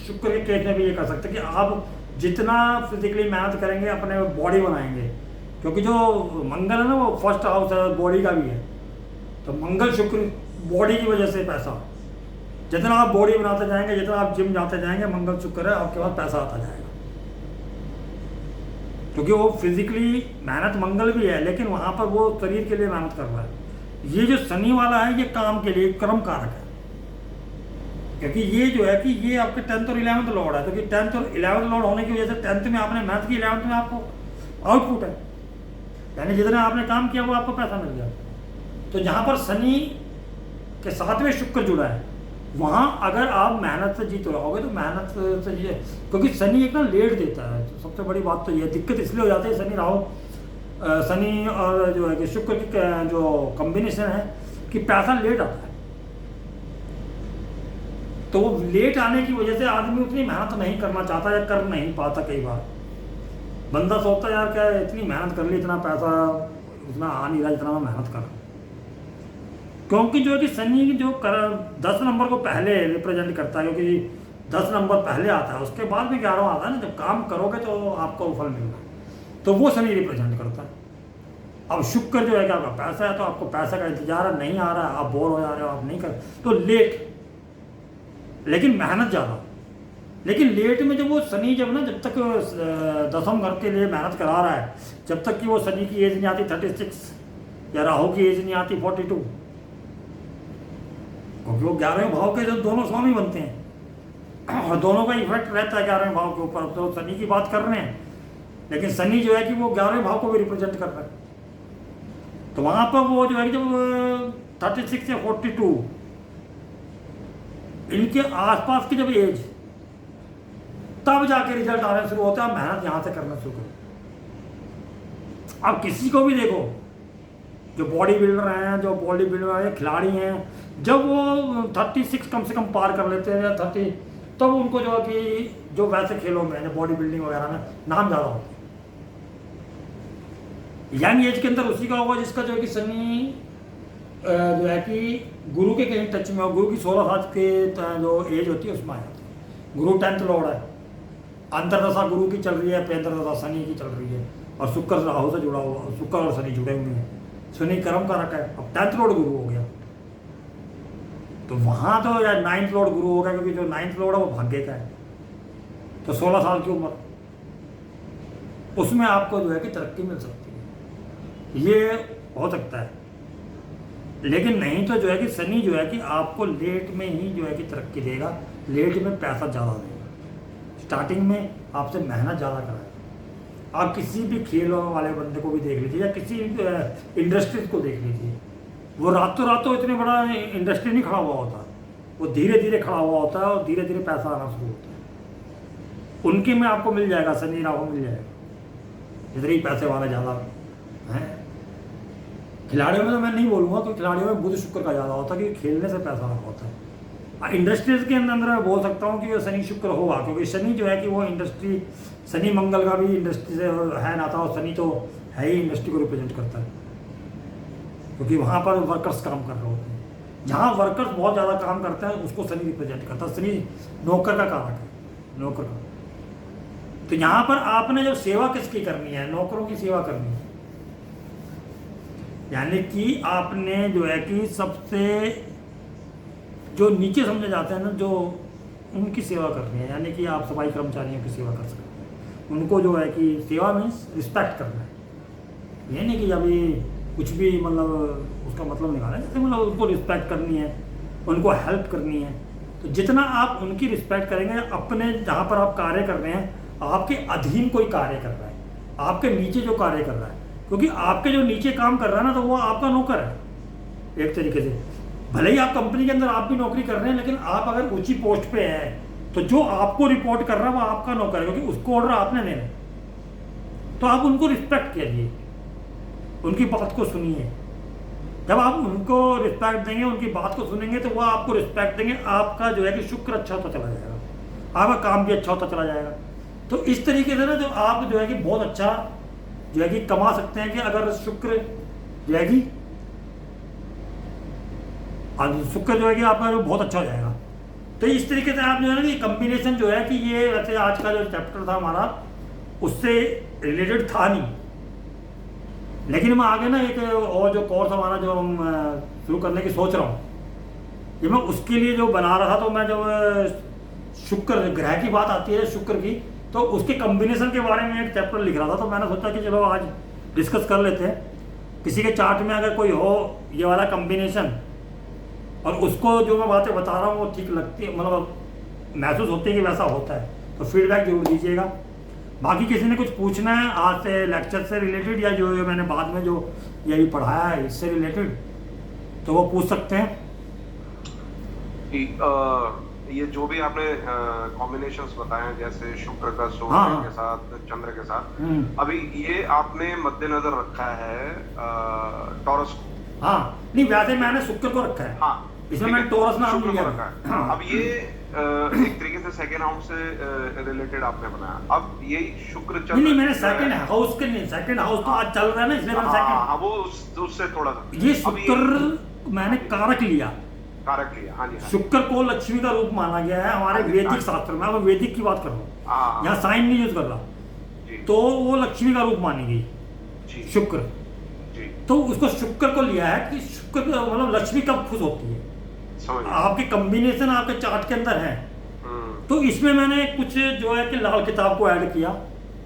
शुक्र के केस में भी ये कर सकते हैं कि आप जितना फिजिकली मेहनत करेंगे अपने बॉडी बनाएंगे, क्योंकि जो मंगल है ना वो फर्स्ट हाउस है, बॉडी का भी है। तो मंगल शुक्र बॉडी की वजह से पैसा, जितना आप बॉडी बनाते जाएंगे, जितना आप जिम जाते जाएंगे, मंगल शुक्र है आपके पास पैसा आता जाएगा, क्योंकि वो फिजिकली मेहनत मंगल भी है, लेकिन वहाँ पर वो शरीर के लिए मेहनत कर रहा है। ये जो शनि वाला है ये काम के लिए कर्म कारक है, क्योंकि ये जो है कि ये आपके 10th और 11th लॉर्ड है, क्योंकि 10th और 11th लॉर्ड होने की वजह से 10th में आपने मेहनत की, 11th में आपको आउटपुट है, यानी जितना आपने काम किया वो आपको पैसा मिल गया। तो जहाँ पर शनि के साथ में शुक्र जुड़ा है, वहाँ अगर आप मेहनत से जीत रहोगे तो मेहनत से जीत, क्योंकि शनि एक ना लेट देता है। तो सबसे बड़ी बात तो ये दिक्कत इसलिए हो जाती है शनि राहु, शनि और जो है कि शुक्र की जो कॉम्बिनेशन है कि पैसा लेट आता है। तो लेट आने की वजह से आदमी उतनी मेहनत नहीं करना चाहता या कर नहीं पाता। कई बार बंदा सोचता है यार क्या इतनी मेहनत कर ली, इतना पैसा उतना आ नहीं रहा जितना मैं मेहनत कर, क्योंकि जो है कि शनि जो 10 नंबर को पहले रिप्रेजेंट करता है, क्योंकि 10 नंबर पहले आता है, उसके बाद भी 11वां आता है ना। जब काम करोगे तो आपको फल मिलना, तो वो शनि रिप्रेजेंट करता है। अब शुक्र जो है कि आपका पैसा है, तो आपको पैसा का इंतजार है, नहीं आ रहा है, आप बोर हो जा रहे हो, आप नहीं कर, तो लेट, लेकिन मेहनत ज़्यादा। लेकिन लेट में जब वो शनि जब तक 10वें घर के लिए मेहनत करा रहा है, जब तक कि वो शनि की एज नहीं आती 36 या राहु की एज नहीं आती 42, क्योंकि वो 11वें भाव के जो दोनों स्वामी बनते हैं और दोनों का इफेक्ट रहता है 11वें भाव के ऊपर। तो शनि की बात कर रहे हैं, लेकिन शनि जो है कि वो 11वें भाव को भी रिप्रेजेंट कर रहा है। तो वहाँ पर वो जो है कि जब 36 से 42 इनके आसपास की जब एज, तब जाके रिजल्ट आने शुरू होता है। मेहनत यहाँ से करना शुरू करो। अब किसी को भी देखो, जो बॉडी बिल्डर हैं, जो बॉडी बिल्डर हैं, खिलाड़ी हैं, जब वो 36 कम से कम पार कर लेते हैं या 30, तब उनको जो है कि जो वैसे खेलों में, जो बॉडी बिल्डिंग वगैरह में नाम ज़्यादा होता है। यंग एज के अंदर उसी का होगा जिसका जो है कि शनि जो है कि गुरु के कहीं टच में हो। गुरु की 16 साल के जो एज होती है उसमें आ जाती है। गुरु 10th लॉर्ड है, अंतरदशा गुरु की चल रही है, पेंद्रदशा शनि की चल रही है, और शुक्र राहु से जुड़ा हुआ, शुक्र और शनि जुड़े हुए हैं। शनि कर्म का रखा है, अब 10th लॉर्ड गुरु हो गया, तो वहाँ तो या 9th लॉर्ड गुरु होगा, क्योंकि जो 9th लॉर्ड है वो भाग्य का है। तो 16 साल की उम्र, उसमें आपको जो है कि तरक्की मिल सकती है, ये हो सकता है। लेकिन नहीं तो जो है कि शनि जो है कि आपको लेट में ही जो है कि तरक्की देगा, लेट में पैसा ज़्यादा देगा, स्टार्टिंग में आपसे मेहनत ज़्यादा कराएगा। आप किसी भी खेल वाले बंदे को भी देख लीजिए, या किसी इंडस्ट्रीज को देख लीजिए, वो रातों रात तो इतने बड़ा इंडस्ट्री नहीं खड़ा हुआ होता, वो धीरे धीरे खड़ा हुआ होता है और धीरे धीरे पैसा आना शुरू होता है। उनके में आपको मिल जाएगा, शनि राहु मिल जाएगा, इतने ही पैसे वाले ज़्यादा हैं। खिलाड़ियों में तो मैं नहीं बोलूँगा, क्योंकि खिलाड़ियों में बुध शुक्र का ज़्यादा होता है, क्योंकि खेलने से पैसा आना होता है। इंडस्ट्रीज के अंदर मैं बोल सकता हूँ कि वो शनि शुक्र होगा, क्योंकि शनि जो है कि वो इंडस्ट्री, शनि मंगल का भी इंडस्ट्री से है नाता, और शनि तो है ही इंडस्ट्री को रिप्रेजेंट करता है, क्योंकि वहाँ पर वर्कर्स काम कर रहे होते हैं। जहाँ वर्कर्स बहुत ज़्यादा काम करते हैं उसको शनि रिप्रेजेंट करता है। शनि नौकर का कारक है, नौकर का। तो यहाँ पर आपने जब सेवा किसकी करनी है, नौकरों की सेवा करनी है, यानी कि आपने जो है कि सबसे जो नीचे समझे जाते हैं ना, जो उनकी सेवा करनी है, यानी कि आप सफाई कर्मचारियों की सेवा कर सकते हैं। उनको जो है कि सेवा मीन्स रिस्पेक्ट करना है, ये नहीं कि अभी कुछ भी मतलब उसका मतलब निकाला है, जैसे मतलब उनको रिस्पेक्ट करनी है, उनको हेल्प करनी है। तो जितना आप उनकी रिस्पेक्ट करेंगे, अपने जहाँ पर आप कार्य कर रहे हैं, आपके अधीन कोई कार्य कर रहा है, आपके नीचे जो कार्य कर रहा है, क्योंकि आपके जो नीचे काम कर रहा है ना, तो वो आपका नौकर है एक तरीके से। भले ही आप कंपनी के अंदर आप भी नौकरी कर रहे हैं, लेकिन आप अगर ऊंची पोस्ट पे हैं तो जो आपको रिपोर्ट कर रहा है वो आपका नौकर है, क्योंकि उसको ऑर्डर आपने देना। तो आप उनको रिस्पेक्ट कीजिए, उनकी बात को सुनिए। जब आप उनको रिस्पेक्ट देंगे, उनकी बात को सुनेंगे, तो वो आपको रिस्पेक्ट देंगे, आपका जो है कि शुक्र अच्छा होता चला जाएगा, आपका काम भी अच्छा होता चला जाएगा। तो इस तरीके से ना जो आप जो है कि बहुत अच्छा जो है कि कमा सकते हैं, कि अगर शुक्र जो है कि शुक्र जो है कि आपका जो बहुत अच्छा हो जाएगा। तो इस तरीके से आप जो है ना कि कम्बिनेशन जो है कि ये वैसे आज का जो चैप्टर था हमारा उससे रिलेटेड था नहीं, लेकिन मैं आगे ना एक और जो कोर्स हमारा जो हम शुरू करने की सोच रहा हूँ, ये मैं उसके लिए जो बना रहा था, तो मैं जब शुक्र ग्रह की बात आती है शुक्र की, तो उसके कम्बिनेशन के बारे में एक चैप्टर लिख रहा था। तो मैंने सोचा कि चलो आज डिस्कस कर लेते हैं। किसी के चार्ट में अगर कोई हो ये वाला कम्बिनेशन, और उसको जो मैं बातें बता रहा हूँ वो ठीक लगती है, मतलब महसूस होती है कि वैसा होता है, तो फीडबैक जरूर दीजिएगा। बाकी किसी ने कुछ पूछना है आज से लेक्चर से रिलेटेड, या जो मैंने बाद में जो यही पढ़ाया है इससे रिलेटेड, तो वो पूछ सकते हैं। ये जो भी आपने कॉम्बिनेशंस बताए हैं, जैसे शुक्र का सूर्य के साथ, चंद्र के साथ, अभी ये आपने मद्देनजर रखा है टॉरस को। हाँ नहीं, वैसे मैंने शुक्र को रखा है। हाँ, इसमें मैंने टॉरस नाम लिया रखा है। हाँ। अब ये एक तरीके से सेकेंड हाउस से रिलेटेड आपने बनाया। अब यही शुक्र चंद्र, नहीं मैंने सेकंड हाउस के नहीं, सेकंड हाउस तो आज चल रहा है ना, इसलिए मैंने सेकंड, वो उससे थोड़ा सा ये शुक्र मैंने कारक लिया। हाँ जी। शुक्र को लक्ष्मी का रूप माना गया है हमारे वैदिक शास्त्र में। मैं वैदिक की बात कर रहा हूँ, यहाँ साइन नहीं यूज कर रहा, तो वो लक्ष्मी का रूप मानी गई शुक्र। तो उसको शुक्र को लिया है कि शुक्र मतलब लक्ष्मी कब खुश होती है, आपके कॉम्बिनेशन आपके चार्ट के अंदर है। तो इसमें मैंने कुछ जो है कि लाल किताब को ऐड किया,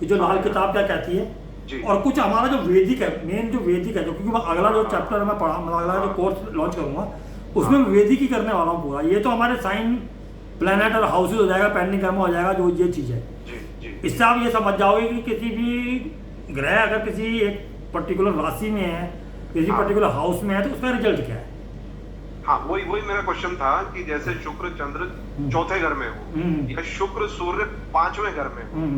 कि जो लाल किताब क्या कहती है, और कुछ हमारा जो वैदिक है, मेन जो वैदिक है, जो क्योंकि अगला जो चैप्टर मैं पढ़ा, अगला जो कोर्स लॉन्च करूंगा उसमें वैदिक ही करने वाला हूँ पूरा। ये तो हमारे साइन प्लैनेट और हाउसेज हो जाएगा, पेंडिंग कर्म हो जाएगा, जो ये चीज़ है। इससे आप ये समझ जाओगे कि किसी भी ग्रह अगर किसी एक पर्टिकुलर राशि में है, किसी पर्टिकुलर हाउस में है, तो उसका रिजल्ट क्या है। हाँ, वही मेरा क्वेश्चन था कि जैसे शुक्र चंद्र चौथे घर में हो, या शुक्र सूर्य पांचवें घर में हो,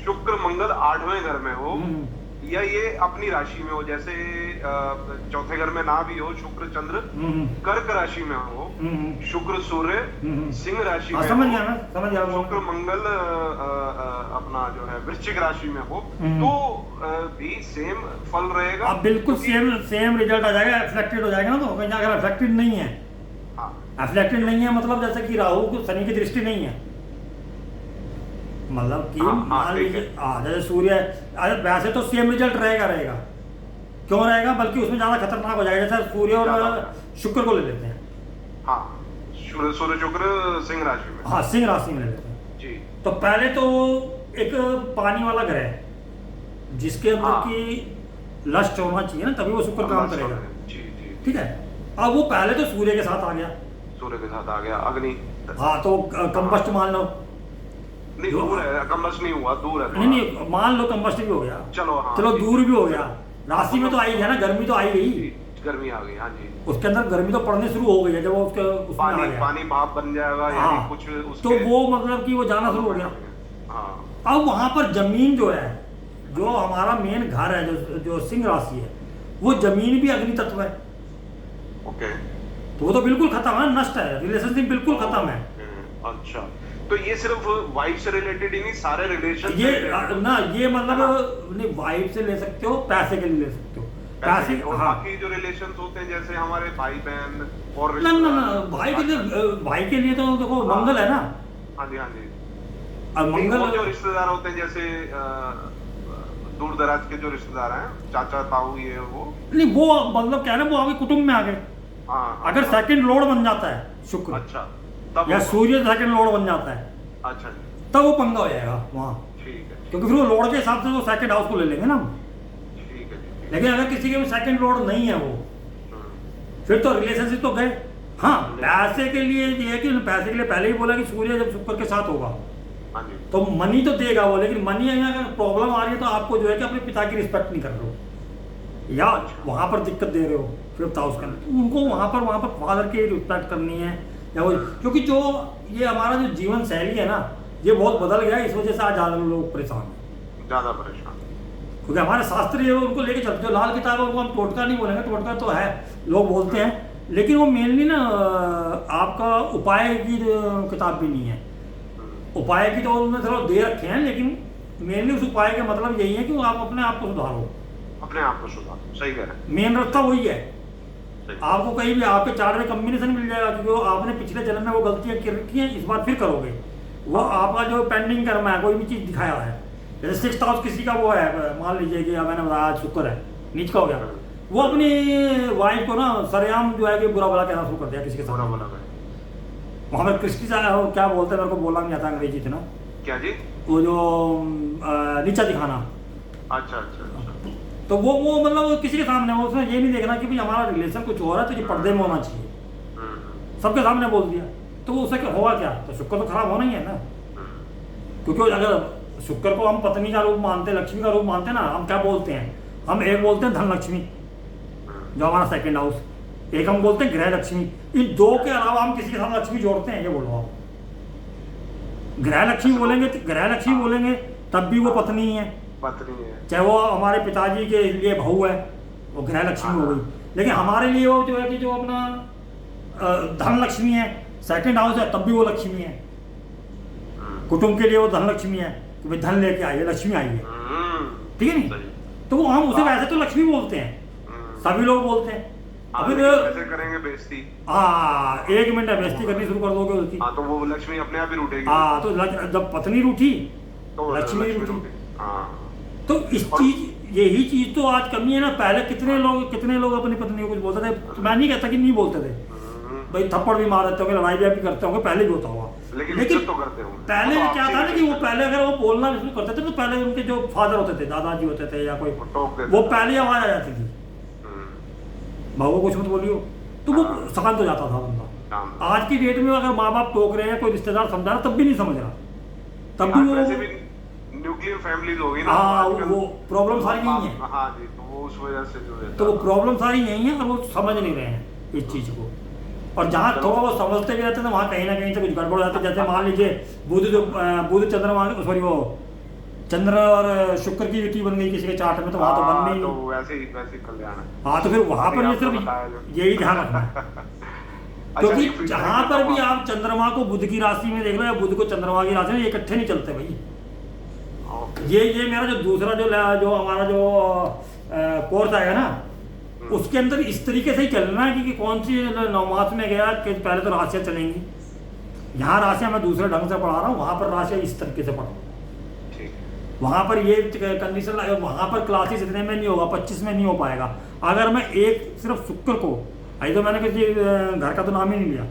शुक्र मंगल आठवें घर में हो, या ये अपनी राशि में हो, जैसे चौथे घर में ना भी हो, शुक्र चंद्र कर्क राशि में हो, शुक्र सूर्य सिंह राशि में, समझ गया, शुक्र मंगल अपना जो है वृश्चिक राशि में हो, तो भी सेम फल रहेगा। अब बिल्कुल सेम रिजल्ट आ जाएगा, रिफ्लेक्टेड हो जाएगा ना। तो अगर रिफ्लेक्टेड नहीं है, रिफ्लेक्टेड नहीं है मतलब जैसे कि राहु को शनि की दृष्टि नहीं है, मतलब कि मान लीजिए जैसे सूर्य, वैसे तो सेम रिजल्ट रहेगा। क्यों रहेगा, बल्कि उसमें ज्यादा खतरनाक हो जाएगा। जैसे सूर्य और शुक्र को ले लेते हैं, सूर्य शुक्र सिंह राशि में, हाँ सिंह राशि में ले लेते हैं जी। तो पहले तो एक पानी वाला ग्रह है जिसके अंदर की लस्ट होना चाहिए ना, तभी वो शुक्र काम करेगा। ठीक है, अब वो पहले तो सूर्य के साथ आ गया, अग्नि। हाँ, तो कंबस्ट मान लो, नहीं दूर है, कंबस्ट नहीं हुआ, दूर है। नहीं मान लो कंबस्ट भी हो गया, चलो दूर भी हो गया, राशि में तो आई है ना, गर्मी तो आई गई। गर्मी आ गई, हाँ जी। उसके अंदर गर्मी तो पड़ने शुरू हो गई है जब वो उसके उसमें आ गया। पानी भाप बन जाएगा, हाँ, यानी कुछ तो उसके वो मतलब कि वो जाना शुरू हो गया। हाँ। अब वहां पर जमीन जो है, जो हमारा मेन घर है, जो सिंह राशि है, वो जमीन भी अग्नि तत्व है। ओके। तो वो तो बिल्कुल खत्म है, नष्ट है, रिलेशनशिप बिल्कुल खत्म है। अच्छा, तो ये सिर्फ वाइफ से रिलेटेड ही नहीं, सारे रिलेशन ये ना, ये मतलब नहीं, वाइफ से ले सकते हो, पैसे के लिए ले सकते हो, पैसे। और हाँ, बाकी जो रिलेशंस होते हैं जैसे हमारे भाई बहन और ना ना ना, भाई के लिए तो देखो मंगल है ना। हाँ जी, हाँ जी। और मंगल और जो रिश्तेदार होते हैं जैसे दूर दराज के जो रिश्तेदार हैं, चाचा ताऊ ये वो नहीं, वो मतलब क्या है ना, वो आपके कुटुंब में आ गए। हाँ, अगर सेकंड लॉर्ड बन जाता है शुक्र, अच्छा, तब या सूर्य सेकंड लॉर्ड बन जाता है, अच्छा जी, तब वो पंगा हो जाएगा वहाँ। ठीक है, क्योंकि फिर वो लॉर्ड के हिसाब से वो सेकंड हाउस को ले लेंगे ना। ठीक है जी। लेकिन अगर किसी के सेकंड लॉर्ड नहीं है वो, हम्म, फिर तो रिलेशनशिप तो गए। हाँ, पैसे के लिए ये है कि पैसे के लिए पहले ही बोला कि सूर्य जब शुक्र के साथ होगा हाँ जी, तो मनी तो देगा वो, लेकिन मनी में अगर प्रॉब्लम आ रही है तो आपको जो है कि अपने पिता की रिस्पेक्ट नहीं कर रहे हो, या वहाँ पर दिक्कत दे रहे हो फिफ्थ हाउस के अंदर, तो उनको वहाँ पर फादर की रिस्पेक्ट करनी है, या वो, क्योंकि जो ये हमारा जो जीवन शैली है ना, ये बहुत बदल गया है। इस वजह से आज ज़्यादा लोग परेशान हैं, ज्यादा परेशान, क्योंकि हमारे शास्त्र ये उनको लेके चलते, जो लाल किताब है उनको हम टोटका नहीं बोलेंगे, टोटका तो है लोग बोलते हैं, लेकिन वो मेनली ना आपका उपाय की किताब भी नहीं है। उपाय की तो उन्होंने थोड़ा दे रखे हैं, लेकिन मेनली उस उपाय का मतलब यही है कि आप अपने आप को सुधारो, अपने आप को सुधारो, सही कह रहे हैं, मेन रास्ता वही है। सही। आपको कहीं भी आपके चार्ट में कम्बिनेशन मिल जाएगा, क्योंकि वो आपने पिछले जन्म में वो गलतियां कर रखी हैं, इस बार फिर करोगे, वो आपका जो पेंडिंग कर्म है, कोई भी चीज़ दिखाया है। जैसे सिक्स्थ हाउस किसी का वो है, मान लीजिए कि मैंने बताया शुक्र है, नीच का हो गया, वो अपनी वाइफ को ना सरेआम जो है कि बुरा भला कहना शुरू कर दिया किसी के बुरा साथ। बोला भाई, वहाँ पर क्रिस्टी क्या बोलते हैं, मेरे को बोलना नहीं आता अंग्रेजी थे ना, क्या जी? वो जो नीचा दिखाना। अच्छा अच्छा अच्छा, तो वो मतलब किसी के सामने, वो उसने ये नहीं देखना कि भाई हमारा रिलेशन कुछ और है तो ये पर्दे में होना चाहिए, सबके सामने बोल दिया, तो उससे क्या होगा, क्या तो शुक्र तो खराब होना ही है ना। क्योंकि अगर शुक्र को हम पत्नी का रूप मानते, लक्ष्मी का रूप मानते ना, हम क्या बोलते हैं, हम एक बोलते हैं धन लक्ष्मी जो हमारा सेकंड हाउस, एक हम बोलते हैं ग्रह लक्ष्मी। इन दो के अलावा हम किसी के साथ लक्ष्मी जोड़ते हैं, ये बोलो आप। ग्रह लक्ष्मी बोलेंगे तो ग्रह लक्ष्मी बोलेंगे तब भी वो पत्नी ही है, पत्नी है, चाहे वो हमारे पिताजी के लिए बहू है, वो ग्रह लक्ष्मी हो गई। लेकिन हमारे लिए वो जो है कि जो अपना धन लक्ष्मी है, सेकंड हाउस है, तब भी वो लक्ष्मी है। कुटुंब के लिए वो धन लक्ष्मी है कि भाई धन लेके आइए, लक्ष्मी आई है, ठीक है नहीं, तो वो हम उसे वैसे तो लक्ष्मी बोलते हैं, सभी लोग बोलते हैं। अभी कैसे करेंगे बेइज्जती? हाँ, 1 मिनट बेइज्जती करनी शुरू कर दोगे उसकी, हाँ, तो वो लक्ष्मी अपने आप ही रूठेगी। हाँ, तो जब पत्नी रूठी तो लक्ष्मी रूठी। हाँ, तो इस चीज यही चीज तो आज कमी है ना। पहले कितने लोग अपनी पत्नी को कुछ बोलते थे, तो मैं नहीं कहता कि नहीं बोलते थे, भाई थप्पड़ भी मार देते होंगे, लड़ाई भी करते होंगे, पहले भी होता होगा, लेकिन इज्जत तो करते होंगे। पहले तो क्या था ना कि वो पहले अगर वो बोलना शुरू करते थे तो पहले उनके जो फादर होते थे, दादाजी होते थे या कोई, टोक देते वो थे। पहले आवाज आ जाती थी, भाव कुछ मत बोलियो, तो वो शांत हो जाता था बंदा। आज की डेट में अगर माँ बाप टोक रहे हैं, कोई रिश्तेदार समझा रहा, तब भी नहीं समझ रहा, तब भी वो न्यूक्लियर फैमिलीज हो गई ना, हाँ, वो प्रॉब्लम सारी यही है। हाँ जी, तो वो उस वजह से जो है, तो वो प्रॉब्लम सारी यही है और वो समझ नहीं रहे हैं इस चीज को। और जहाँ थोड़ा वो समझते भी रहते हैं वहाँ कहीं ना कहीं से कुछ गड़बड़ हो जाती है। जैसे मान लीजिए बुध चंद्रमा, सॉरी वो चंद्र और शुक्र की युति बन गई किसी के चार्ट में, तो वहाँ तो बन नहीं, तो वैसे ही कल्याण है। हाँ, तो फिर वहाँ पर ये सिर्फ यही ध्यान रखना है, क्योंकि जहाँ पर भी आप चंद्रमा को बुध की राशि में देख लो या बुध को चंद्रमा की राशि में, ये इकट्ठे नहीं चलते भाई। ये मेरा जो दूसरा जो हमारा जो कोर्स आएगा ना, उसके अंदर इस तरीके से ही चलना है कि कौन सी नवमास में गया कि पहले तो राशियाँ चलेंगी, यहाँ राशियाँ मैं दूसरे ढंग से पढ़ा रहा हूँ, वहाँ पर राशियाँ इस तरीके से पढ़ा, वहाँ पर ये कंडीशन, वहाँ पर क्लासेस इतने में नहीं होगा, 25 में नहीं हो पाएगा। अगर मैं एक सिर्फ शुक्र को, अभी तो मैंने किसी घर का तो नाम ही नहीं लिया,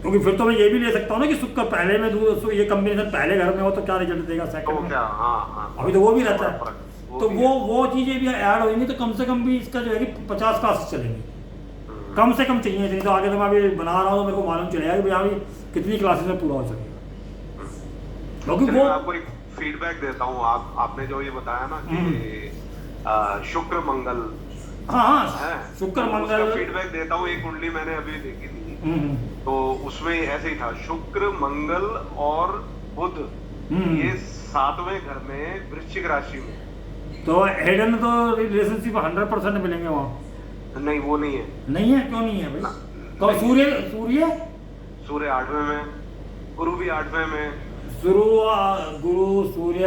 क्योंकि फिर तो मैं ये भी ले सकता हूँ ना कि शुक्र पहले में दूँ, ये कम्बिनेशन पहले घर में हो तो क्या रिजल्ट देगा सेकंड में, अभी तो वो भी रहता है। तो वो चीज़ें भी ऐड होंगी, तो कम से कम भी इसका जो है कि 50 क्लासेस चलेंगी, कम से कम चाहिए इतनी। तो आगे तो मैं अभी बना रहा हूँ, तो मेरे को मालूम चलेगा कि भैया अभी कितनी क्लासेस में पूरा हो सकेगा, क्योंकि वो आपको एक फीडबैक देता हूँ। आपने जो ये बताया ना कि शुक्र मंगल हाँ है। शुक्र तो मंगल। उसका फीडबैक देता हूँ। एक कुंडली मैंने अभी देखी थी, हम्म, तो उसमें ऐसे ही था, शुक्र मंगल और बुध ये 7वें घर में वृश्चिक राशि में। तो हिडन तो रिलेशनशिप 100% मिलेंगे वहाँ। नहीं वो नहीं है। नहीं है, क्यों नहीं है भाई? ना, तो नहीं। सूर्य सूर्य सूर्य 8वें में, गुरु भी 8वें में, शुरू गुरु सूर्य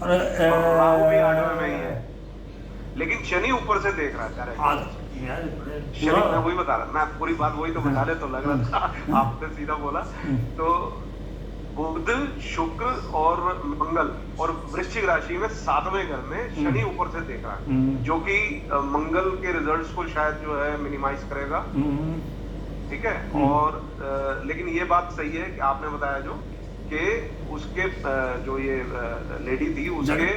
और राहु भी 8वें में ही है, लेकिन शनि ऊपर से देख रहा है डायरेक्ट। शनि, मैं वही बता रहा, मैं पूरी बात वही तो बता रहे, तो लग रहा था आपने सीधा बोला। तो बुध, शुक्र और मंगल और वृश्चिक राशि में 7वें घर में शनि ऊपर से देख रहा है, जो कि मंगल के रिजल्ट्स को शायद जो है मिनिमाइज करेगा। ठीक है। और लेकिन ये बात सही है कि आपने बताया जो कि उसके जो ये लेडी थी उसके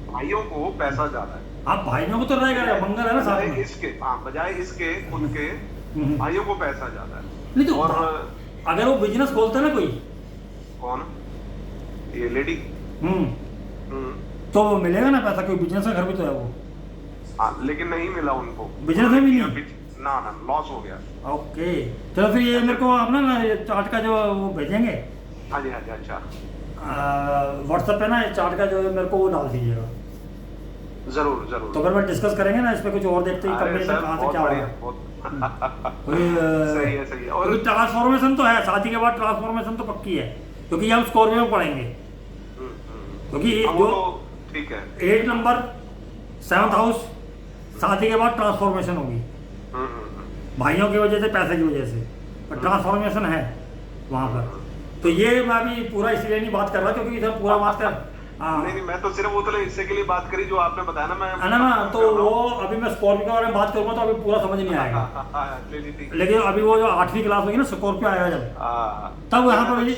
भाइयों को पैसा ज्यादा है। आप भाइयों को तो रहेगा, मंगल है ना साथ में। इसके बजाय इसके खुद के भाइयों को पैसा ज्यादा है। नहीं तो और अगर वो बिजनेस खोलते ना कोई, कौन? ये लेडी। तो मिलेगा ना पैसा, कोई बिजनेस का घर भी तो है वो। हाँ, लेकिन नहीं मिला उनको, बिजनेस में भी नहीं। ना लॉस हो गया। ओके, चलो फिर ये मेरे को आप ना चार्ट का जो वो भेजेंगे। हाँ जी, हाँ जी। अच्छा, व्हाट्सएप पे ना चार्ट का जो मेरे को वो डाल दीजिएगा। जरूर जरूर। तो फिर मैं डिस्कस करेंगे ना इस पे, कुछ और देखते हैं कॉम्बिनेशन कहाँ से क्या हो रहा है। सही है, सही है। और ट्रांसफॉर्मेशन तो है, शादी के बाद ट्रांसफॉर्मेशन तो पक्की है, क्योंकि हम स्कॉर्पियो में पढ़ेंगे। क्योंकि जो ठीक है 8 नंबर 7th हाउस, शादी के बाद ट्रांसफॉर्मेशन होगी भाइयों की वजह से, पैसे की वजह से, पर ट्रांसफॉर्मेशन है वहाँ पर। तो ये मैं अभी पूरा इसलिए नहीं बात कर रहा क्योंकि इधर पूरा बात कर नहीं, मैं तो सिर्फ वो तो हिस्से के लिए बात करी जो आपने बताया ना। मैं है ना, तो वो अभी मैं स्कॉर्पियो के बारे में बात करूंगा तो अभी पूरा समझ नहीं आएगा। लेकिन अभी वो जो 8वीं क्लास होगी ना, स्कॉर्पियो आएगा जब, तब यहाँ पर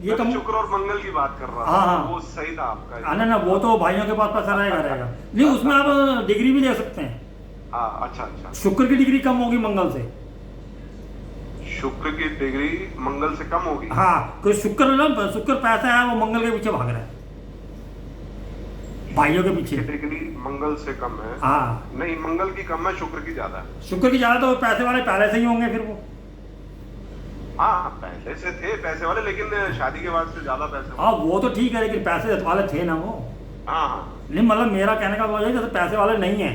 ये कम शुक्र और मंगल की बात कर रहा हाँ, वो सही था आपका। ना वो तो भाइयों के पास पैसा रहेगा। नहीं, उसमें आप डिग्री भी दे सकते हैं। अच्छा अच्छा। शुक्र की डिग्री कम होगी मंगल से। शुक्र की डिग्री मंगल से कम होगी। हाँ, क्योंकि शुक्र पैसा है, वो मंगल के पीछे भाग रहा है, भाइयों के पीछे। डिग्री मंगल से कम है। हाँ, नहीं, मंगल की कम है, शुक्र की ज्यादा है। शुक्र की ज्यादा, तो पैसे वाले पहले से ही होंगे फिर वो। हाँ, पहले से थे पैसे वाले, लेकिन शादी के बाद से ज्यादा पैसे। हाँ, वो तो ठीक है, लेकिन पैसे वाले थे ना वो। हाँ, नहीं, मतलब मेरा कहने का वो है जैसे पैसे वाले नहीं है,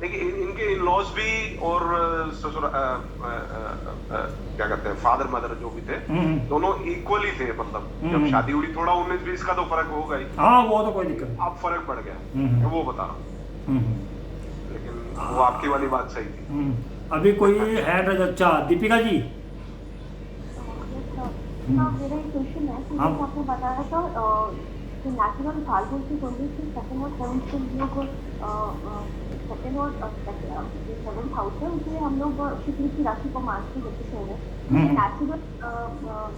देखिए इनके इन लॉज भी और ससुर क्या कहते हैं, फादर मदर जो भी थे, दोनों इक्वली थे। मतलब जब शादी हुई, थोड़ा 19-20 का तो फर्क होगा ही। हाँ, वो तो कोई दिक्कत नहीं। अब फर्क पड़ गया, वो बता रहा हूँ। लेकिन वो आपकी वाली बात सही थी। अभी कोई है? अच्छा, दीपिका जी। मेरा एक क्वेश्चन है कि जैसे आपने बताया था कि नेचुरल फाल्गुन की कुंडली से सेकंड और सेवंथ के लोग सेकंड और सेवंथ हाउस है, उसमें हम लोग शुक्र की राशि को मार्च के लेके चलेंगे। नेचुरल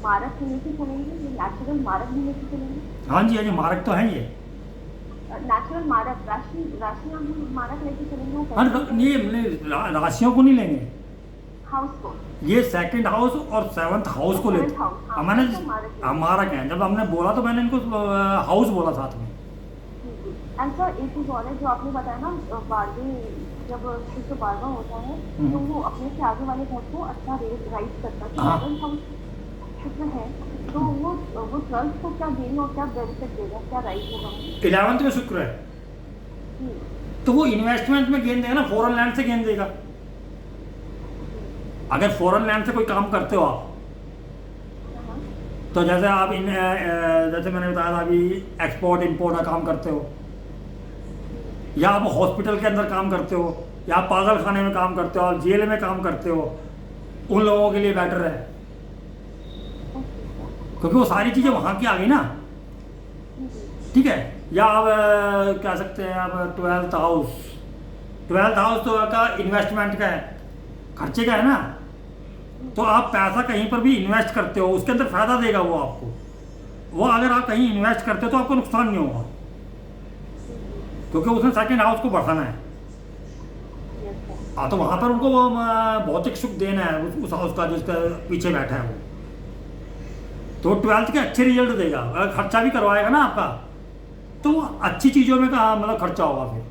मारक भी लेके चलेंगे, ये नेचुरल मारक भी लेके चलेंगे। हाँ जी, हाँ जी, मारक तो है ये। नेचुरल मारक राशि हम मारक लेके चलेंगे। हाँ, ये राशियों को नहीं लेंगे, हाउस को। ये सेकंड हाउस और 7th हाउस को लेते हैं। मैंने हमारा क्या है, जब हमने बोला तो मैंने इनको हाउस बोला साथ में। एंड सर एक चीज और है जो आपने बताया ना, 12वें जब शुक्र 12वां होता है तो वो अपने से आगे वाले घर को अच्छा राइट करता है। 11th हाउस शुक्र है तो वो 12th को क्या गेन और क्या बेनिफिट देगा, क्या राइट होगा? 11th में शुक्र है तो वो इन्वेस्टमेंट में गेन देगा ना, फॉरेन लैंड से गेन देगा। अगर फॉरेन लैंड से कोई काम करते हो आप, तो जैसे आप जैसे मैंने बताया था अभी एक्सपोर्ट इंपोर्ट का काम करते हो, या आप हॉस्पिटल के अंदर काम करते हो, या आप पागल खाने में काम करते हो, आप जेल में काम करते हो, उन लोगों के लिए बेटर है, क्योंकि वो सारी चीज़ें वहाँ की आ गई ना। ठीक है। या आप कह सकते हैं आप 12th हाउस तो का इन्वेस्टमेंट का है, खर्चे का है ना। तो आप पैसा कहीं पर भी इन्वेस्ट करते हो, उसके अंदर फायदा देगा वो आपको। वो अगर आप कहीं इन्वेस्ट करते हो तो आपको नुकसान नहीं होगा, क्योंकि उसने सेकंड हाउस को बढ़ाना है। हाँ, तो वहाँ पर उनको भौतिक सुख देना है उस हाउस का जिसका पीछे बैठा है वो। तो 12th के अच्छे रिजल्ट देगा। अगर खर्चा भी करवाएगा ना आपका, तो अच्छी चीज़ों में मतलब खर्चा होगा फिर।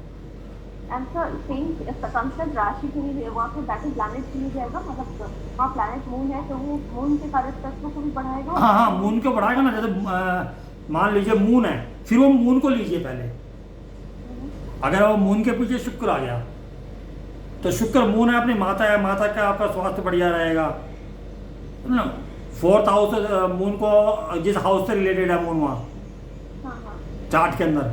एंड सर सेम कंसेप्ट राशि के लिए वहाँ पे बैटल प्लैनेट के लिए जाएगा, मतलब वहाँ प्लैनेट मून है तो वो मून के कारक तत्व को भी बढ़ाएगा। हाँ हाँ, मून को बढ़ाएगा ना। जैसे मान लीजिए मून है, फिर वो मून को लीजिए पहले। अगर वो मून के पीछे शुक्र आ गया तो शुक्र मून है, अपनी माता है, माता का आपका स्वास्थ्य बढ़िया रहेगा ना। 4th हाउस मून को, जिस हाउस से रिलेटेड है मून वहाँ चार्ट के अंदर,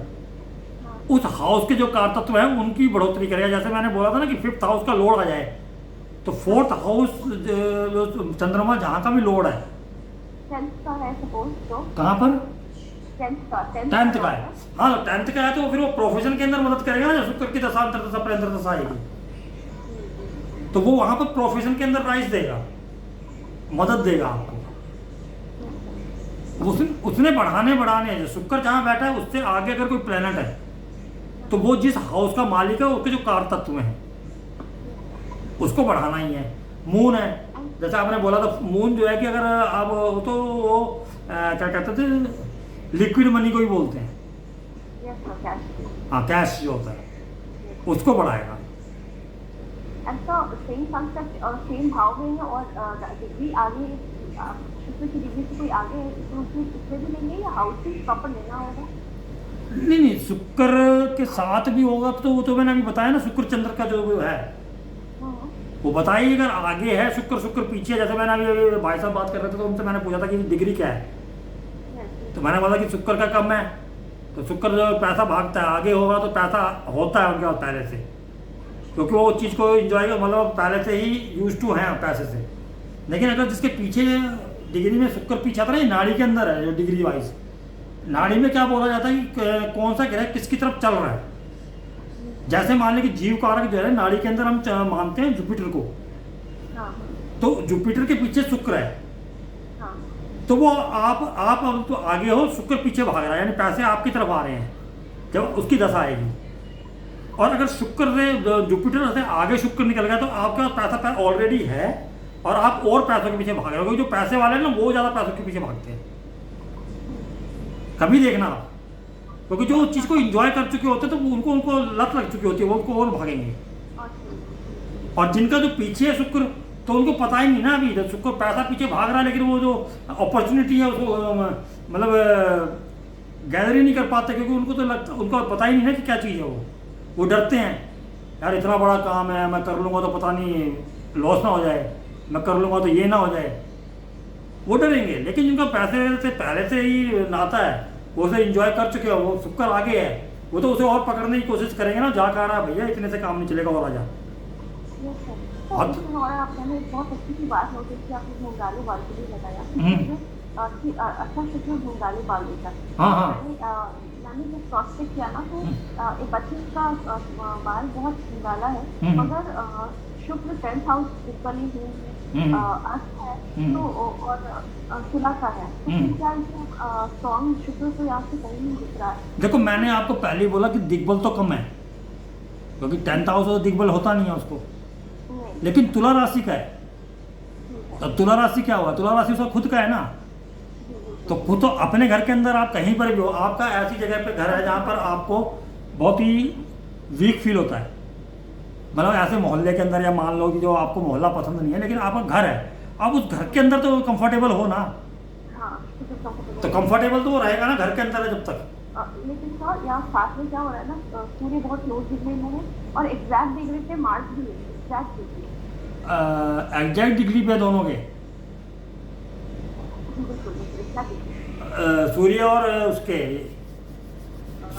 उस हाउस के जो कारतत्व है उनकी बढ़ोतरी करेगा। जैसे मैंने बोला था ना कि 5th हाउस का लोड आ जाए तो 4th हाउस जो चंद्रमा जहाँ का भी लोड है, 10th का है सपोज, तो कहाँ पर 10th का 10th का है। हाँ, 10th का है तो फिर वो प्रोफेशन के अंदर मदद करेगा ना। शुक्र की दशा अंतर्दशा प्रेंतर्दशा आएगी तो वो वहाँ पर प्रोफेशन के अंदर राइज देगा, मदद देगा आपको। उसने बढ़ाने जो शुक्र जहाँ बैठा है उससे आगे अगर कोई प्लेनेट है तो वो जिस हाउस का मालिक है उसके जो कार तत्व हैं उसको बढ़ाना ही है। मून है, जैसे आपने बोला था, मून जो है कि अगर आप तो वो क्या कहते थे, लिक्विड मनी को ही बोलते हैं। हाँ, कैश जो होता है उसको बढ़ाएगा। ऐसा सेम कंसेप्ट और सेम भाव में है और डिग्री आगे शुक्र की डिग्री से कोई आगे है तो उसमें भी लेंगे या हाउस ही प्रॉपर लेना होगा? नहीं, शुक्र के साथ भी होगा तो वो तो मैंने अभी बताया ना, शुक्र चंद्र का जो है वो बताइए। अगर आगे है शुक्र पीछे, जैसे मैंने अभी भाई साहब बात कर रहे थे तो उनसे मैंने पूछा था कि डिग्री क्या है, तो मैंने बोला कि शुक्र का कम है तो शुक्र जो पैसा भागता है, आगे होगा तो पैसा होता है उनके पास पहले से, क्योंकि वो चीज़ को इंजॉय मतलब पहले से ही यूज टू हैं पैसे से। लेकिन अगर जिसके पीछे डिग्री में शुक्र पीछे आता है, नाड़ी के अंदर है जो डिग्री वाइज, नाड़ी में क्या बोला जाता है कि कौन सा ग्रह किसकी तरफ चल रहा है। जैसे मान लें कि जीव कारक जो है नाड़ी के अंदर हम मानते हैं जुपिटर को, तो जुपिटर के पीछे शुक्र है, तो वो आप अब तो आगे हो, शुक्र पीछे भाग रहा है, यानी पैसे आपकी तरफ आ रहे हैं जब उसकी दशा आएगी। और अगर शुक्र से जुपिटर से आगे शुक्र निकल गया तो आपके पास पैसा ऑलरेडी है और आप और पैसों के पीछे भाग रहे हो, क्योंकि जो पैसे वाले हैं ना वो ज़्यादा पैसों के पीछे भागते हैं। कभी देखना आप, क्योंकि जो चीज़ को एंजॉय कर चुके होते हैं तो उनको लत लग चुकी होती है, वो उनको और भागेंगे। और जिनका जो पीछे है शुक्र, तो उनको पता ही नहीं ना अभी, तो शुक्र पैसा पीछे भाग रहा है लेकिन वो जो अपॉर्चुनिटी है उसको मतलब गैदर ही नहीं कर पाते, क्योंकि उनको तो लगता, उनको पता ही नहीं है कि क्या चीज़ है। वो डरते हैं, यार इतना बड़ा काम है, मैं कर लूँगा तो पता नहीं लॉस ना हो जाए, मैं कर लूँगा तो ये ना हो जाए, वो डरेंगे। लेकिन जिनका पैसे से पहले से ही नाता है, वो उसे एंजॉय कर चुके हो, वो शुक्र आगे है, वो तो उसे और पकड़ने की कोशिश करेंगे ना, जा कर रहा भैया इतने से काम नहीं चलेगा और आजा। आपने बहुत अच्छी सी बात नोटिस की, आपने घुंघराले बाल को भी बताया कि अच्छा शुक्र घुंघराले बाल देता है। हाँ, मैंने जब क्रॉस चेक किया ना तो एक बच्चे का बाल बहुत घुंघराला है, मगर शुक्र 10th हाउस दिग्बली अर्थ है तो और तुला का है, तो फिर क्या स्ट्रॉन्ग शुक्र तो यहाँ से कहीं नहीं दिख रहा है। देखो, मैंने आपको पहले ही बोला कि दिग्बल तो कम है, क्योंकि 10th हाउस तो दिग्बल होता नहीं है उसको, लेकिन तुला राशि का है। तो तुला राशि क्या हुआ, तुला राशि उसका खुद का है ना, तो खुद तो अपने घर के अंदर आप कहीं पर भी हो, आपका ऐसी जगह पे घर है जहाँ पर आपको बहुत ही वीक फील होता है, मतलब ऐसे मोहल्ले के अंदर, या मान लो कि जो आपको मोहल्ला पसंद नहीं है लेकिन आपका घर है, आप उस घर के अंदर तो कंफर्टेबल हो ना, तो कंफर्टेबल तो वो रहेगा ना घर के अंदर है जब तक। लेकिन सर यहाँ साथ में क्या हो रहा है ना, सूर्य बहुत क्लोज डिग्री में है और एग्जैक्ट डिग्री पे मार्स भी है, एग्जैक्ट डिग्री पे दोनों के सूर्य और उसके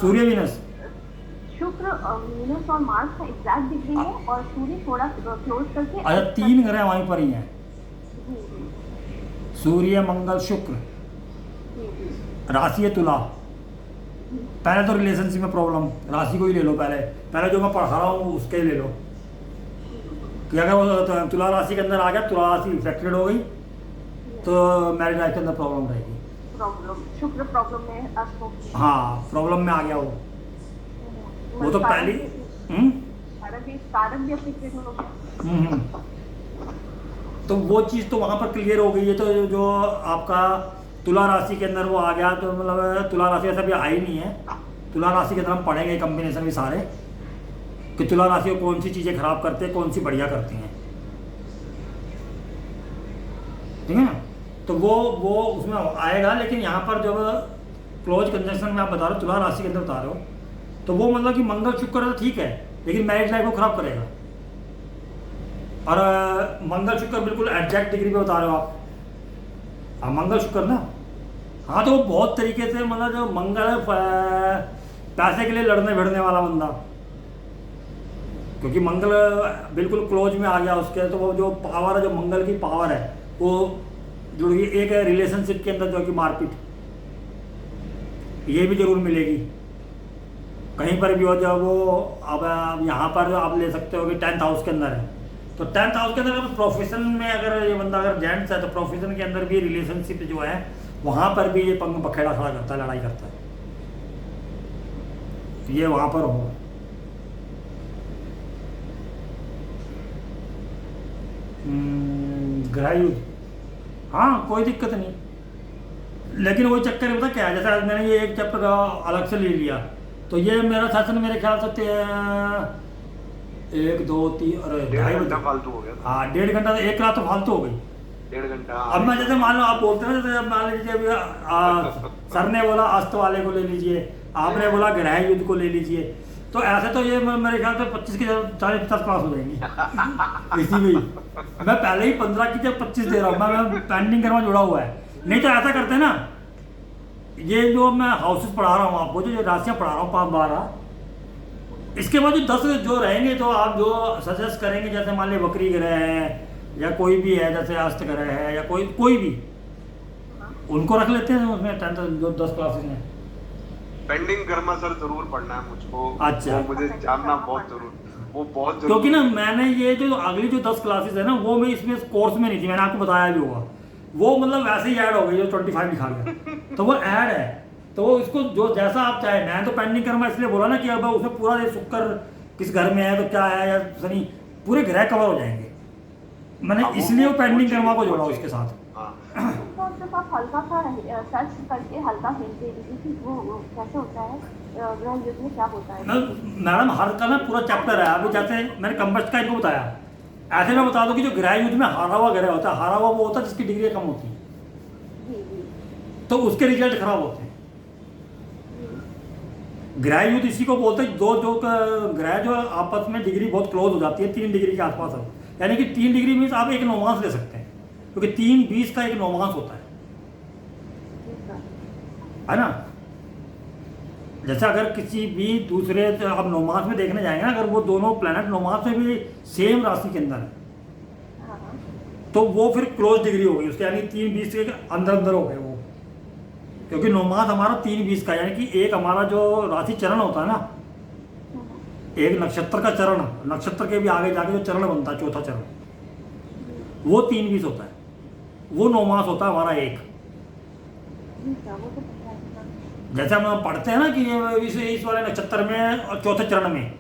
सूर्य वीनस, शुक्र वीनस और मार्स का एग्जैक्ट डिग्री है और सूर्य थोड़ा क्लोज करके। अच्छा, 3 ग्रह वहीं पर ही हैं, सूर्य मंगल शुक्र, राशि है तुला। पहले तो रिलेशनशिप में प्रॉब्लम, राशि को ही ले लो, पहले जो मैं पढ़ा रहा हूँ उसके ही ले लो कि अगर वो तुला राशि के अंदर आ गया, तुला राशि इफेक्टेड हो गई तो मैरिज लाइफ के अंदर प्रॉब्लम रहेगी। शुक्र प्रॉब्लम में, हाँ प्रॉब्लम में आ गया वो तो पहली कारण भी अफेक्टेड हो गया। तो वो चीज़ तो वहाँ पर क्लियर हो गई है। तो जो आपका तुला राशि के अंदर वो आ गया, तो मतलब तुला राशि ऐसा भी आई नहीं है, तुला राशि के अंदर हम पढ़ेंगे कॉम्बिनेशन भी सारे, कि तुला राशि को कौन सी चीज़ें खराब करते हैं, कौन सी बढ़िया करती हैं, ठीक है ना। तो वो उसमें आएगा। लेकिन यहाँ पर जब क्लोज कंजंक्शन में आप बता रहे हो, तुला राशि के अंदर बता रहे हो, तो वो मतलब कि मंगल शुक्र तो ठीक है, लेकिन मैरिज लाइफ को खराब करेगा। और मंगल शुक्र बिल्कुल एग्जैक्ट डिग्री पे बता रहे हो आप, हाँ मंगल शुक्र ना। हाँ तो वो बहुत तरीके से मतलब जो मंगल है पैसे के लिए लड़ने भिड़ने वाला बंदा, क्योंकि मंगल बिल्कुल क्लोज में आ गया उसके, तो वो जो पावर है, जो मंगल की पावर है वो जुड़ गई। एक है रिलेशनशिप के अंदर जो कि मारपीट, ये भी जरूर मिलेगी कहीं पर भी हो। जब वो अब यहाँ पर आप ले सकते हो कि 10th हाउस के अंदर है, तो 10th हाउस के अंदर प्रोफेशन में अगर ये बंदा अगर जेंट्स है तो प्रोफेशन के अंदर भी रिलेशनशिप जो है वहाँ पर भी ये पंग पखेड़ा खड़ा करता है, लड़ाई करता है, ये वहाँ पर हो। ग्रह, हाँ कोई दिक्कत नहीं, लेकिन वही चक्कर पता क्या है, जैसा मैंने ये एक चैप्टर का अलग से ले लिया, तो ये मेरा सेशन मेरे ख्याल से 1 2 3 और 2.5 घंटा फालतू हो गया। हाँ 1.5 घंटा, एक रात तो फालतू हो गई, 1.5 घंटा। अब मैं जैसे मान लो आप बोलते हैं ना, जैसे मान लीजिए अभी सर ने बोला अस्त वाले को ले लीजिए, आपने बोला ग्रह युद्ध को ले लीजिए, तो ऐसे तो ये मेरे ख्याल से 25 की 40-50 क्लास हो जाएंगी इसी में ही। मैं पहले ही 15 की जब 25 दे रहा हूँ, मैं पेंडिंग करवा जुड़ा हुआ है। नहीं तो ऐसा करते हैं ना, ये जो मैं हाउसेस पढ़ा रहा हूँ आपको, जो राशियाँ पढ़ा रहा हूँ 5-12, इसके बाद जो 10 जो रहेंगे, तो आप जो सजेस्ट करेंगे, जैसे मान लीजिए वक्री ग्रह है या कोई भी है, जैसे अस्त ग्रह है या कोई भी, उनको रख लेते हैं उसमें 10 क्लासेस में। पेंडिंग कर्मा सर जरूर पढ़ना है मुझको। अच्छा, वो मुझे जानना बहुत जरूर, वो बहुत जरूर, क्योंकि ना मैंने ये जो अगली जो 10 क्लासेस है ना, वो मैं इसमें कोर्स में नहीं थी, मैंने आपको बताया भी होगा, वो मतलब वैसे ही ऐड हो गई जो 25 लिखा गया, तो वो ऐड है, तो वो इसको जो जैसा आप चाहे। मैं तो पेंडिंग कर्मा इसलिए बोला ना कि अब उसमें पूरा ये शुक्र किस घर में है तो क्या है, या शनि, पूरे ग्रह कवर हो जाएंगे, मैंने इसलिए वो पेंडिंग कर्मा को जोड़ा उसके साथ। सिर्फ आप हल्का सा सर्च करके हल्का हिंट दे दीजिए कि वो कैसे होता है, ग्रह युद्ध में क्या होता है। मैडम हर का ना पूरा चैप्टर है, अभी जैसे मैंने कंबस्ट का इनको बताया, ऐसे मैं बता दूं कि जो ग्रह युद्ध में हारा हुआ ग्रह होता है, हारा हुआ वो होता है जिसकी डिग्री कम होती है, तो उसके रिजल्ट खराब होते हैं। ग्रह युद्ध इसी को बोलते हैं, जो ग्रह जो आपस में डिग्री बहुत क्लोज हो जाती है, 3 डिग्री के आसपास है, यानी कि 3 डिग्री मीन्स आप एक नौमांस ले सकते हैं, क्योंकि 3-20 का एक नौमांस होता है ना। जैसे अगर किसी भी दूसरे आप नौमांस में देखने जाएंगे ना, अगर वो दोनों प्लैनेट नौमांस में भी सेम राशि के अंदर है, तो वो फिर क्लोज डिग्री हो गई उसके, यानी 3-20 के अंदर हो गए वो, क्योंकि नौमांस हमारा 3-20 का, यानी कि एक हमारा जो राशि चरण होता है ना, एक नक्षत्र का चरण, नक्षत्र के भी आगे जाके जो चरण बनता है, चौथा चरण, वो 3-20 होता है, वो नौमांस होता है हमारा एक। जैसे हम पढ़ते हैं ना कि इस वाले नक्षत्र में और चौथे चरण में,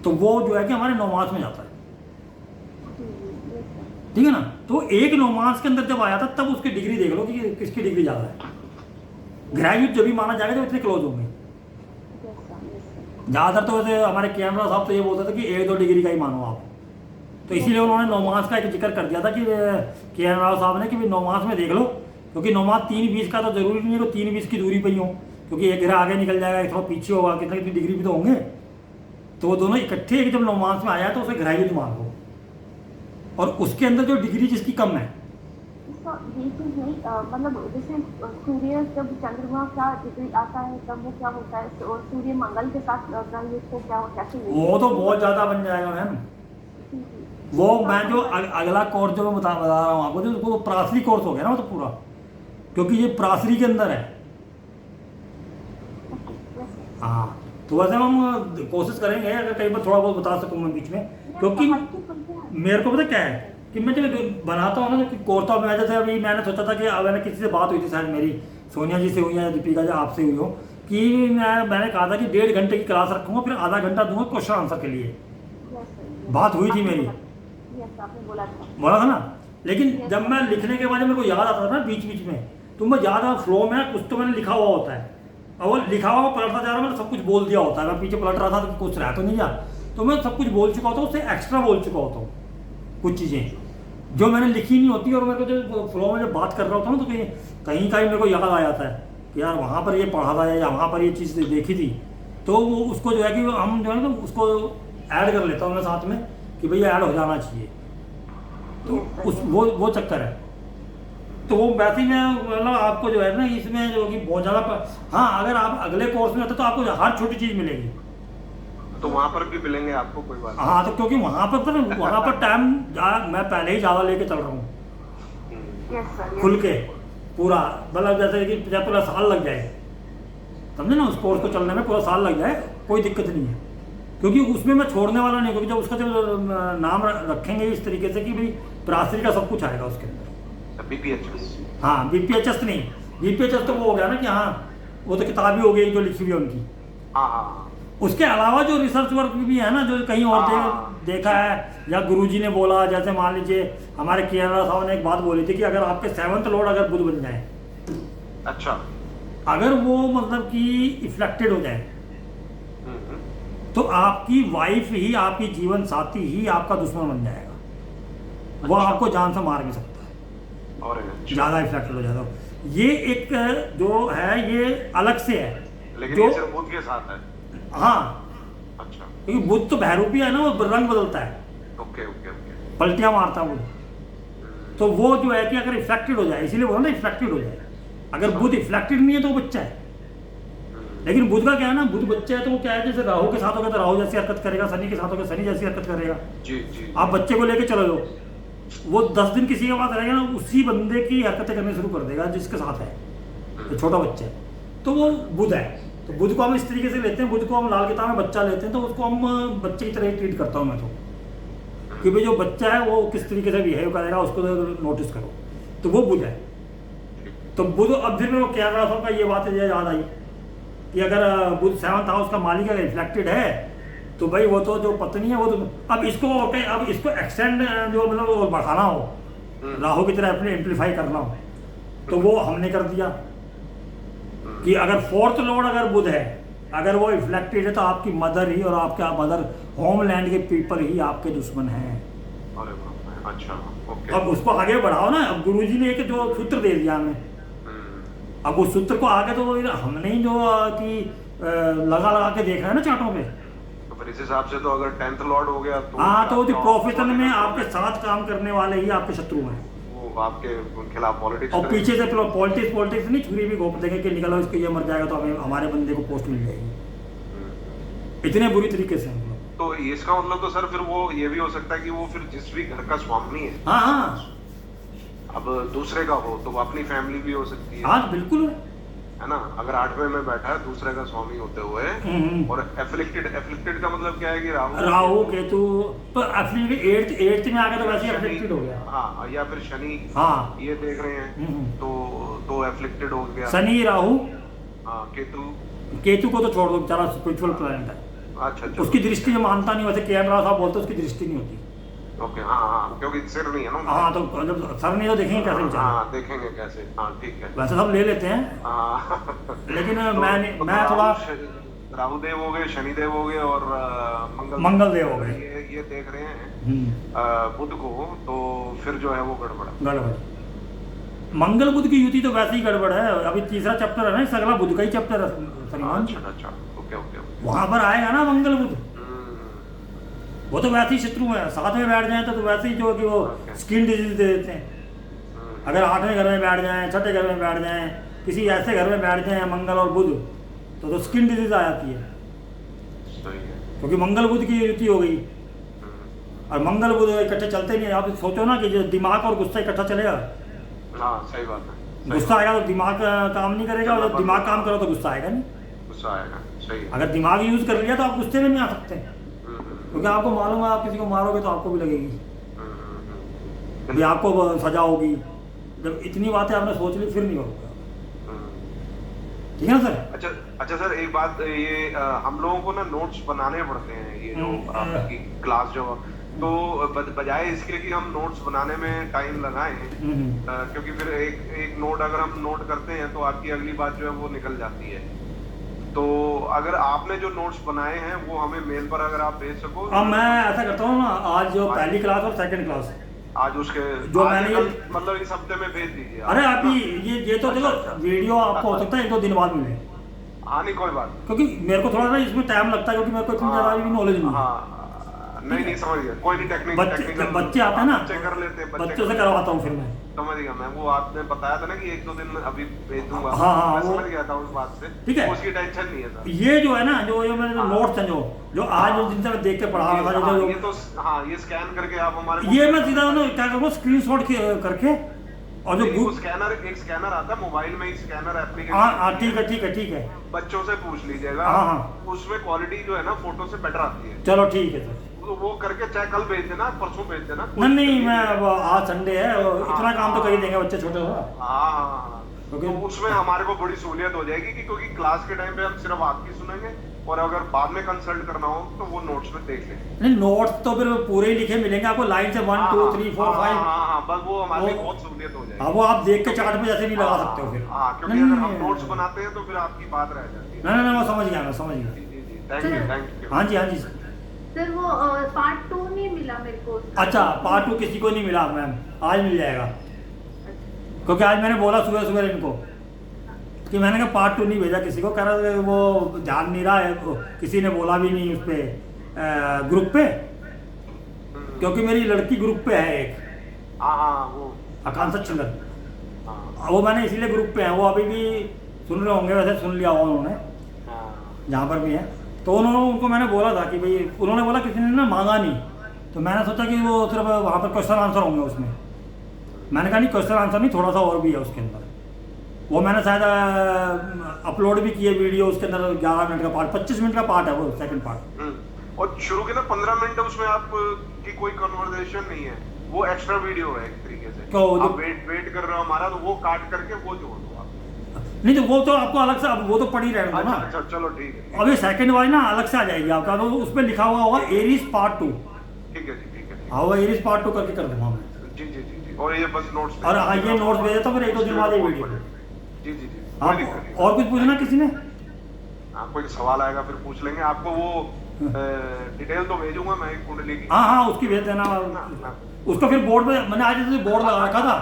तो वो जो है कि हमारे नौमांस में जाता है, ठीक है ना। तो एक नौमांस के अंदर जब आया था, तब उसकी डिग्री देख लो कि किसकी डिग्री ज़्यादा है। ग्रह युद्ध जब भी माना जाएगा तो इतने क्लोज होंगे। ज़्यादातर तो वैसे हमारे कैमरा साहब तो ये बोलते थे कि 1-2 डिग्री का ही मानो आप, तो इसीलिए उन्होंने नौमांस का एक जिक्र कर दिया था कि कैमरा साहब ने कि नौमांस में देख लो, क्योंकि नौमांस 3-20 का तो जरूरी नहीं है कि 3-20 की दूरी पर ही हो, क्योंकि एक ग्रह आगे निकल जाएगा, एक थोड़ा पीछे होगा, कितनी डिग्री भी तो होंगे, तो वो दोनों इकट्ठे जब नौमांस में आया तो उसे ग्रह युद्ध मान लो, और उसके अंदर जो डिग्री जिसकी कम है। ये चीज नहीं, मतलब जैसे सूर्य जब चंद्रमा का डिग्री आता है तब वो क्या होता है, और सूर्य मंगल के साथ ग्रह युद्ध को क्या कैसे, वो तो बहुत ज़्यादा बन जाएगा मैम। वो मैं जो अगला कोर्स जो मैं बता रहा हूँ आपको, जो वो प्रासरी कोर्स हो गया ना वो तो पूरा, क्योंकि ये प्रासरी के अंदर है। हाँ तो वैसे हम कोशिश करेंगे अगर कहीं पर थोड़ा बहुत बता सकूँ मैं बीच में, क्योंकि मेरे को पता क्या है कि मैं जब बनाता हूँ ना जो कोर्स, तो मैं जैसे अभी मैंने सोचा था कि मैंने किसी से बात हुई थी, शायद मेरी सोनिया जी से हुई या दीपिका जी आपसे हुई हो, कि मैंने कहा था कि 1.5 घंटे की क्लास रखूँगा, फिर आधा घंटा दूंगा क्वेश्चन आंसर के लिए। बात हुई थी मेरी, बोला था ना। लेकिन जब मैं लिखने के बाद मेरे को याद आता था ना बीच बीच में, तो मैं ज़्यादा फ्लो में कुछ तो मैंने लिखा हुआ होता है, और वो लिखा हुआ पलटता जा रहा, मैंने सब कुछ बोल दिया होता है, मैं पीछे पलट रहा था तो कुछ रहा तो नहीं जा, तो मैं सब कुछ बोल चुका होता हूँ, उससे एक्स्ट्रा बोल चुका होता हूँ कुछ चीज़ें जो मैंने लिखी नहीं होती, और मेरे को जो फ्लो में जब बात कर रहा होता हूँ ना, तो कहीं कहीं मेरे को याद आ जाता है कि यार वहाँ पर ये पढ़ा था या वहाँ पर ये चीज़ देखी थी, तो वो उसको जो है कि हम जो है ना उसको ऐड कर लेता हूँ मैं साथ में कि भैया ऐड हो जाना चाहिए, तो उस वो चक्कर है। तो वो वैसे ही मैं मतलब आपको जो है ना इसमें जो कि बहुत ज़्यादा, हाँ अगर आप अगले कोर्स में आते तो आपको हर छोटी चीज़ मिलेगी, तो वहाँ पर भी मिलेंगे आपको, कोई बात हाँ, तो क्योंकि वहाँ पर टाइम मैं पहले ही ज़्यादा लेके चल रहा हूँ नहीं। यस सर, खुल के पूरा, मतलब जैसे कि पूरा साल लग जाए, समझे ना, उस कोर्स को चलने में पूरा साल लग जाए, कोई दिक्कत नहीं है, क्योंकि उसमें मैं छोड़ने वाला नहीं, क्योंकि जब उसका जब नाम रखेंगे इस तरीके से कि भाई प्रासरी का सब कुछ आएगा उसके अंदर। BPHS, हाँ BPHS नहीं, BPHS तो वो हो गया ना कि हाँ वो तो किताब ही हो गई जो लिखी हुई है उनकी, हाँ, उसके अलावा जो रिसर्च वर्क भी है ना, जो कहीं और देखा है या गुरुजी ने बोला, जैसे मान लीजिए हमारे केरला साहब ने एक बात बोली थी कि अगर आपके 7th लॉर्ड अगर बुध बन जाए, अच्छा, अगर वो मतलब कि इफ्लेक्टेड हो जाए, हम्म, तो आपकी वाइफ ही, आपकी जीवन साथी ही आपका दुश्मन बन जाएगा, वो आपको जान से मार भी सकता है और ज़्यादा इफ्लेक्टेड हो जाता है। ये एक जो है ये अलग से है, लेकिन जो ये सिर्फ बुध के साथ है। हाँ, अच्छा, क्योंकि बुध तो बहरूपी है ना, वो रंग बदलता है, ओके ओके ओके, पलटियां मारता है बुध, तो वो जो है कि अगर इफ्लेक्टेड हो जाए, इसीलिए बोला ना इफ्लेक्टेड हो जाए, अगर बुध इफ्लेक्टेड नहीं है तो वो बच्चा है, लेकिन बुध का क्या है ना, बुध बच्चा है तो वो क्या है, जैसे राहु के साथ होगा तो राहु जैसी हरकत करेगा, शनि के साथ होगा शनि जैसी हरकत करेगा। जी जी, आप बच्चे को लेके चलो जाओ, वो 10 दिन किसी के पास रहेगा ना, उसी बंदे की हरकतें करनी शुरू कर देगा जिसके साथ है, तो छोटा बच्चा है, तो वो बुध है। तो बुध को हम इस तरीके से लेते हैं, बुध को हम लाल किताब में बच्चा लेते हैं, तो उसको हम बच्चे की तरह ही ट्रीट करता हूँ मैं तो, कि भाई जो बच्चा है वो किस तरीके से बिहेव करेगा उसको नोटिस करो, तो वो बुध है। तो बुध, अब फिर मेरे को क्या रहा का ये बात याद आई कि अगर बुध 7th हाउस का मालिक अगर रिफ्लेक्टेड है तो भाई वो तो जो पत्नी है वो तो, अब इसको एक्सटेंड जो मतलब वो बढ़ाना हो, राहु की तरह अपने एम्पलीफाई करना हो, तो वो हमने कर दिया कि अगर 4th लॉर्ड अगर बुध है, अगर वो रिफ्लेक्टेड है तो आपकी मदर ही और आपका मदर होमलैंड के पीपल ही आपके दुश्मन हैं। अरे बाप रे, अच्छा ओके, अब उसको आगे बढ़ाओ ना, अब गुरुजी ने एक जो सूत्र दे दिया हमें, अब उस सूत्र को आगे तो हमने ही जो कि लगा के देखा है ना चार्टों पे, तो फिर इस हिसाब से तो अगर 10th लॉर्ड हो गया तो हाँ, तो प्रोफेशन में आपके साथ काम करने वाले ही आपके शत्रु हैं, वो आपके खिलाफ पॉलिटिक्स और पीछे से पॉलिटिक्स नहीं, छुरी भी घोप देंगे कि निकलो इसको ये मर जाएगा तो हमें हमारे बंदे को पोस्ट मिल जाएगी, इतने बुरी तरीके से हम लोग। तो इसका मतलब तो सर फिर वो ये भी हो सकता है कि वो फिर जिस भी घर का स्वामी है, हाँ हाँ, अब दूसरे का हो तो वो अपनी फैमिली भी हो सकती है, हाँ बिल्कुल है ना, अगर 8वें में बैठा है दूसरे का स्वामी होते हुए, और एफ्लिक्टेड का मतलब क्या है कि राहु केतु, तो एफ्लिक्टेड 8th में आ गया तो वैसे एफ्लिक्टेड हो गया, हाँ, या फिर शनि, हाँ ये देख रहे हैं तो एफ्लिक्टेड हो गया, शनि राहु, हाँ, केतु को तो छोड़ दो, बेचारा स्पिरिचुअल प्लैनेट है, अच्छा, उसकी दृष्टि जो मानता नहीं, वैसे के राव साहब बोलते उसकी दृष्टि नहीं होती, ओके, हाँ, क्योंकि सिर नहीं है ना, हाँ, तो जब सर नहीं तो देखेंगे कैसे बेचारा, हाँ, देखेंगे कैसे, हाँ, ठीक है, वैसे सब ले लेते हैं, हाँ, लेकिन तो मैं थोड़ा राहुदेव हो गए, शनिदेव हो गए और मंगल देव हो गए, ये देख रहे हैं बुध को, तो फिर जो है वो गड़बड़, मंगल बुध की युति तो वैसे ही गड़बड़ है। अभी तीसरा चैप्टर है ना, इस अगला बुध का ही चैप्टर है सलमान, अच्छा, ओके, वहां पर आएगा ना मंगल बुध, वो तो वैसे ही शत्रु है, साथ में बैठ जाए तो वैसे ही जो कि वो स्किन डिजीज दे देते हैं, अगर 8वें घर में बैठ जाएं, 6ठे घर में बैठ जाएं, किसी ऐसे घर में बैठ जाएं मंगल और बुध, तो स्किन डिजीज आ जाती है, क्योंकि मंगल बुध की युति हो गई, और मंगल बुध इकट्ठे चलते नहीं है। आप सोचो ना कि जो दिमाग और गुस्सा इकट्ठा चलेगा, हाँ, सही बात है, गुस्सा आएगा तो दिमाग काम नहीं करेगा, और जब दिमाग काम करो तो गुस्सा आएगा नहीं, गुस्सा आएगा, सही है, अगर दिमाग यूज कर लिया तो आप गुस्से में नहीं आ सकते, क्योंकि आपको मालूम है आप किसी को मारोगे तो आपको भी लगेगी, कभी आपको सजा होगी, जब इतनी बातें आपने सोच ली फिर नहीं होगा, ठीक है ना सर। अच्छा सर, एक बात, ये हम लोगों को ना नोट्स बनाने पड़ते हैं, ये जो आपकी क्लास जो, तो बजाय इसके कि हम नोट्स बनाने में टाइम लगाएं, क्योंकि फिर एक नोट अगर हम नोट करते हैं तो आपकी अगली बात जो है वो निकल जाती है, तो अगर आपने जो नोट्स बनाए हैं वो हमें मेल पर अगर आप भेज सको। अब मैं ऐसा करता हूँ ना, आज जो पहली क्लास और सेकंड क्लास आज उसके जो आज मैंने कल, मतलब इस हफ्ते में भेज दीजिए। अरे अभी ये तो देखो अच्छा। वीडियो आपको हो सकता है 1-2 दिन बाद मिले, हाँ नहीं कोई बात क्योंकि मेरे को थोड़ा सा इसमें टाइम लगता है, क्योंकि मेरे को इतनी ज़्यादा भी नॉलेज नहीं है। हाँ नहीं समझ गया, कोई नहीं। टेक्निक बच्चे आते हैं ना, बच्चे कर लेते हैं, बच्चों से करवाता हूँ फिर मैं। समझ गया मैं। वो आपने बताया था ना कि 1-2 दिन अभी भेज दूंगा। हाँ, मैं वो समझ गया था उस बात से। ठीक है, उसकी टेंशन नहीं है सर। ये जो है ना, जो ये मेरे नोट्स हैं जो आज जिनसे मैं देख के पढ़ा रहा था, हाँ, जो ये तो हाँ ये स्कैन करके आप हमारे ये मैं सीधा ना क्या करूँगा, स्क्रीनशॉट करके, और जो वो स्कैनर, एक स्कैनर आता है मोबाइल में ही, स्कैनर एप्लीकेशन। हाँ ठीक है बच्चों से पूछ लीजिएगा। हाँ। उसमें क्वालिटी जो है ना फोटो से बेटर आती है। चलो ठीक है सर। तो वो करके चाहे कल भेज देना, परसों भेज देना। नहीं मैं आज संडे है, इतना काम तो कर ही देंगे बच्चे छोटे हो। हाँ तो क्योंकि उसमें हमारे को बड़ी सहूलियत हो जाएगी कि क्योंकि क्लास के टाइम पे हम सिर्फ आपकी सुनेंगे, और अगर बाद में कंसल्ट करना हो तो वो नोट्स में देख लेंगे। नहीं, नोट्स तो फिर पूरे ही लिखे मिलेंगे आपको, लाइन से 1 2 3 4 5। हाँ बस वो हमारे लिए वो- बहुत सहूलियत हो जाएगी। हाँ, वो आप देख के चार्ट पे जैसे भी लगा सकते हो फिर। हाँ क्योंकि नहीं, अगर हम नहीं, नोट्स नहीं, बनाते हैं तो फिर आपकी बात रह जाती है। नहीं मैं समझ गया जी थैंक यू। हाँ जी सर। सर वो पार्ट 2 नहीं मिला मेरे को उसका। अच्छा, पार्ट 2 किसी को नहीं मिला मैम, आज मिल जाएगा, क्योंकि आज मैंने बोला सुबह इनको कि मैंने कहा पार्ट 2 नहीं भेजा किसी को, कह रहा था वो ध्यान नहीं रहा है, किसी ने बोला भी नहीं उस पर ग्रुप पे, क्योंकि मेरी लड़की ग्रुप पे है एक, हाँ वो आकांक्षा चिल्लर, हाँ वो मैंने इसीलिए ग्रुप पे है, वो अभी भी सुन रहे होंगे, वैसे सुन लिया होगा उन्होंने हाँ जहाँ पर भी है। तो उनको मैंने बोला था कि भाई, उन्होंने बोला किसी ने ना मांगा नहीं, तो मैंने सोचा कि वो सिर्फ वहाँ पर क्वेश्चन आंसर होंगे उसमें। मैंने कहा नहीं, क्वेश्चन आंसर नहीं, थोड़ा सा और भी है उसके अंदर। वो मैंने शायद अपलोड भी किए वीडियो, उसके अंदर 11 मिनट का पार्ट, 25 मिनट का पार्ट है वो सेकंड पार्ट। और शुरू के ना 15 मिनट उसमें आप की कोई कन्वर्सेशन नहीं है, वो एक्स्ट्रा वीडियो है एक तरीके से। तो आप वेट कर रहे हो हमारा, तो वो काट करके वो जोड़ दो आप। नहीं तो वो तो आपको अलग से, अब वो तो पड़ी रहने दो ना। अच्छा चलो ठीक है। अब ये सेकंड वाली ना अलग से आ जाएगी आपका, तो उस पर लिखा हुआ होगा एरिस पार्ट 2। ठीक है जी, ठीक है। हाँ, वो एरिस पार्ट 2 करके कर दूंगा मैं। जी। और ये बस नोट्स। और हाँ, ये नोट्स भेजे तो फिर 1-2 दिन बाद ये वीडियो। जी। हाँ, और कुछ पूछना किसी ने? हाँ कोई सवाल आएगा फिर पूछ लेंगे। आपको वो डिटेल तो भेजूंगा मैं एक कुंडली की। हाँ उसकी भेज देना। उसको फिर बोर्ड पे मैंने आज जैसे बोर्ड लगा रखा था।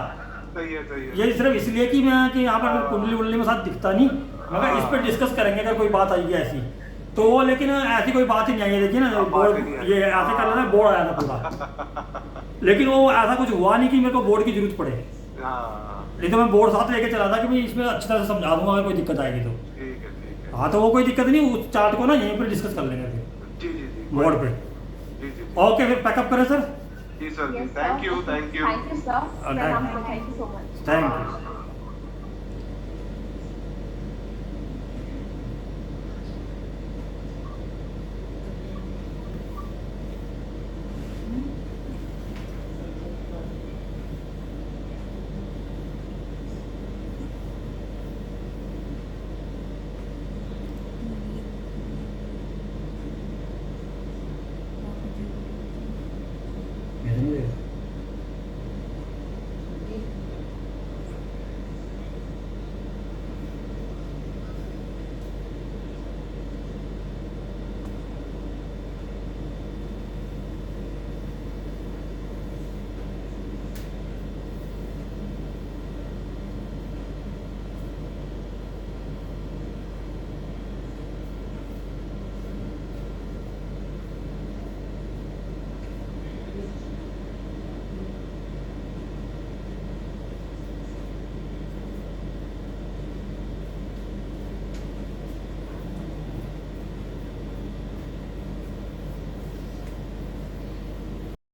सही है। ये सिर्फ इसलिए कि मैं कि यहाँ पर कुंडली वुंडली में साथ दिखता नहीं, मगर इस पर डिस्कस करेंगे अगर कोई बात आएगी ऐसी तो। वो लेकिन ऐसी कोई बात ही नहीं आई है, देखिए ना बोर्ड ये ऐसे कर लेना, बोर्ड आया था पूरा, लेकिन वो ऐसा कुछ हुआ नहीं कि मेरे को बोर्ड की जरूरत पड़े। नहीं तो मैं बोर्ड साथ लेके चला था कि भाई इसमें अच्छी तरह से समझा दूंगा अगर कोई दिक्कत आएगी तो। ठीक है। हाँ तो वो कोई दिक्कत नहीं, उस चार्ट को ना यहीं पर डिस्कस कर लेंगे फिर जी बोर्ड पे। जी। ओके, फिर पैकअप करें सर। जी sir, Yes, sir. Thank you. Thank you, sir. Okay. Thank you so much. Thank you.